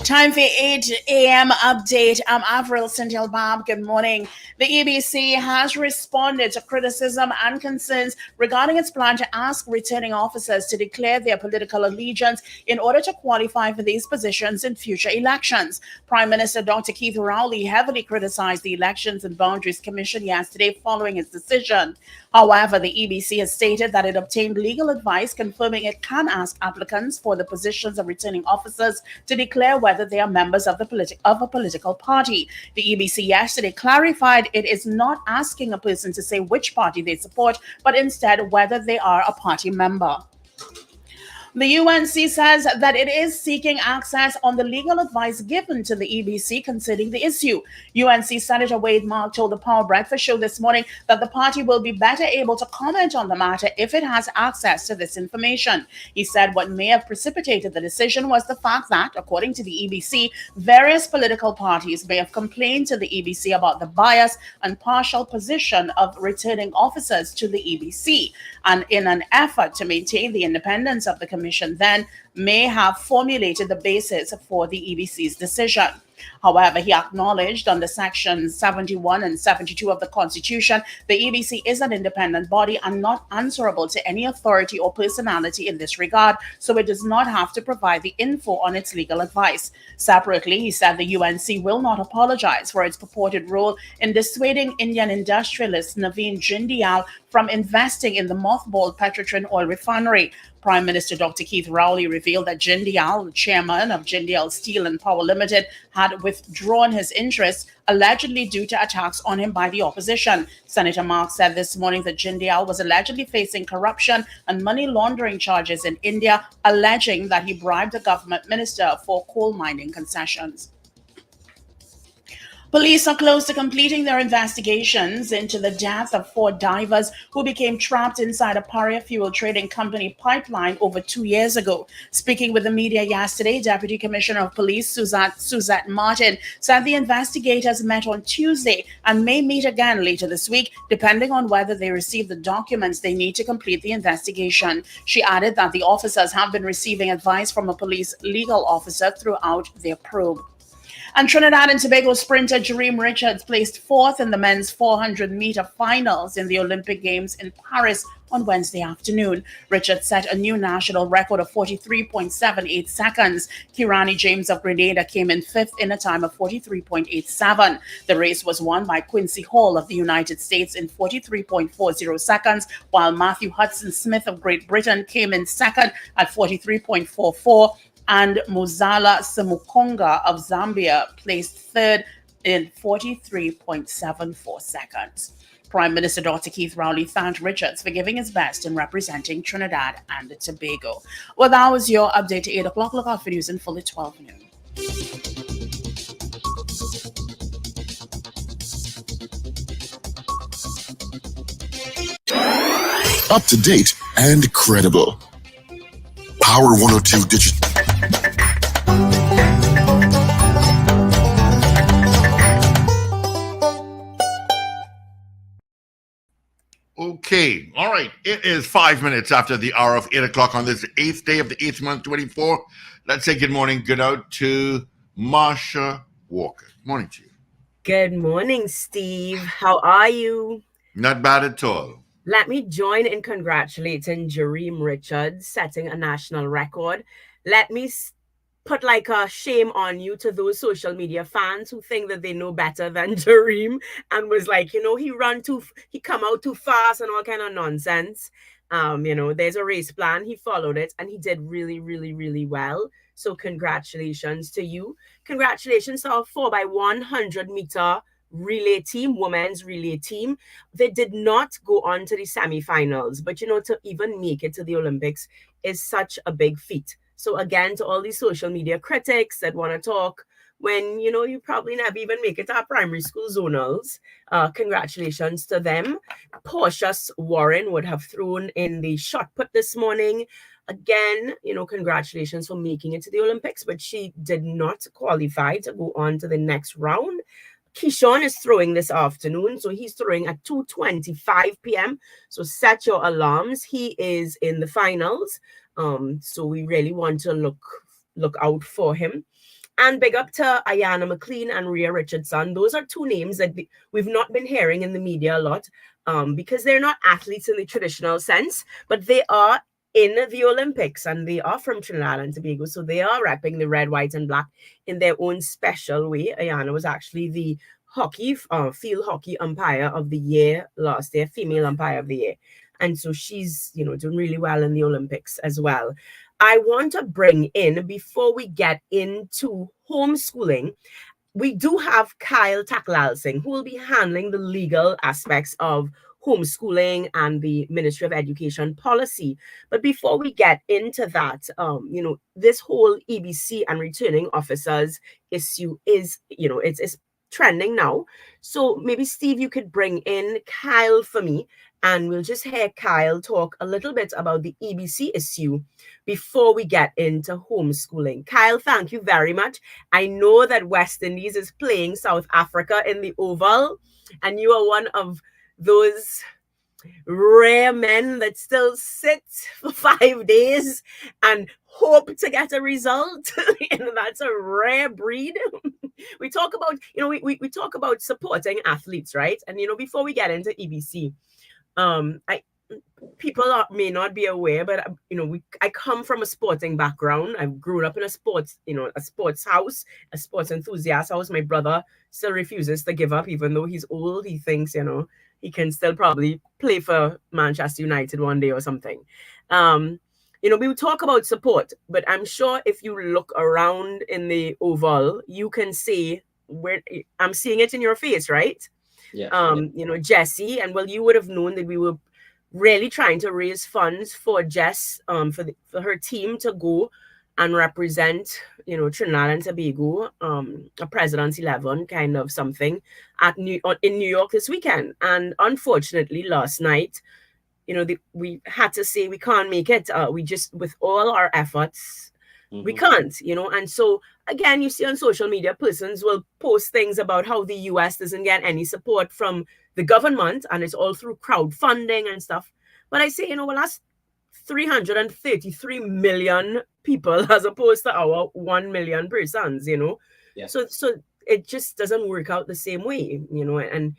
Time for 8 a.m. update. I'm Avril Sintel Bob. Good morning. The EBC has responded to criticism and concerns regarding its plan to ask returning officers to declare their political allegiance in order to qualify for these positions in future elections. Prime Minister Dr. Keith Rowley heavily criticized the Elections and Boundaries Commission yesterday following his decision. However, the EBC has stated that it obtained legal advice confirming it can ask applicants for the positions of returning officers to declare whether they are members of a political party. The EBC yesterday clarified it is not asking a person to say which party they support, but instead whether they are a party member. The UNC says that it is seeking access on the legal advice given to the EBC concerning the issue. UNC Senator Wade Mark told the Power Breakfast Show this morning that the party will be better able to comment on the matter if it has access to this information. He said what may have precipitated the decision was the fact that, according to the EBC, various political parties may have complained to the EBC about the bias and partial position of returning officers to the EBC. And in an effort to maintain the independence of the commission, then may have formulated the basis for the EBC's decision. However, he acknowledged under Sections 71 and 72 of the Constitution, the EBC is an independent body and not answerable to any authority or personality in this regard, so it does not have to provide the info on its legal advice. Separately, he said the UNC will not apologize for its purported role in dissuading Indian industrialist Naveen Jindyal from investing in the mothballed Petrotrin oil refinery. Prime Minister Dr. Keith Rowley revealed that Jindyal, the chairman of Jindyal Steel and Power Limited, had withdrawn his interest, allegedly due to attacks on him by the opposition. Senator Mark said this morning that Jindyal was allegedly facing corruption and money laundering charges in India, alleging that he bribed the government minister for coal mining concessions. Police are close to completing their investigations into the death of 4 divers who became trapped inside a Paria fuel trading company pipeline over 2 years ago. Speaking with the media yesterday, Deputy Commissioner of Police Suzette Martin said the investigators met on Tuesday and may meet again later this week, depending on whether they receive the documents they need to complete the investigation. She added that the officers have been receiving advice from a police legal officer throughout their probe. And Trinidad and Tobago sprinter Jareem Richards placed fourth in the men's 400-meter finals in the Olympic Games in Paris on Wednesday afternoon. Richards set a new national record of 43.78 seconds. Kirani James of Grenada came in fifth in a time of 43.87. The race was won by Quincy Hall of the United States in 43.40 seconds, while Matthew Hudson Smith of Great Britain came in second at 43.44. And Muzala Semukonga of Zambia placed third in 43.74 seconds. Prime Minister Dr. Keith Rowley thanked Richards for giving his best in representing Trinidad and Tobago. Well, that was your update to 8 o'clock. Look out for news in full at 12 noon. Up to date and credible. Power 102 Digital. Okay, all right. It is 5 minutes after the hour of 8 o'clock on this 8th day of the 8th month, 24. Let's say good morning, good out to Marsha Walker. Morning to you. Good morning, Steve. How are you? Not bad at all. Let me join in congratulating Jareem Richards setting a national record. Let me put like a shame on you to those social media fans who think that they know better than Jareem and was like, he come out too fast and all kind of nonsense. There's a race plan. He followed it and he did really, really, really well. So congratulations to you. Congratulations to our 4x100 meter relay team, women's relay team. They did not go on to the semifinals, but to even make it to the Olympics is such a big feat. So again, to all these social media critics that want to talk when, you probably never even make it to our primary school zonals, congratulations to them. Portia Warren would have thrown in the shot put this morning. Again, congratulations for making it to the Olympics, but she did not qualify to go on to the next round. Keyshawn is throwing this afternoon, so he's throwing at 2:25 p.m. So set your alarms. He is in the finals. So we really want to look out for him. And big up to Ayana McLean and Rhea Richardson. Those are two names that we've not been hearing in the media a lot because they're not athletes in the traditional sense, but they are in the Olympics and they are from Trinidad and Tobago. So they are repping the red, white, and black in their own special way. Ayana was actually the field hockey umpire of the year last year, female umpire of the year. And so she's, doing really well in the Olympics as well. I want to bring in, before we get into homeschooling, we do have Kyle Taklalsingh, who will be handling the legal aspects of homeschooling and the Ministry of Education policy. But before we get into that, this whole EBC and returning officers issue is, it's trending now. So maybe Steve, you could bring in Kyle for me and we'll just hear Kyle talk a little bit about the EBC issue before we get into homeschooling. Kyle, thank you very much. I know that West Indies is playing South Africa in the Oval, and you are one of those rare men that still sit for 5 days and hope to get a result. That's a rare breed. We talk about, we talk about supporting athletes, right? And, before we get into EBC, people may not be aware, but I come from a sporting background. I've grown up in a sports house, a sports enthusiast house. My brother still refuses to give up, even though he's old. He thinks, he can still probably play for Manchester United one day or something. We will talk about support, but I'm sure if you look around in the Oval, you can see where I'm seeing it in your face, right? Yeah. Jessie, and you would have known that we were really trying to raise funds for Jess, for her team to go and represent, Trinidad and Tobago, a President's 11 kind of something in New York this weekend. And unfortunately, last night, we had to say we can't make it. We just, with all our efforts, we can't, and so again, you see on social media, persons will post things about how the US doesn't get any support from the government and it's all through crowdfunding and stuff. But I say, that's 333 million people as opposed to our 1 million persons, Yeah. So it just doesn't work out the same way, and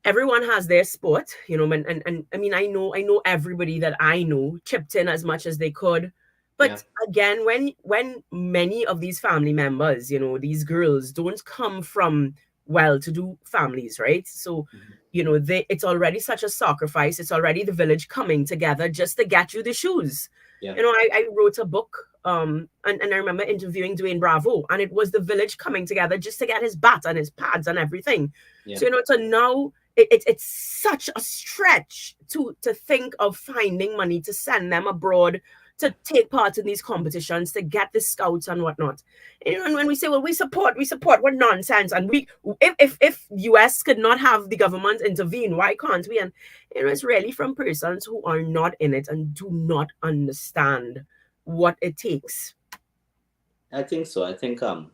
everyone has their sport, and I mean, I know everybody that I know chipped in as much as they could. But again, when many of these family members, these girls don't come from well-to-do families, right? So, it's already such a sacrifice. It's already the village coming together just to get you the shoes. Yeah. I wrote a book, and I remember interviewing Dwayne Bravo, and it was the village coming together just to get his bat and his pads and everything. Yeah. So, so now it's such a stretch to think of finding money to send them abroad to take part in these competitions, to get the scouts and whatnot. And when we say, well, we support, what nonsense. And if US could not have the government intervene, why can't we? And it's really from persons who are not in it and do not understand what it takes. I think so. I think I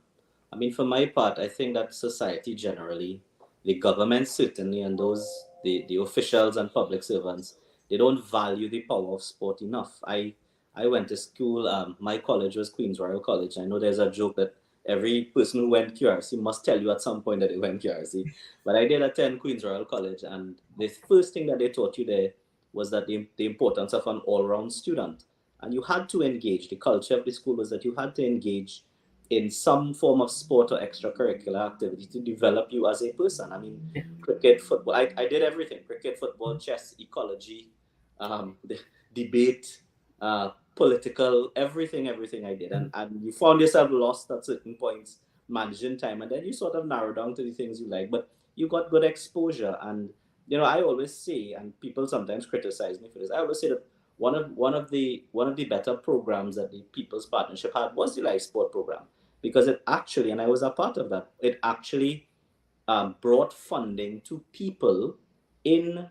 mean, for my part, I think that society generally, the government certainly, and the officials and public servants, they don't value the power of sport enough. I went to school, my college was Queen's Royal College. I know there's a joke that every person who went QRC must tell you at some point that they went QRC. But I did attend Queen's Royal College, and the first thing that they taught you there was that the importance of an all-round student. And you had to engage. The culture of the school was that you had to engage in some form of sport or extracurricular activity to develop you as a person. I mean, cricket, football, I did everything. Cricket, football, chess, ecology, debate, political, everything I did. And you found yourself lost at certain points, managing time, and then you sort of narrow down to the things you like, but you got good exposure. And I always say, and people sometimes criticize me for this, I always say that one of the better programs that the People's Partnership had was the life sport program, because it actually, and I was a part of that, it actually brought funding to people in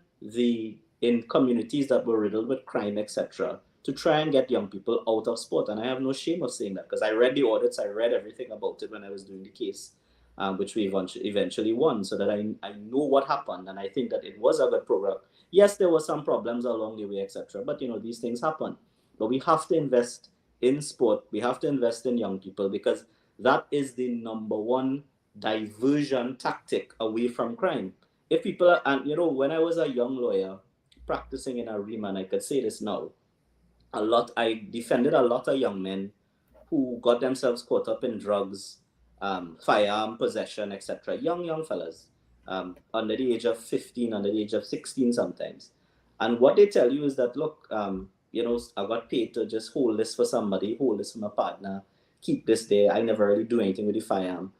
communities that were riddled with crime, etc., to try and get young people out of sport. And I have no shame of saying that, because I read the audits, I read everything about it when I was doing the case, which we eventually won, so that I know what happened. And I think that it was a good program. Yes, there were some problems along the way, etc., but these things happen. But we have to invest in sport. We have to invest in young people, because that is the number one diversion tactic away from crime. If people are, and when I was a young lawyer practicing in a remand, I could say this now, I defended a lot of young men who got themselves caught up in drugs, firearm possession, etc. Young fellas, under the age of 15, under the age of 16 sometimes. And what they tell you is that, look, I got paid to just hold this for somebody, hold this for my partner, keep this there. I never really do anything with the firearm.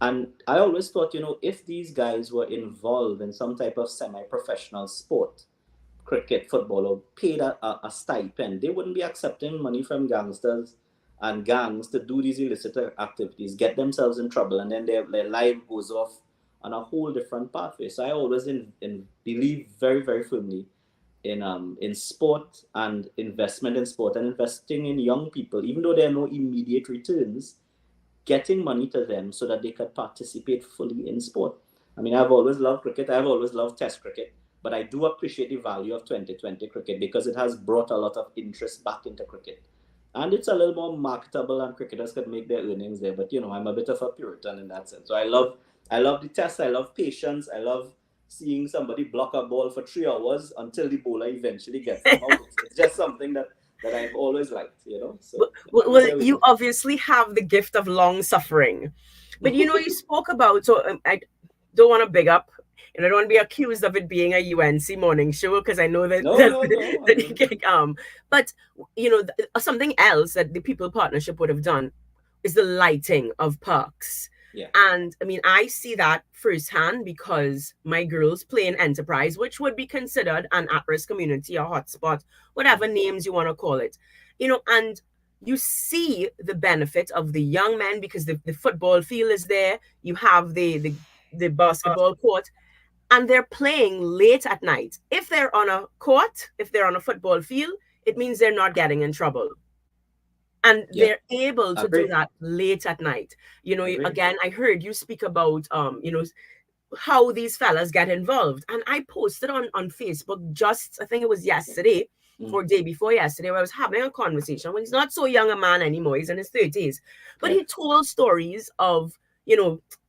And I always thought, if these guys were involved in some type of semi-professional sport, cricket, football, or paid a stipend, they wouldn't be accepting money from gangsters and gangs to do these illicit activities, get themselves in trouble, and then their life goes off on a whole different pathway. So I always believe very, very firmly in sport and investment in sport and investing in young people, even though there are no immediate returns, getting money to them so that they could participate fully in sport. I mean, I've always loved cricket. I've always loved Test cricket. But I do appreciate the value of 2020 cricket, because it has brought a lot of interest back into cricket. And it's a little more marketable, and cricketers can make their earnings there. But, I'm a bit of a Puritan in that sense. So I love the test. I love patience. I love seeing somebody block a ball for 3 hours until the bowler eventually gets them out. It's just something that I've always liked, So, well, you obviously have the gift of long suffering. But, you spoke about, so I don't want to big up, and I don't want to be accused of it being a UNC morning show, because I know that. No. But something else that the People Partnership would have done is the lighting of parks. Yeah. And I mean, I see that firsthand, because my girls play in Enterprise, which would be considered an at-risk community, a hotspot, whatever names you want to call it. And you see the benefit of the young men, because the football field is there. You have the basketball court. And they're playing late at night. If they're on a court, if they're on a football field, it means they're not getting in trouble. And they're able to do that late at night. Again, I heard you speak about, how these fellas get involved. And I posted on Facebook I think it was yesterday, or day before yesterday, where I was having a conversation. Well, he's not so young a man anymore. He's in his 30s. But he told stories of,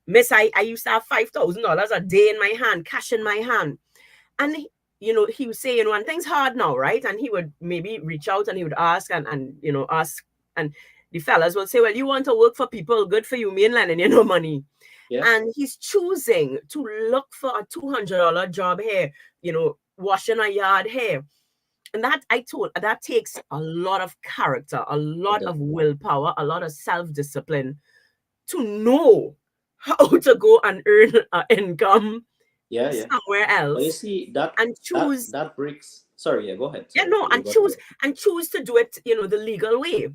Miss, I used to have $5,000 a day in my hand, cash in my hand. And, he was saying, one thing's hard now, right? And he would maybe reach out and he would ask and ask. And the fellas will say, well, you want to work for people, good for you, me and lending money. Yeah. And he's choosing to look for a $200 job here, washing a yard here. And that takes a lot of character, a lot of willpower, a lot of self-discipline to know how to go and earn an income somewhere else. But you see that and choose that breaks. Sorry, go ahead. Sorry, and choose to do it, the legal way.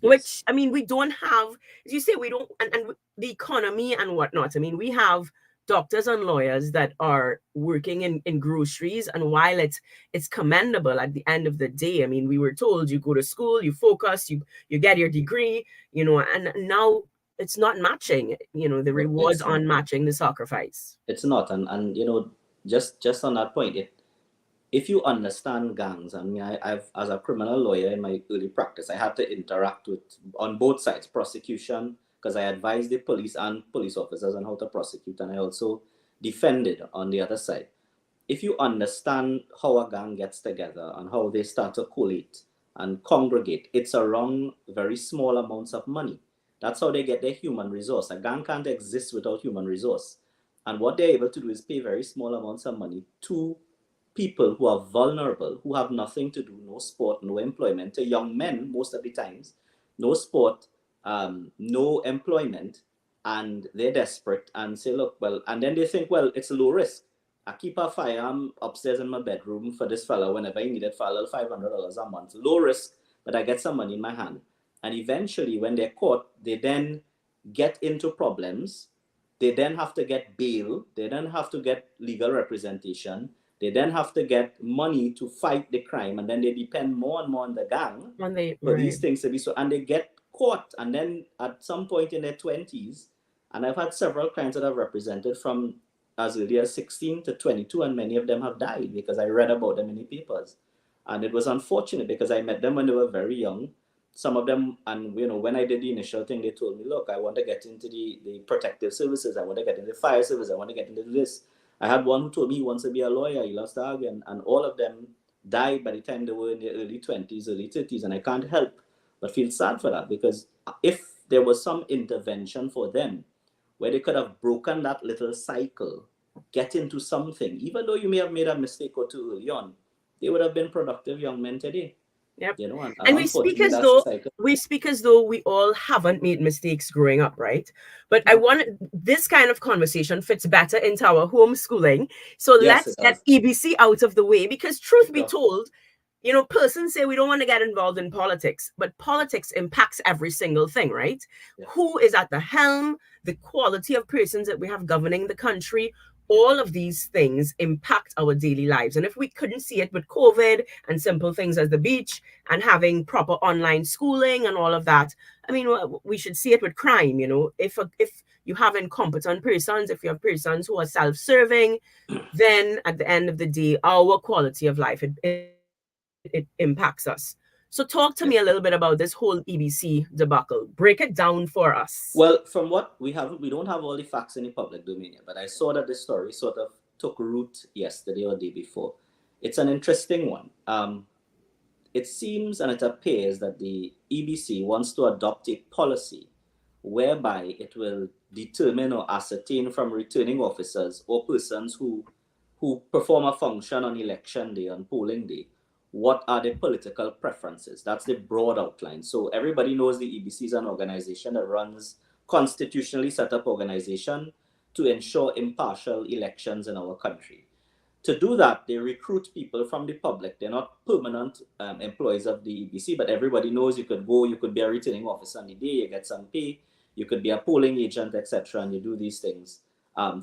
Yes. Which, I mean, we don't have, as you say, we don't, and the economy and whatnot. I mean, we have doctors and lawyers that are working in groceries, and while it's commendable at the end of the day, I mean, we were told you go to school, you focus, you get your degree, and now it's not matching, the rewards aren't matching the sacrifice. It's not, and just on that point, if you understand gangs, I mean, I've as a criminal lawyer in my early practice, I had to interact with on both sides, prosecution, because I advised the police and police officers on how to prosecute, and I also defended on the other side. If you understand how a gang gets together and how they start to collate and congregate, it's around very small amounts of money. That's how they get their human resource. A gang can't exist without human resource. And what they're able to do is pay very small amounts of money to people who are vulnerable, who have nothing to do, no sport, no employment, to young men most of the times, no sport, no employment, and they're desperate and say, look, well, and then they think, well, it's low risk. I keep a firearm upstairs in my bedroom for this fella whenever I need it for a little $500 a month. Low risk, but I get some money in my hand. And eventually, when they're caught, they then get into problems. They then have to get bail. They then have to get legal representation. They then have to get money to fight the crime. And then they depend more and more on the gang for these things to be so. And they get caught. And then at some point in their 20s, and I've had several clients that I've represented from as early as 16 to 22, and many of them have died because I read about them in the papers. And it was unfortunate because I met them when they were very young. Some of them, and when I did the initial thing, they told me, look, I want to get into the protective services. I want to get into the fire service. I want to get into this. I had one who told me he wants to be a lawyer. He loves to argue. And all of them died by the time they were in their early 20s, early 30s. And I can't help but feel sad for that, because if there was some intervention for them where they could have broken that little cycle, get into something, even though you may have made a mistake or two early on, they would have been productive young men today. Yep. And we speak as though we all haven't made mistakes growing up, right? But I want this kind of conversation fits better into our homeschooling. So let's get EBC out of the way, because truth be told, persons say we don't want to get involved in politics, but politics impacts every single thing, right? Yeah. Who is at the helm, the quality of persons that we have governing the country, all of these things impact our daily lives. And if we couldn't see it with COVID and simple things as the beach and having proper online schooling and all of that, I mean, we should see it with crime. If you have incompetent persons, if you have persons who are self-serving, then at the end of the day, our quality of life, it impacts us. So talk to me a little bit about this whole EBC debacle. Break it down for us. Well, from what we don't have all the facts in the public domain yet, but I saw that this story sort of took root yesterday or the day before. It's an interesting one. It seems and it appears that the EBC wants to adopt a policy whereby it will determine or ascertain from returning officers or persons who perform a function on election day, on polling day, what are the political preferences. That's the broad outline. So everybody knows the EBC is an organization that runs constitutionally set up organization to ensure impartial elections in our country. To do that, they recruit people from the public. They're not permanent employees of the EBC, but everybody knows you could go, you could be a returning officer on the day, you get some pay, you could be a polling agent, etc., and you do these things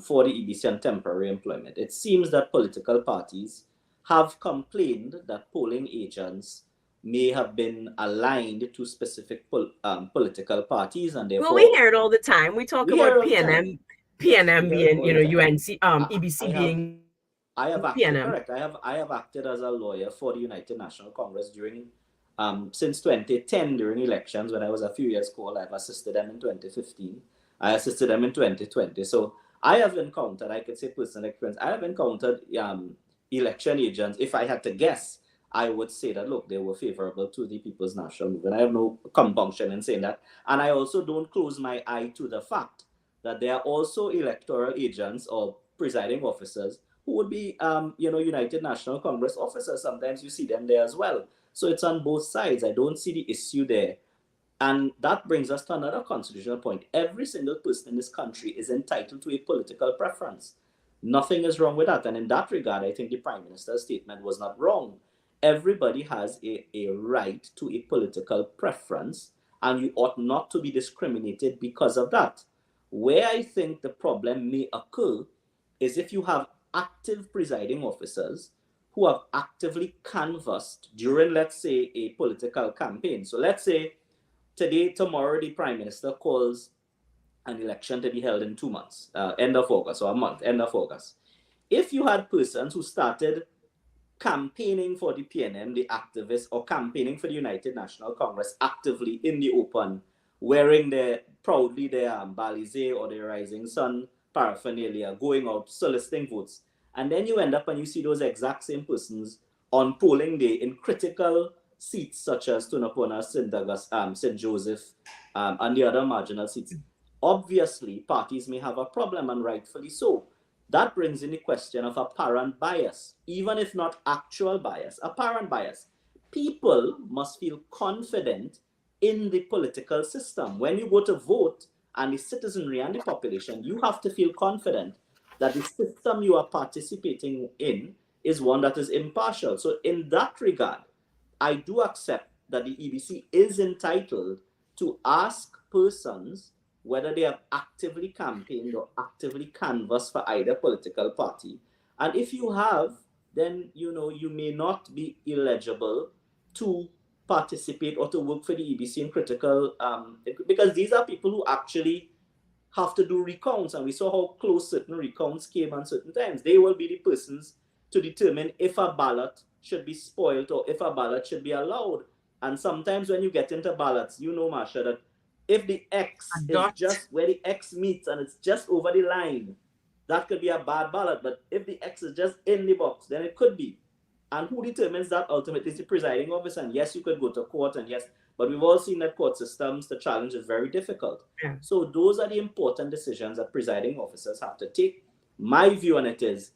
for the EBC on temporary employment. It seems that political parties have complained that polling agents may have been aligned to specific political parties, and therefore we hear it all the time. We talk about PNM being, UNC, EBC being I have acted PNM. correct. I have acted as a lawyer for the United National Congress during since 2010 during elections when I was a few years old. I've assisted them in 2015. I assisted them in 2020. So I have encountered, I could say personal experience, I have encountered election agents. If I had to guess, I would say that, look, they were favorable to the People's National Movement. I have no compunction in saying that. And I also don't close my eye to the fact that there are also electoral agents or presiding officers who would be, United National Congress officers. Sometimes you see them there as well. So it's on both sides. I don't see the issue there. And that brings us to another constitutional point. Every single person in this country is entitled to a political preference. Nothing is wrong with that. And in that regard, I think the Prime Minister's statement was not wrong. Everybody has a right to a political preference, and you ought not to be discriminated because of that. Where I think the problem may occur is if you have active presiding officers who have actively canvassed during, let's say, a political campaign. So let's say tomorrow, the Prime Minister calls an election to be held in 2 months, end of August, or a month, end of August. If you had persons who started campaigning for the PNM, the activists, or campaigning for the United National Congress actively in the open, wearing proudly their Balize or their Rising Sun paraphernalia, going out, soliciting votes, and then you end up and you see those exact same persons on polling day in critical seats such as Tunapuna, St. Douglas, St. Joseph, and the other marginal seats. Obviously, parties may have a problem, and rightfully so. That brings in the question of apparent bias, even if not actual bias, apparent bias. People must feel confident in the political system. When you go to vote, and the citizenry and the population, you have to feel confident that the system you are participating in is one that is impartial. So in that regard, I do accept that the EBC is entitled to ask persons whether they have actively campaigned or actively canvassed for either political party. And if you have, then you may not be eligible to participate or to work for the EBC in critical, because these are people who actually have to do recounts, and we saw how close certain recounts came on certain times. They will be the persons to determine if a ballot should be spoiled or if a ballot should be allowed. And sometimes when you get into ballots, Marsha, that if the X is just where the X meets and it's just over the line, that could be a bad ballot. But if the X is just in the box, then it could be. And who determines that ultimately is the presiding officer. And yes, you could go to court, and yes, but we've all seen that court systems, the challenge is very difficult. Yeah. So those are the important decisions that presiding officers have to take. My view on it is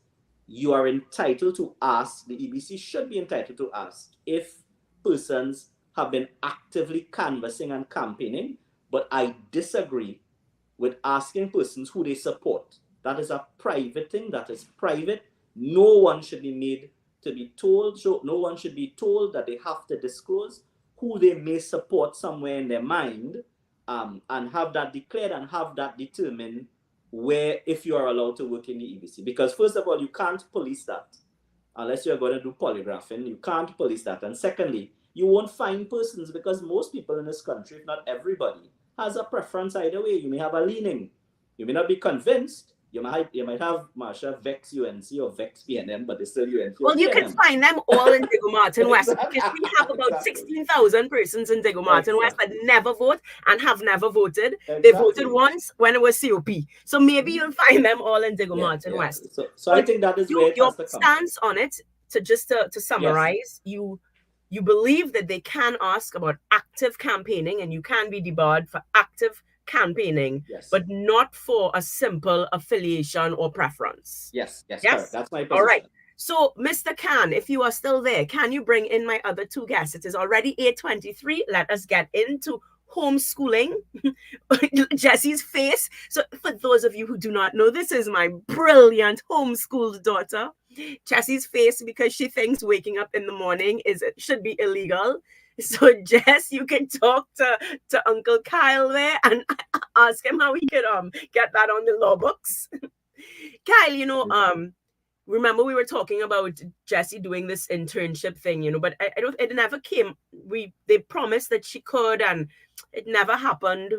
you are entitled to ask, the EBC should be entitled to ask if persons have been actively canvassing and campaigning, but I disagree with asking persons who they support. That is a private thing, that is private. No one should be made to be told, so no one should be told that they have to disclose who they may support somewhere in their mind, and have that declared and have that determined where, if you are allowed to work in the EBC. Because first of all, you can't police that unless you're going to do polygraphing. You can't police that. And secondly, you won't find persons, because most people in this country, if not everybody, has a preference either way. You may have a leaning. You may not be convinced. You might have, Marsha, Vex UNC or Vex PNM, but it's still UNC. Well, you can find them all in Diego Martin West, because we have about 16,000 persons in Diego Martin West that never vote and have never voted. They voted once when it was COP. So maybe you'll find them all in Diego Martin West. So I think that is where your stance on it, to summarize, you believe that they can ask about active campaigning, and you can be debarred for active campaigning, but not for a simple affiliation or preference. Yes, correct. That's my position. All right. So, Mr. Khan, if you are still there, can you bring in my other two guests? It is already 8:23. Let us get into homeschooling. Jesse's face. So, for those of you who do not know, this is my brilliant homeschooled daughter. Jesse's face, because she thinks waking up in the morning should be illegal. So, Jess, you can talk to Uncle Kyle there and ask him how he can get that on the law books. Kyle, remember we were talking about Jessie doing this internship thing, but it never came. They promised that she could, and it never happened.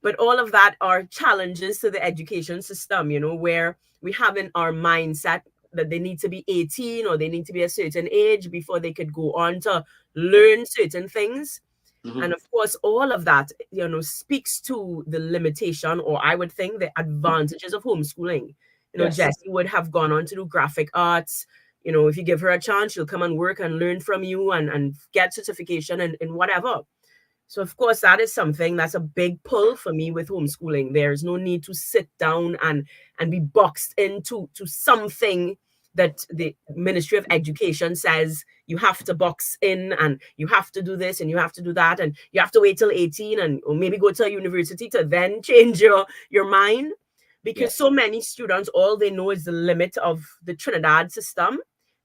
But all of that are challenges to the education system, where we have in our mindset that they need to be 18 or they need to be a certain age before they could go on to learn certain things. And of course, all of that, speaks to the limitation, or I would think the advantages of homeschooling. Yes. Jessie would have gone on to do graphic arts. If you give her a chance, she'll come and work and learn from you and get certification and whatever. So, of course, that is something that's a big pull for me with homeschooling. There's no need to sit down and be boxed into something that the Ministry of Education says you have to box in, and you have to do this and you have to do that, and you have to wait till 18 or maybe go to a university to then change your mind. Because so many students, all they know is the limit of the Trinidad system.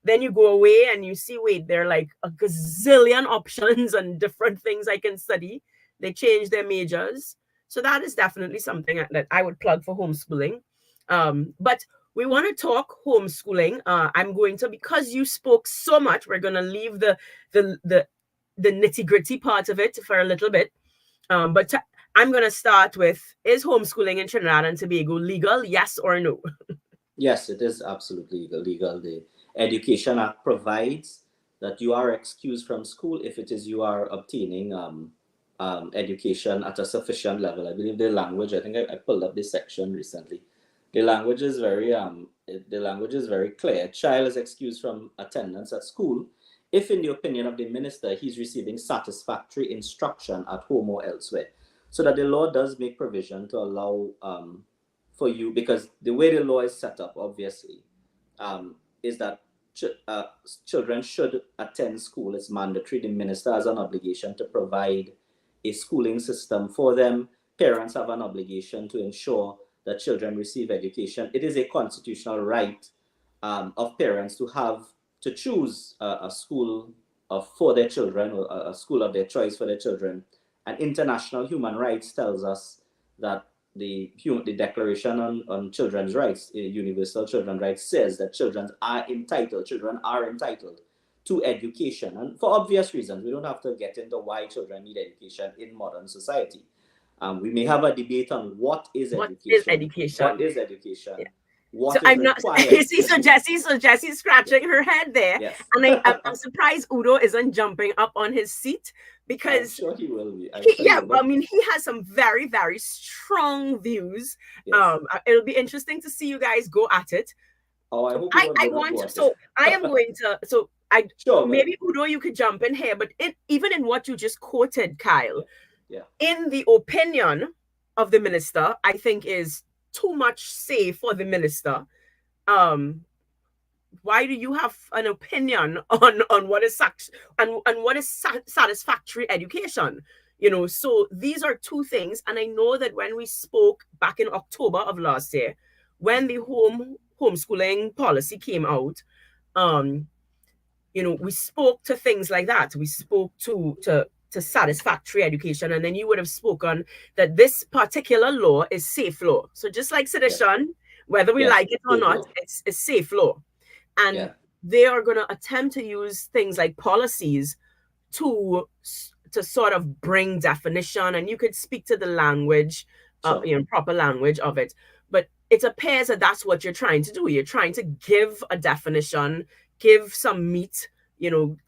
Then you go away and you see, wait, there are like a gazillion options and different things I can study. They change their majors. So that is definitely something that I would plug for homeschooling. But we want to talk homeschooling. I'm going to, because you spoke so much, we're going to leave the nitty-gritty part of it for a little bit. But I'm going to start with, is homeschooling in Trinidad and Tobago legal, yes or no? Yes, it is absolutely legal. The Education Act provides that you are excused from school if it is you are obtaining education at a sufficient level. I believe the language, I think I pulled up this section recently. The language is very clear. A child is excused from attendance at school if, in the opinion of the minister, he's receiving satisfactory instruction at home or elsewhere. So that the law does make provision to allow for you, because the way the law is set up, obviously, is that children should attend school. It's mandatory. The minister has an obligation to provide a schooling system for them. Parents have an obligation to ensure that children receive education. It is a constitutional right of parents to choose a school for their children, or a school of their choice for their children. And international human rights tells us that the Declaration on Children's Rights, Universal Children's Rights, says that children are entitled to education. And for obvious reasons, we don't have to get into why children need education in modern society. We may have a debate on what is education. Yeah. What so is I'm not. required. So Jessie's scratching her head there, Yes. And I'm surprised Udo isn't jumping up on his seat, because I'm sure he will be. I mean, he has some very, very strong views. Yes. It'll be interesting to see you guys go at it. Oh, I hope I want to. So I am going to. So maybe Udo, you could jump in here, but even in what you just quoted, Kyle, in the opinion of the minister, I think is too much say for the minister. Why do you have an opinion on what is what is satisfactory education? So these are two things. And I know that when we spoke back in October of last year, when the homeschooling policy came out, we spoke to things like that. We spoke to satisfactory education, and then you would have spoken that this particular law is safe law. So just like sedition, whether we like it or not, it's safe law. And they are going to attempt to use things like policies to sort of bring definition, and you could speak to the language, proper language of it. But it appears that that's what you're trying to do. You're trying to give a definition, give some meat,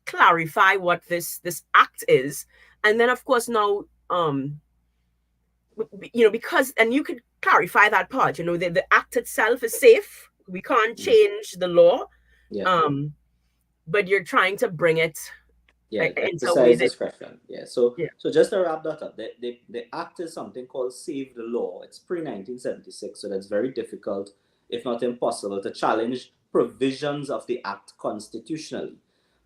clarify what this act is. And then, of course, now, because, and you could clarify that part, the act itself is safe. We can't change the law. But you're trying to bring it exercise discretion. So just to wrap that up, the act is something called Save the Law. It's pre-1976, so that's very difficult, if not impossible, to challenge provisions of the act constitutionally.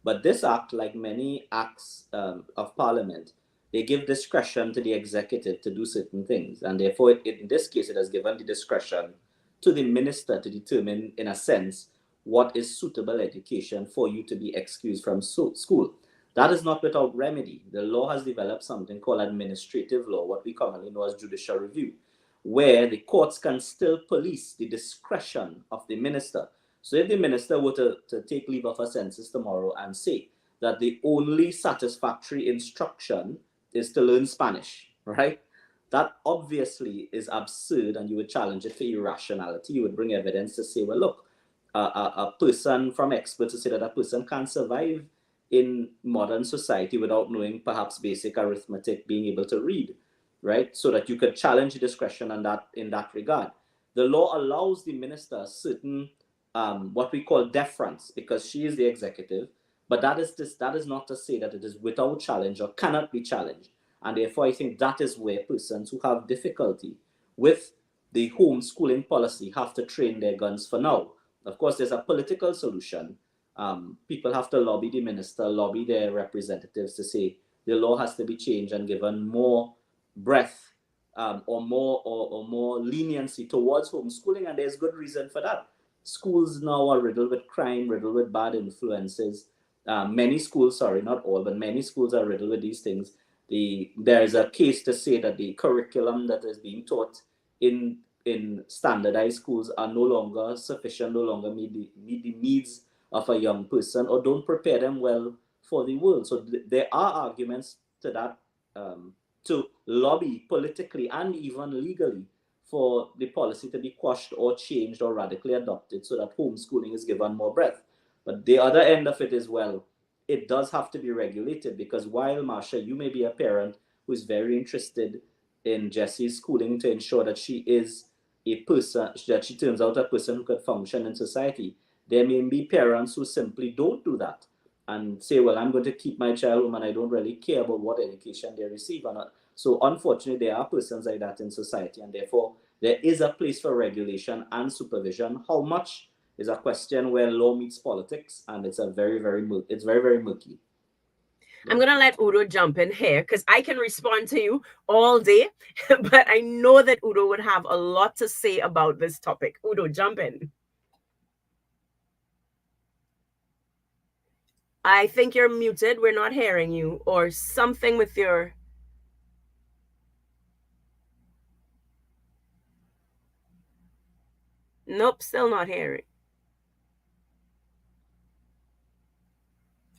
But this act, like many acts of parliament, they give discretion to the executive to do certain things, and therefore in this case it has given the discretion to the minister to determine, in a sense, what is suitable education for you to be excused from school. That is not without remedy. The law has developed something called administrative law, what we commonly know as judicial review, where the courts can still police the discretion of the minister. So if the minister were to take leave of her senses tomorrow and say that the only satisfactory instruction is to learn Spanish, right? That obviously is absurd, and you would challenge it for irrationality. You would bring evidence to say, well, look, a person, from experts, to say that a person can't survive in modern society without knowing perhaps basic arithmetic, being able to read, right? So that you could challenge discretion on that, in that regard. The law allows the minister certain what we call deference, because she is the executive, but that is not to say that it is without challenge or cannot be challenged. And therefore, I think that is where persons who have difficulty with the homeschooling policy have to train their guns for now. Of course, there's a political solution. People have to lobby the minister, lobby their representatives to say the law has to be changed and given more breadth or more leniency towards homeschooling, and there's good reason for that. Schools now are riddled with crime, riddled with bad influences. Many schools, sorry, not all, but many schools are riddled with these things. There is a case to say that the curriculum that is being taught in standardized schools are no longer sufficient, no longer meet the needs of a young person, or don't prepare them well for the world. So there are arguments to that, to lobby politically and even legally for the policy to be quashed or changed or radically adopted so that homeschooling is given more breadth. But the other end of it is, well, it does have to be regulated, because while, Marsha, you may be a parent who is very interested in Jessie's schooling to ensure that she is a person, that she turns out a person who could function in society, there may be parents who simply don't do that and say, well, I'm going to keep my child home and I don't really care about what education they receive or not. So unfortunately, there are persons like that in society, and therefore there is a place for regulation and supervision. How much is a question where law meets politics, and it's very, very murky. I'm going to let Udo jump in here because I can respond to you all day, but I know that Udo would have a lot to say about this topic. Udo, jump in. I think you're muted. We're not hearing you, or something with your... Nope, still not hearing.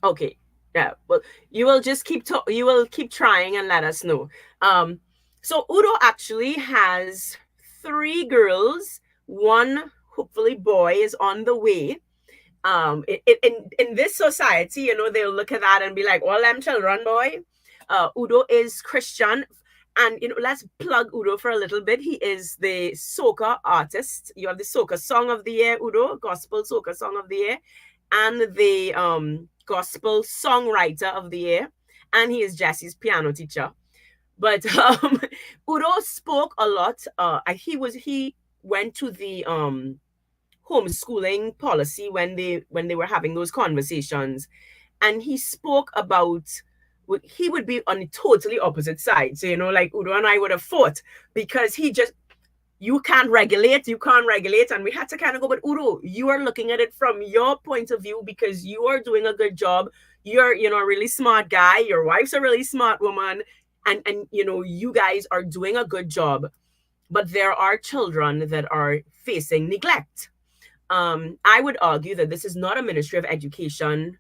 Okay. Yeah, well, you will just keep trying and let us know. So Udo actually has 3 girls, 1 hopefully boy is on the way. In this society, you know, they'll look at that and be like, all them children, boy. Udo is Christian, and you know, let's plug Udo for a little bit. He is the soca artist. You have the soca song of the year, Udo, gospel soca song of the year, and the gospel songwriter of the year, and he is Jessie's piano teacher. But Udo spoke a lot. He went to the homeschooling policy when they were having those conversations, and he spoke about he would be on the totally opposite side. So, you know, like Udo and I would have fought because you can't regulate, and we had to kind of go, but Udo, you are looking at it from your point of view because you are doing a good job. You're, you know, a really smart guy. Your wife's a really smart woman, and you know, you guys are doing a good job. But there are children that are facing neglect. I would argue that this is not a Ministry of Education.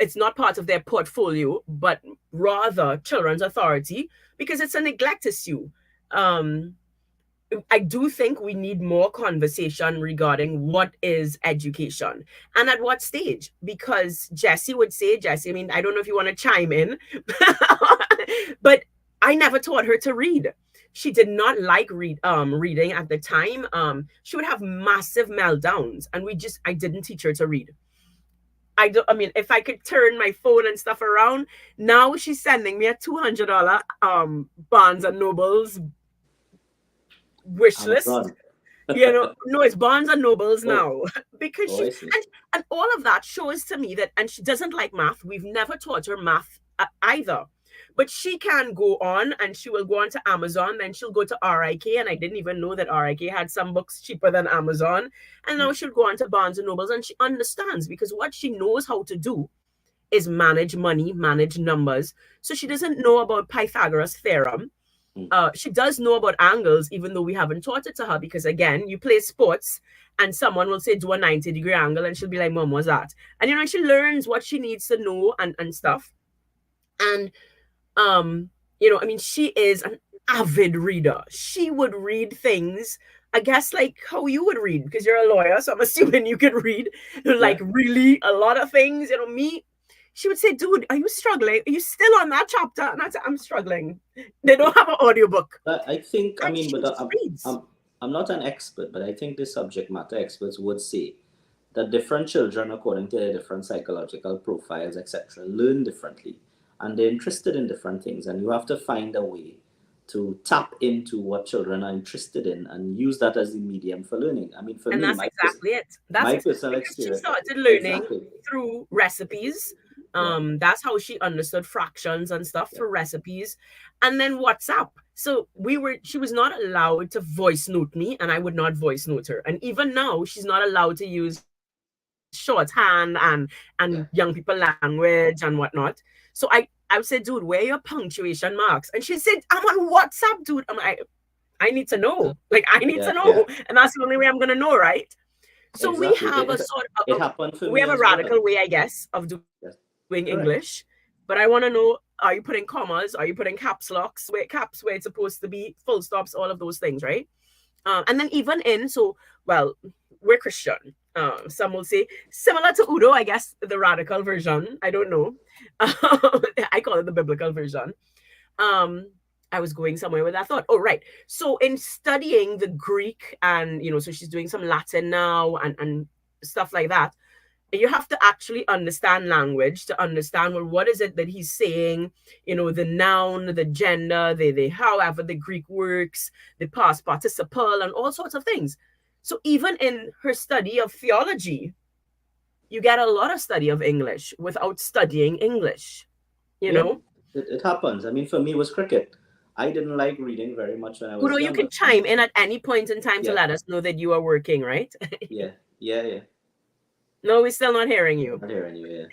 It's not part of their portfolio, but rather Children's Authority, because it's a neglect issue. I do think we need more conversation regarding what is education and at what stage, because Jessie would say, I mean, I don't know if you want to chime in, but I never taught her to read. She did not like reading at the time. She would have massive meltdowns, and I didn't teach her to read. I mean, if I could turn my phone and stuff around, now she's sending me a $200 Barnes and Noble's wish list. You know, no, it's Barnes and Noble's now, because and all of that shows to me that, and she doesn't like math. We've never taught her math either. But she can go on, and she will go on to Amazon, then she'll go to RIK, and I didn't even know that RIK had some books cheaper than Amazon. And now she'll go on to Barnes and Nobles, and she understands, because what she knows how to do is manage money, manage numbers. So she doesn't know about Pythagoras' theorem. She does know about angles, even though we haven't taught it to her, because again, you play sports and someone will say, do a 90-degree angle, and she'll be like, Mom, what's that? And you know, she learns what she needs to know and stuff. And you know, I mean, she is an avid reader. She would read things I guess like how you would read, because you're a lawyer, so I'm assuming you could read like really a lot of things. You know, me, she would say, dude, are you struggling? Are you still on that chapter? And I'd say, I'm struggling. They don't have an audiobook. I think, I And mean, she but just reads. I'm not an expert, but I think the subject matter experts would say that different children, according to their different psychological profiles, etc., learn differently, and they're interested in different things, and you have to find a way to tap into what children are interested in and use that as the medium for learning. I mean, for And me, that's exactly it. my That's personal because she experience. started learning Exactly. through recipes. That's how she understood fractions and stuff through recipes. And then WhatsApp. So she was not allowed to voice note me, and I would not voice note her. And even now, she's not allowed to use shorthand and young people language and whatnot. So I would say, dude, where are your punctuation marks? And she said, I'm on WhatsApp, dude. I'm like, I need to know. Like, I need to know. And that's the only way I'm going to know, right? So we have a sort of, we have a radical way, I guess, of doing English. But I want to know, are you putting commas? Are you putting caps locks? Caps where it's supposed to be, full stops, all of those things, right? And then even we're Christian. Some will say, similar to Udo, I guess, the radical version. I don't know. I call it the biblical version. I was going somewhere with that thought. Oh, right. So in studying the Greek and, so she's doing some Latin now and stuff like that, you have to actually understand language to understand, well, what is it that he's saying? The noun, the gender, however the Greek works, the past participle, and all sorts of things. So even in her study of theology, you get a lot of study of English without studying English, know? It happens. I mean, for me, it was cricket. I didn't like reading very much when I was younger. You can chime in at any point in time to let us know that you are working, right? Yeah. No, we're still not hearing you. Not hearing you, yeah.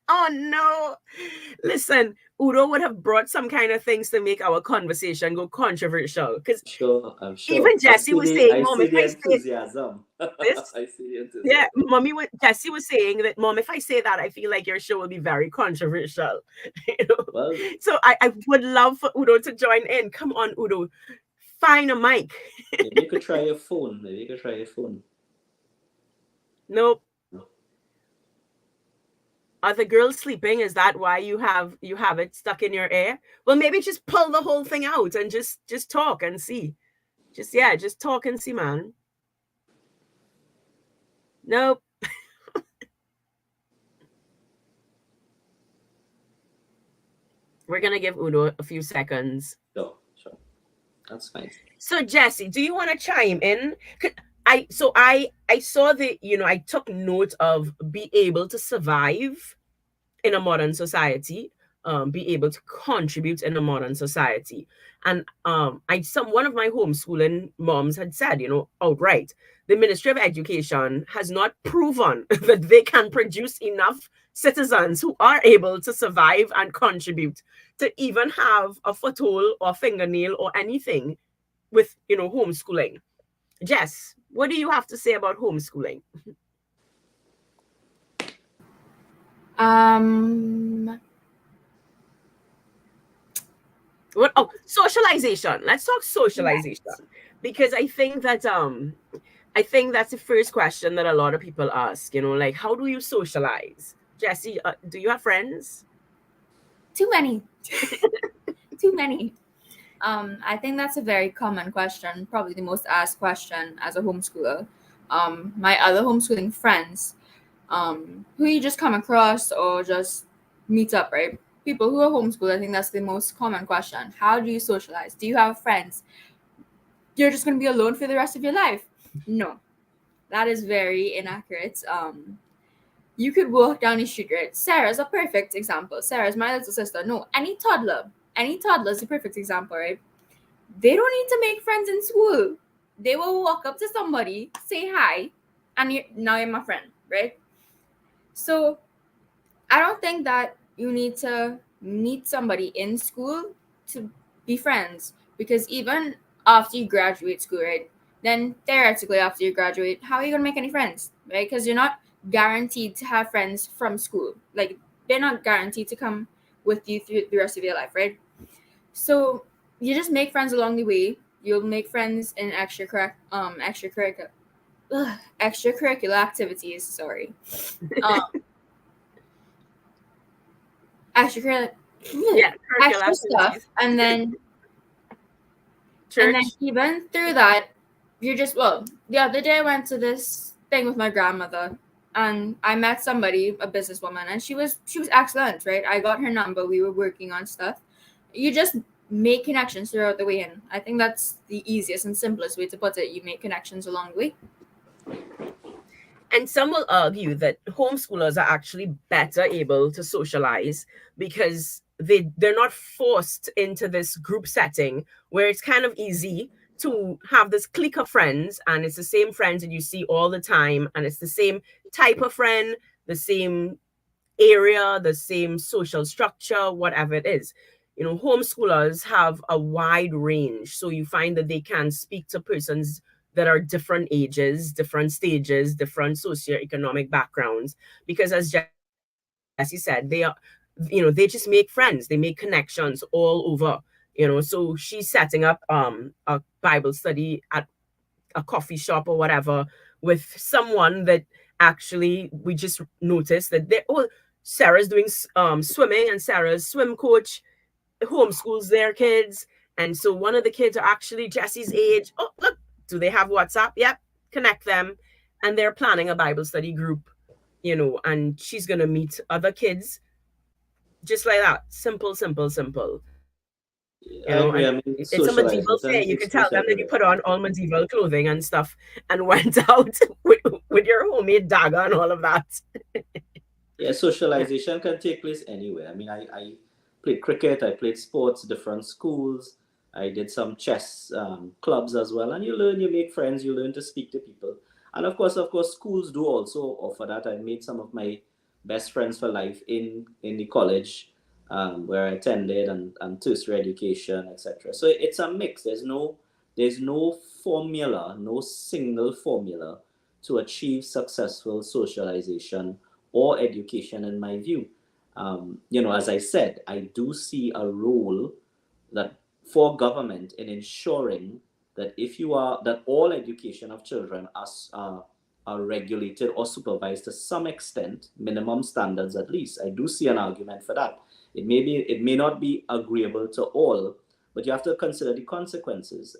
Oh, no. Listen, Udo would have brought some kind of things to make our conversation go controversial. Because I'm sure. Even Jessie was saying, Mom, if I say enthusiasm. this, I see the enthusiasm. Yeah, Jessie was saying that, Mom, if I say that, I feel like your show will be very controversial. Well, so I would love for Udo to join in. Come on, Udo. Find a mic. Maybe you could try your phone. Nope. Are the girls sleeping? Is that why you have it stuck in your ear? Well, maybe just pull the whole thing out and just talk and see. Just talk and see, man. Nope. We're gonna give Udo a few seconds. Sure. That's fine. So Jessie, do you want to chime in? I saw that, I took note of be able to survive in a modern society, be able to contribute in a modern society. And one of my homeschooling moms had said, outright, the Ministry of Education has not proven that they can produce enough citizens who are able to survive and contribute to even have a foothold or fingernail or anything with, homeschooling. Jess, what do you have to say about homeschooling? Socialization. Let's talk socialization. Yes. Because I think that's the first question that a lot of people ask, like, how do you socialize? Jessie, do you have friends? Too many. Too many. I think that's a very common question, probably the most asked question as a homeschooler. My other homeschooling friends, who you just come across or just meet up, right? People who are homeschooled, I think that's the most common question. How do you socialize? Do you have friends? You're just going to be alone for the rest of your life? No, that is very inaccurate. You could walk down the street, right? Sarah's a perfect example. Sarah's my little sister. No, any toddler is a perfect example, right? They don't need to make friends in school. They will walk up to somebody, say hi, and now you're my friend, right? So I don't think that you need to meet somebody in school to be friends, because even after you graduate school, right? Then theoretically after you graduate, how are you going to make any friends, right? Because you're not guaranteed to have friends from school. Like, they're not guaranteed to come with you through the rest of your life, right? So you just make friends along the way. you'll make friends in extracurricular activities. Sorry, extracurricular extra stuff, and then even through that, you're just the other day I went to this thing with my grandmother, and I met somebody, a businesswoman, and she was excellent, right? I got her number. We were working on stuff. You just make connections throughout the way, and I think that's the easiest and simplest way to put it. You make connections along the way. And some will argue that homeschoolers are actually better able to socialize because they're not forced into this group setting where it's kind of easy to have this clique of friends, and it's the same friends that you see all the time, and it's the same type of friend, the same area, the same social structure, whatever it is. You know, homeschoolers have a wide range, so you find that they can speak to persons that are different ages, different stages, different socioeconomic backgrounds, because as Jessie said, they are, they just make friends, they make connections all over, so she's setting up a Bible study at a coffee shop or whatever with someone that actually we just noticed that Sarah's doing swimming, and Sarah's swim coach homeschools their kids, and so one of the kids are actually Jessie's age. Oh, look, do they have WhatsApp? Yep, connect them, and they're planning a Bible study group, and she's gonna meet other kids just like that. Simple. It's a medieval thing. You can tell them that you put on all medieval clothing and stuff and went out with your homemade dagger and all of that. Yeah, socialization can take place anywhere. I mean, I played cricket, I played sports, different schools. I did some chess clubs as well. And you learn, you make friends, you learn to speak to people. And of course, schools do also offer that. I made some of my best friends for life in the college where I attended, and tertiary education, etc. So it's a mix. There's no formula, no single formula to achieve successful socialization or education, in my view. As I said, I do see a role that for government in ensuring that that all education of children are regulated or supervised to some extent, minimum standards at least. I do see an argument for that. It may not be agreeable to all, but you have to consider the consequences.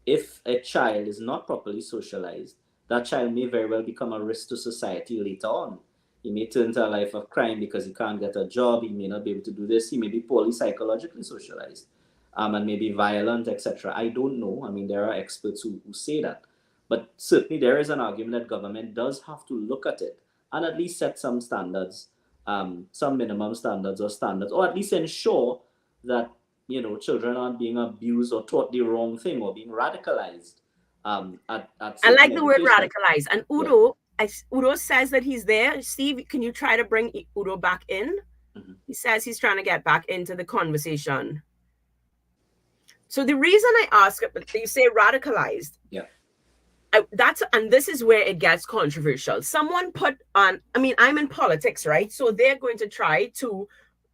If a child is not properly socialized, that child may very well become a risk to society later on. He may turn to a life of crime because he can't get a job. He may not be able to do this. He may be poorly psychologically socialized, and maybe violent, etc. I don't know. I mean, there are experts who say that. But certainly there is an argument that government does have to look at it and at least set some standards, some minimum standards, or at least ensure that, children aren't being abused or taught the wrong thing or being radicalized. I like the word radicalized. And Udo, Udo says that he's there. Steve, can you try to bring Udo back in? Mm-hmm. He says he's trying to get back into the conversation. So the reason I ask, you say radicalized. Yeah. And this is where it gets controversial. Someone put on, I'm in politics, right? So they're going to try to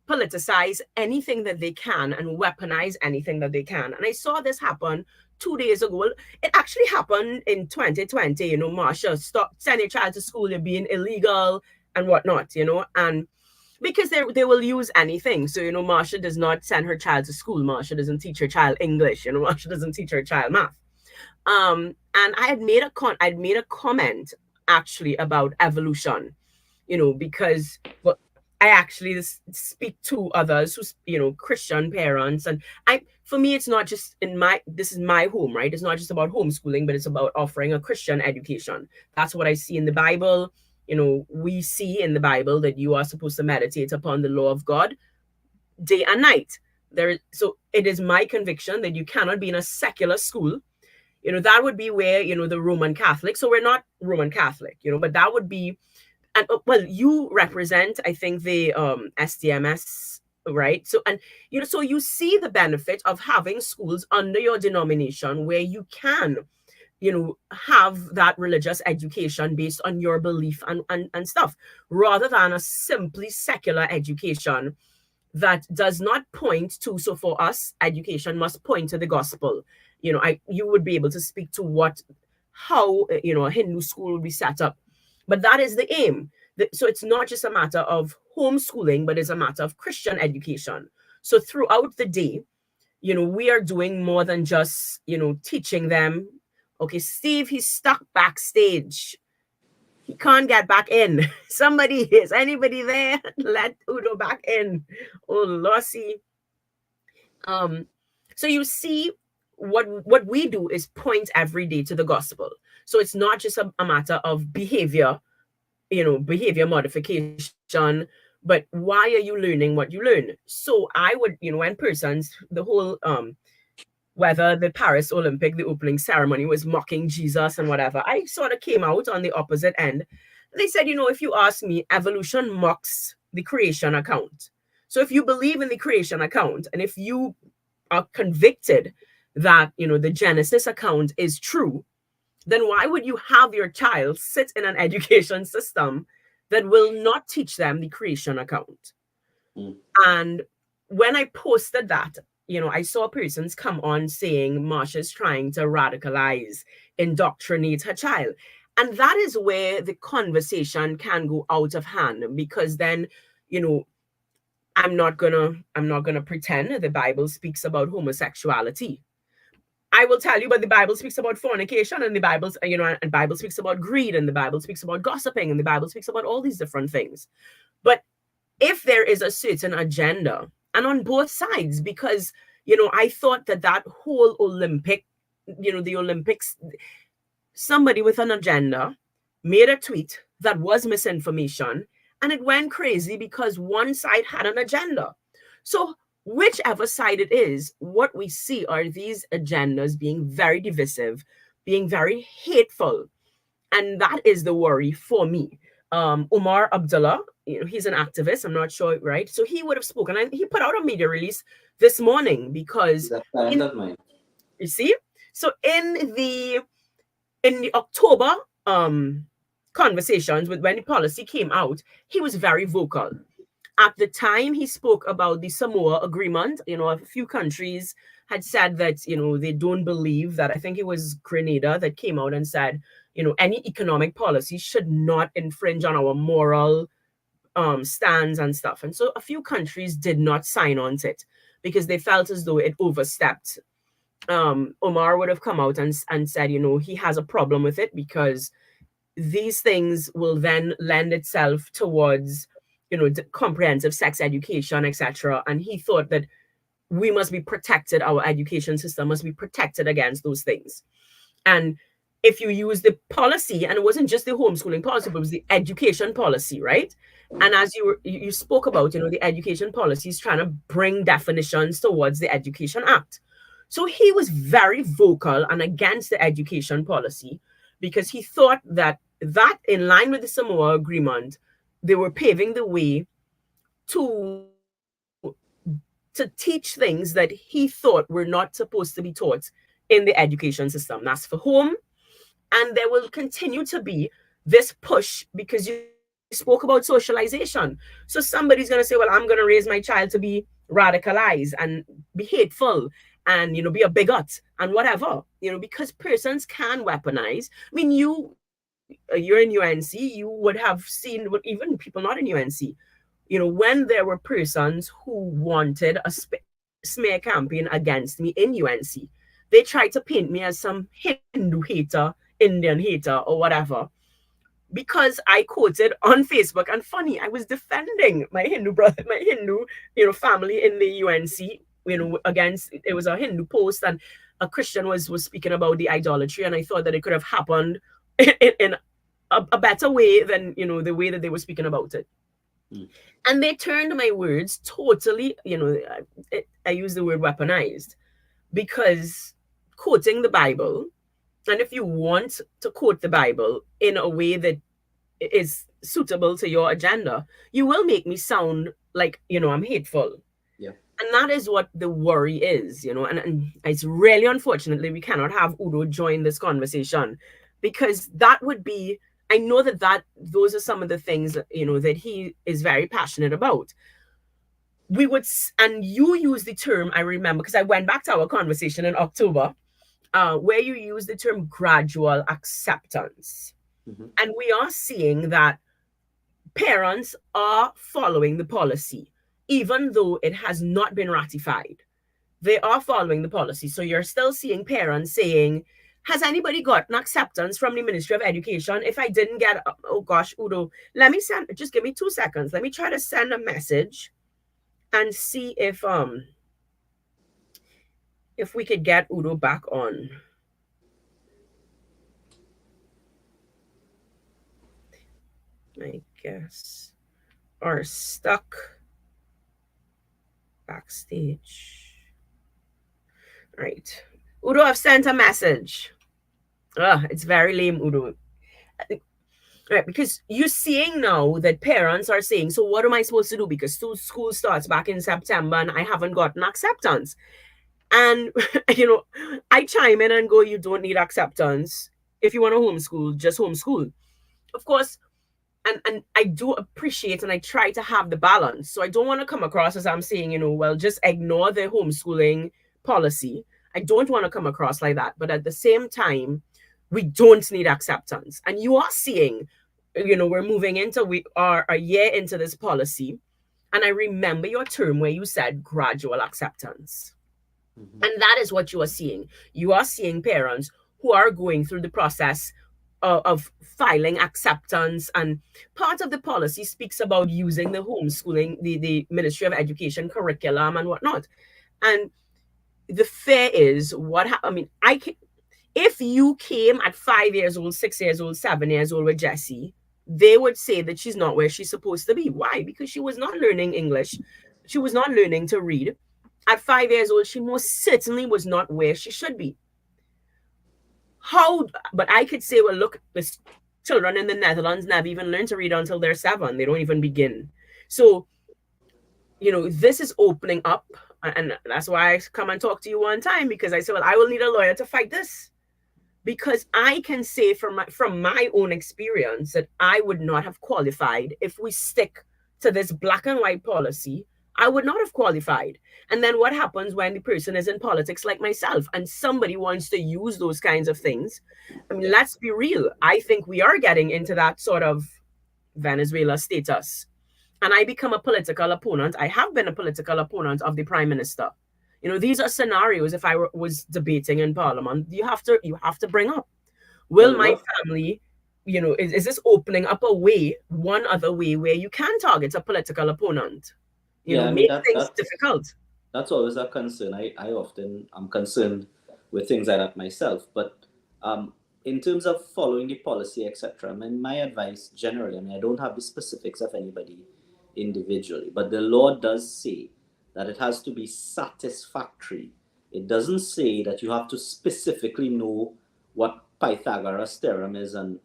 politicize anything that they can and weaponize anything that they can. And I saw this happen 2 days ago. It actually happened in 2020, Marsha, stop sending your child to school, you're being illegal and whatnot, and because they will use anything. So, Marsha does not send her child to school. Marsha doesn't teach her child English. Marsha doesn't teach her child math. And I had made a comment actually about evolution, because I actually speak to others who, Christian parents, and for me, it's not just this is my home, right? It's not just about homeschooling, but it's about offering a Christian education. That's what I see in the Bible. We see in the Bible that you are supposed to meditate upon the law of God day and night. So it is my conviction that you cannot be in a secular school. That would be where, the Roman Catholic. So we're not Roman Catholic, but that would be, and well, you represent, I think, the SDMS, right? So, and, so you see the benefit of having schools under your denomination where you can, have that religious education based on your belief and stuff, rather than a simply secular education that does not point to, so for us, education must point to the gospel. you would be able to speak to how a Hindu school would be set up. But that is the aim. So it's not just a matter of homeschooling, but it's a matter of Christian education. So throughout the day, we are doing more than just, teaching them. Okay, Steve, he's stuck backstage. He can't get back in. Is anybody there? Let Udo back in. Oh, Lossie. So you see, what we do is point every day to the gospel. So it's not just a matter of behavior, behavior modification, but why are you learning what you learn? So I would, when persons, the whole whether the Paris Olympic, the opening ceremony was mocking Jesus and whatever, I sort of came out on the opposite end. They said, if you ask me, evolution mocks the creation account. So if you believe in the creation account, and if you are convicted that, the Genesis account is true, then why would you have your child sit in an education system that will not teach them the creation account? And when I posted that, I saw persons come on saying Marsha's trying to radicalize, indoctrinate her child. And that is where the conversation can go out of hand, because then, I'm not gonna pretend the Bible speaks about homosexuality. I will tell you, but the Bible speaks about fornication, and the Bible, and Bible speaks about greed, and the Bible speaks about gossiping, and the Bible speaks about all these different things. But if there is a certain agenda, and on both sides, because, I thought that whole Olympic, the Olympics, somebody with an agenda made a tweet that was misinformation, and it went crazy because one side had an agenda. So whichever side it is, what we see are these agendas being very divisive, being very hateful. And that is the worry for me. Omar Abdullah, he's an activist, I'm not sure, right? So he would have spoken, and he put out a media release this morning because you see, so in the October conversations when the policy came out, he was very vocal. At the time, he spoke about the Samoa agreement. A few countries had said that, they don't believe that. I think it was Grenada that came out and said, any economic policy should not infringe on our moral stands and stuff. And so a few countries did not sign on to it because they felt as though it overstepped. Omar would have come out and said, he has a problem with it because these things will then lend itself towards comprehensive sex education, etc. And he thought that we must be protected, our education system must be protected against those things. And if you use the policy, and it wasn't just the homeschooling policy, but it was the education policy, right? And as you spoke about, the education policy is trying to bring definitions towards the Education Act. So he was very vocal and against the education policy because he thought that in line with the Samoa agreement, they were paving the way to teach things that he thought were not supposed to be taught in the education system. That's for home. And there will continue to be this push because you spoke about socialization. So somebody's going to say, well, I'm going to raise my child to be radicalized and be hateful and, be a bigot and whatever, because persons can weaponize. I mean, you're in UNC, you would have seen, even people not in UNC, when there were persons who wanted a smear campaign against me in UNC, they tried to paint me as some Hindu hater, Indian hater, or whatever, because I quoted on Facebook. And funny, I was defending my Hindu brother, my Hindu, family in the UNC, against, it was a Hindu post, and a Christian was speaking about the idolatry, and I thought that it could have happened in a better way than the way that they were speaking about it. And they turned my words totally, I use the word weaponized, because quoting the Bible, and if you want to quote the Bible in a way that is suitable to your agenda, you will make me sound like I'm hateful. Yeah. And that is what the worry is, and it's really unfortunately we cannot have Udo join this conversation, because that would be, I know that those are some of the things that he is very passionate about. We would, and you use the term, I remember, because I went back to our conversation in October, where you use the term gradual acceptance. And we are seeing that parents are following the policy, even though it has not been ratified. They are following the policy. So you're still seeing parents saying, has anybody gotten acceptance from the Ministry of Education? If I didn't get, oh gosh, Udo, let me send, just give me 2 seconds. Let me try to send a message and see if we could get Udo back on. I guess. Are stuck backstage. Right. Udo, I've sent a message. It's very lame, Udo. Right, because you're seeing now that parents are saying, so what am I supposed to do? Because school starts back in September and I haven't gotten acceptance. And, I chime in and go, you don't need acceptance. If you want to homeschool, just homeschool. Of course, and I do appreciate and I try to have the balance. So I don't want to come across as I'm saying, well, just ignore the homeschooling policy. I don't want to come across like that. But at the same time, we don't need acceptance. And you are seeing, we are a year into this policy. And I remember your term where you said gradual acceptance. And that is what you are seeing. You are seeing parents who are going through the process of filing acceptance, and part of the policy speaks about using the homeschooling, the Ministry of Education curriculum and whatnot. And the fear is if you came at 5 years old, 6 years old, 7 years old with Jessie, they would say that she's not where she's supposed to be. Why? Because she was not learning English. She was not learning to read. At 5 years old, she most certainly was not where she should be. But I could say, well, look, the children in the Netherlands never even learn to read until they're 7. They don't even begin. So, this is opening up. And that's why I come and talk to you one time, because I said, well, I will need a lawyer to fight this. Because I can say from my own experience that I would not have qualified if we stick to this black and white policy. I would not have qualified. And then what happens when the person is in politics like myself and somebody wants to use those kinds of things? I mean, let's be real. I think we are getting into that sort of Venezuela status. And I become a political opponent. I have been a political opponent of the prime minister. These are scenarios. If I was debating in parliament, you have to bring up, will my family, is this opening up one other way where you can target a political opponent? Make things difficult. That's always a concern. I often am concerned with things like that myself. But in terms of following the policy, etc., my advice generally, I don't have the specifics of anybody individually, but the law does say that it has to be satisfactory. It doesn't say that you have to specifically know what Pythagoras' theorem is and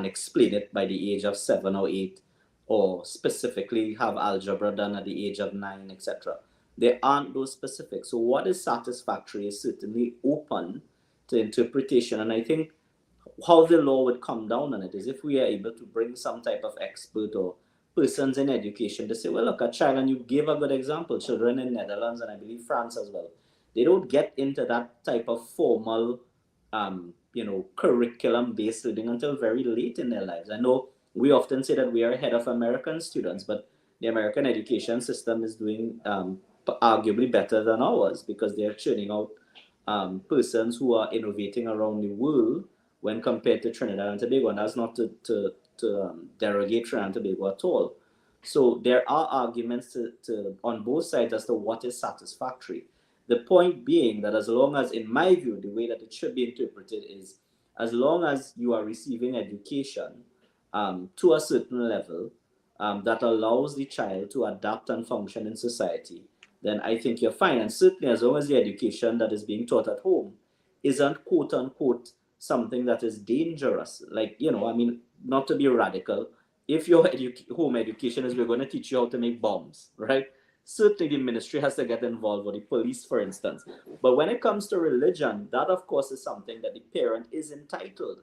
explain it by the age of 7 or 8, or specifically have algebra done at the age of 9, etc. There aren't those specifics. So what is satisfactory is certainly open to interpretation. And I think how the law would come down on it is if we are able to bring some type of expert or persons in education to say, well, look, a child, and you gave a good example, children in Netherlands and I believe France as well, they don't get into that type of formal, curriculum-based learning until very late in their lives. I know we often say that we are ahead of American students, but the American education system is doing arguably better than ours because they're churning out persons who are innovating around the world when compared to Trinidad and Tobago. And that's not to derogate Trinidad and Tobago at all. So there are arguments on both sides as to what is satisfactory. The point being that as long as, in my view, the way that it should be interpreted is as long as you are receiving education to a certain level that allows the child to adapt and function in society, then I think you're fine. And certainly as long as the education that is being taught at home isn't quote unquote something that is dangerous, like, not to be radical, if your home education is we're going to teach you how to make bombs, right? Certainly the ministry has to get involved, or the police, for instance. But when it comes to religion, that of course is something that the parent is entitled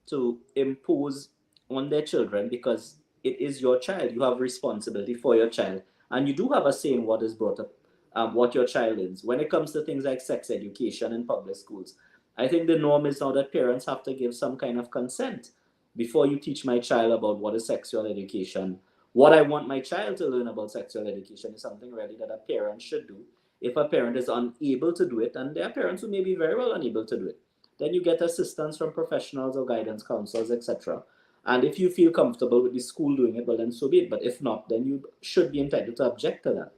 to impose on their children, because it is your child. You have responsibility for your child, and you do have a say in what is brought up, what your child is. When it comes to things like sex education in public schools, I think the norm is now that parents have to give some kind of consent before you teach my child about what is sexual education. What I want my child to learn about sexual education is something really that a parent should do. If a parent is unable to do it, and there are parents who may be very well unable to do it, then you get assistance from professionals or guidance counselors, etc. And if you feel comfortable with the school doing it, well, then so be it. But if not, then you should be entitled to object to that,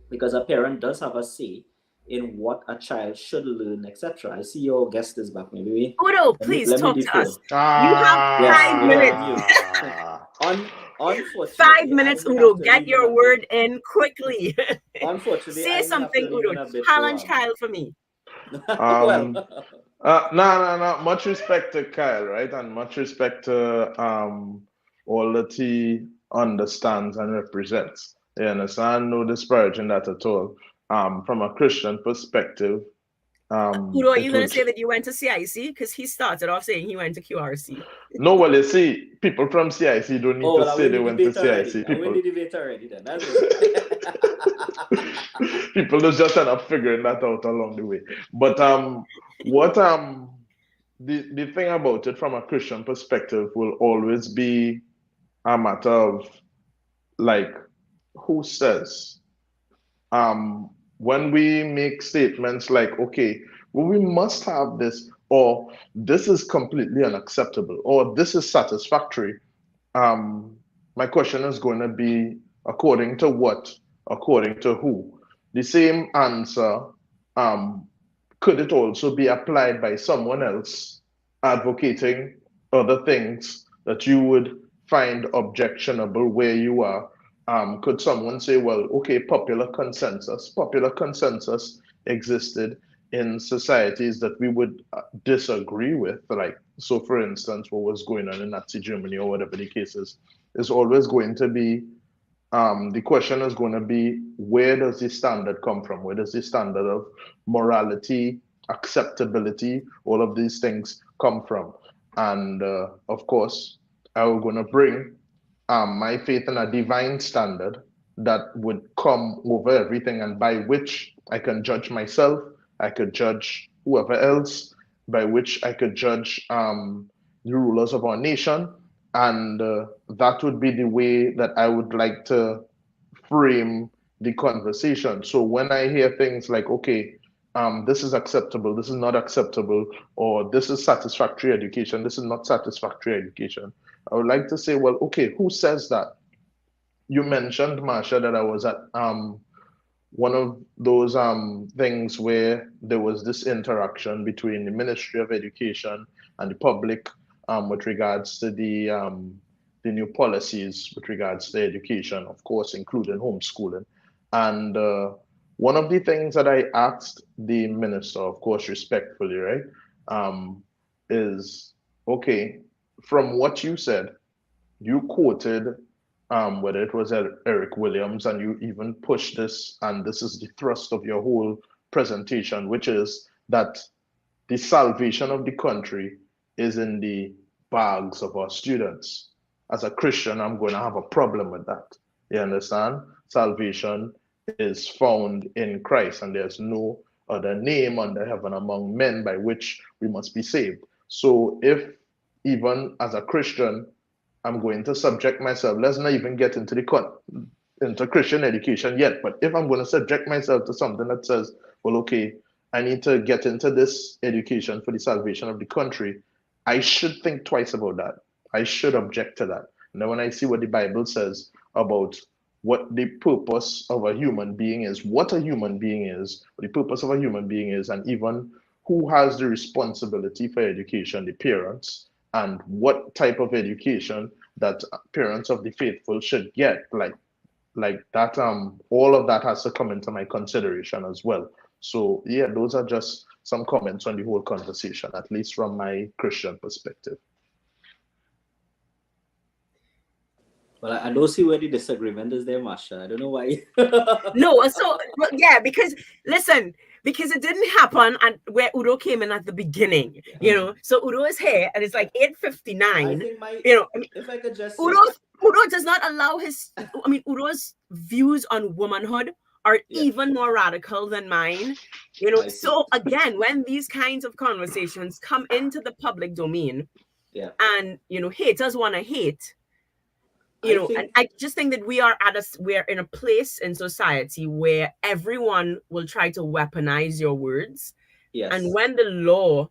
because a parent does have a say in what a child should learn, etc. I see your guest is back. Maybe Udo, please let talk me to us. defer. You have 5 minutes. Unfortunately, 5 minutes, I will Udo. have to Get leave your in a word bit. in quickly. Unfortunately, Say I will have something, to leave in Udo. a bit. Challenge Kyle for me. Well, No. Much respect to Kyle, right? And much respect to all that he understands and represents. You understand? No disparaging that at all. From a Christian perspective, Udo, are you going to would... say that you went to CIC? Because he started off saying he went to QRC. No, well, you see, people from CIC don't need to say they went to CIC. I win the debate already then. That's People are just end up figuring that out along the way. But the thing about it from a Christian perspective will always be a matter of, like, who says? When we make statements like, okay, well, we must have this, or this is completely unacceptable, or this is satisfactory, my question is going to be, according to what? According to who? The same answer, could it also be applied by someone else advocating other things that you would find objectionable where you are? Could someone say, well, okay, popular consensus existed in societies that we would disagree with, like, so for instance, what was going on in Nazi Germany or whatever the case is always going to be, the question is going to be, where does the standard come from? Where does the standard of morality, acceptability, all of these things come from? And of course, I'm going to bring my faith in a divine standard that would come over everything, and by which I can judge myself, I could judge whoever else, by which I could judge the rulers of our nation. And that would be the way that I would like to frame the conversation. So when I hear things like, okay, this is acceptable, this is not acceptable, or this is satisfactory education, this is not satisfactory education, I would like to say, well, okay, who says that? You mentioned, Marsha, that I was at one of those things where there was this interaction between the Ministry of Education and the public with regards to the new policies with regards to education, of course, including homeschooling. And one of the things that I asked the minister, of course, respectfully, right, is, okay, from what you said, you quoted whether it was Eric Williams, and you even pushed this, and this is the thrust of your whole presentation, which is that the salvation of the country is in the bags of our students. As a Christian, I'm going to have a problem with that. You understand? Salvation is found in Christ, and there's no other name under heaven among men by which we must be saved. So if even as a Christian, I'm going to subject myself, let's not even get into into Christian education yet, but if I'm going to subject myself to something that says, well, okay, I need to get into this education for the salvation of the country, I should think twice about that. I should object to that. And then when I see what the Bible says about what the purpose of a human being is, what a human being is, what the purpose of a human being is, and even who has the responsibility for education, the parents, and what type of education that parents of the faithful should get, like that, all of that has to come into my consideration as well. So yeah, those are just some comments on the whole conversation, at least from my Christian perspective. Well, I don't see where the disagreement is there, Marsha. I don't know why. No, so yeah, because listen, because it didn't happen at where Udo came in at the beginning, you know. So Udo is here, and it's like 8:59. You know, I mean, if I could just Udo does not allow his. I mean, Udo's views on womanhood are even more radical than mine. So again, when these kinds of conversations come into the public domain, and haters want to hate, and I just think that we're in a place in society where everyone will try to weaponize your words. Yes. And when the law,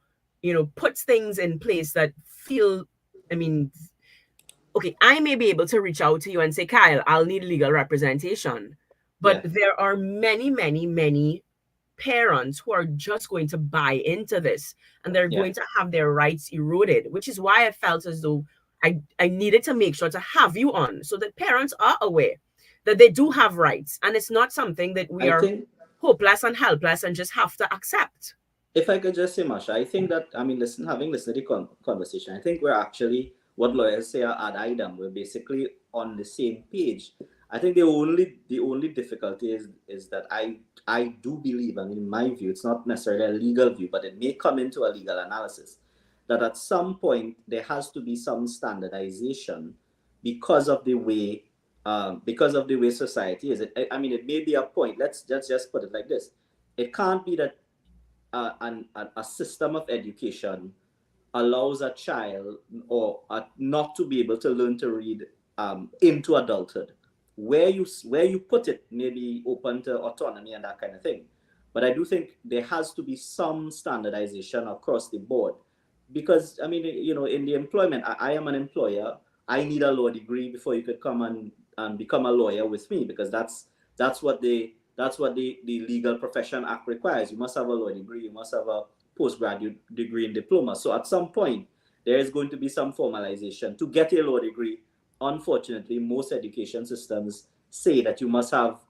puts things in place that feel, okay, I may be able to reach out to you and say, Kyle, I'll need legal representation. But there are many, many, many parents who are just going to buy into this, and they're going to have their rights eroded, which is why I felt as though I needed to make sure to have you on so that parents are aware that they do have rights, and it's not something that we are hopeless and helpless and just have to accept. If I could just say, Marsha, I think that, having listened to the conversation, I think we're actually, what lawyers say are ad idem. We're basically on the same page. I think the only difficulty is that I do believe, in my view, it's not necessarily a legal view, but it may come into a legal analysis, that at some point there has to be some standardization because of the way society is. It may be a point. Let's just put it like this: it can't be that a system of education allows a child not to be able to learn to read into adulthood. Where you put it may be open to autonomy and that kind of thing. But I do think there has to be some standardization across the board. Because, in the employment, I am an employer. I need a law degree before you could come and become a lawyer with me, because that's what the Legal Profession Act requires. You must have a law degree. You must have a postgraduate degree and diploma. So at some point, there is going to be some formalization. To get a law degree, unfortunately, most education systems say that you must have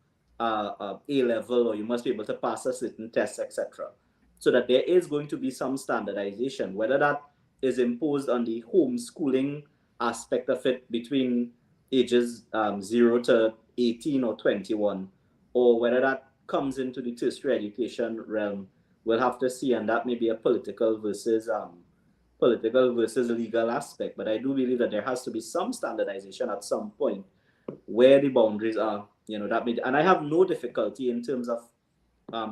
A-level, or you must be able to pass a certain test, etc. So that there is going to be some standardization, whether that is imposed on the homeschooling aspect of it between ages 0 to 18 or 21, or whether that comes into the tertiary education realm, we'll have to see, and that may be a political versus legal aspect. But I do believe that there has to be some standardization at some point where the boundaries are, and I have no difficulty in terms of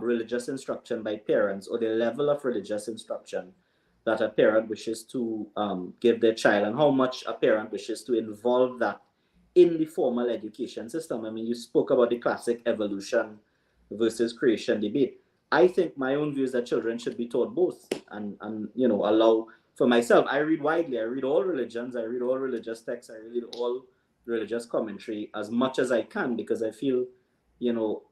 religious instruction by parents, or the level of religious instruction that a parent wishes to give their child, and how much a parent wishes to involve that in the formal education system. You spoke about the classic evolution versus creation debate. I think my own view is that children should be taught both, and allow. For myself, I read widely. I read all religions. I read all religious texts. I read all religious commentary as much as I can, because I feel,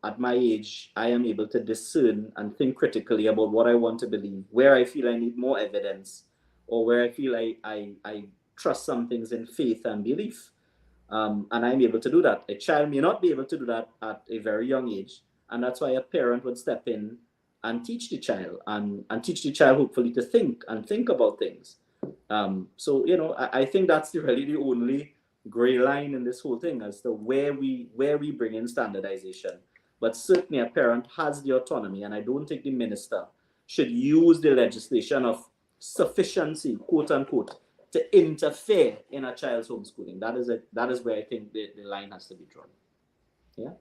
at my age, I am able to discern and think critically about what I want to believe, where I feel I need more evidence, or where I feel I trust some things in faith and belief. And I'm able to do that. A child may not be able to do that at a very young age. And that's why a parent would step in and teach the child, and teach the child hopefully to think about things. I think that's really the only gray line in this whole thing as to where we bring in standardization. But certainly a parent has the autonomy, and I don't think the minister should use the legislation of sufficiency, quote unquote, to interfere in a child's homeschooling. That is where I think the line has to be drawn. Yeah.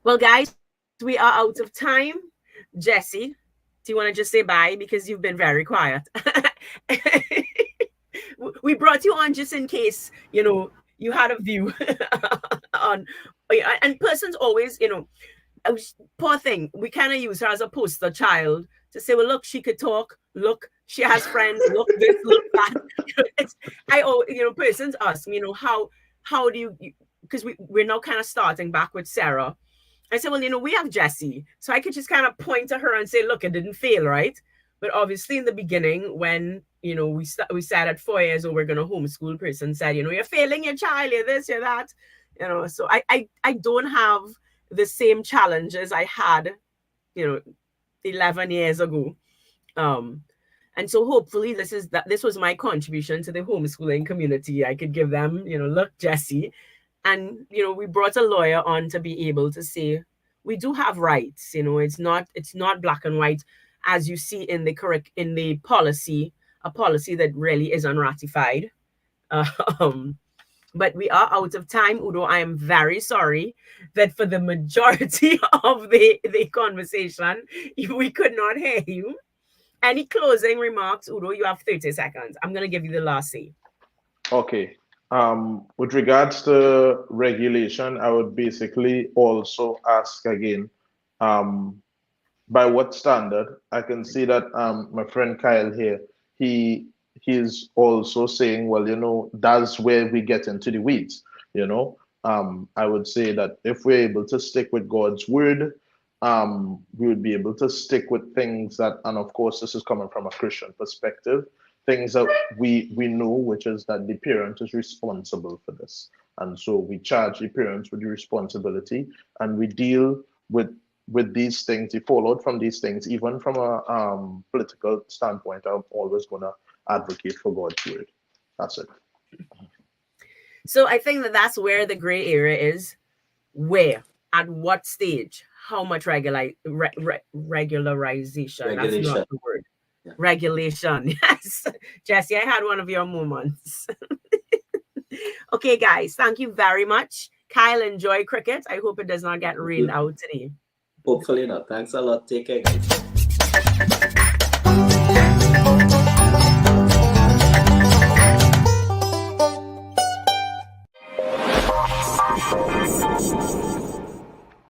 Well, guys, we are out of time. Jesse, do you want to just say bye, because you've been very quiet? We brought you on just in case, you had a view on, and persons always, poor thing, we kind of use her as a poster child to say, well, look, she could talk. Look, she has friends. Look this, look that. Persons ask me, how do you, because we're now kind of starting back with Sarah. I said, well, we have Jessie. So I could just kind of point to her and say, look, it didn't fail, right? But obviously in the beginning, when, we said at 4 years old, we're going to homeschool, person said, you're failing your child, you're this, you're that. So I don't have the same challenges I had, 11 years ago. And so hopefully this was my contribution to the homeschooling community. I could give them, look, Jessie. And, we brought a lawyer on to be able to say, we do have rights. It's not black and white, as you see in the policy, a policy that really is unratified. But we are out of time, Udo. I am very sorry that for the majority of the conversation, we could not hear you. Any closing remarks, Udo? You have 30 seconds. I'm going to give you the last say. Okay. With regards to regulation, I would basically also ask again, by what standard? I can see that my friend Kyle here, he's also saying, well, you know, that's where we get into the weeds, you know. I would say that if we're able to stick with God's word, we would be able to stick with things that, and of course, this is coming from a Christian perspective, things that we know, which is that the parent is responsible for this. And so we charge the parents with the responsibility, and we deal with these things, the fallout from these things, even from a political standpoint. I'm always going to advocate for God's word. That's it. So I think that that's where the gray area is. Where, at what stage, how much regularization? That's not the word. Yeah. Regulation. Yes. Jesse, I had one of your moments. Okay, guys, thank you very much. Kyle, enjoy cricket. I hope it does not get rained out today. Hopefully not. Thanks a lot. Take care, guys.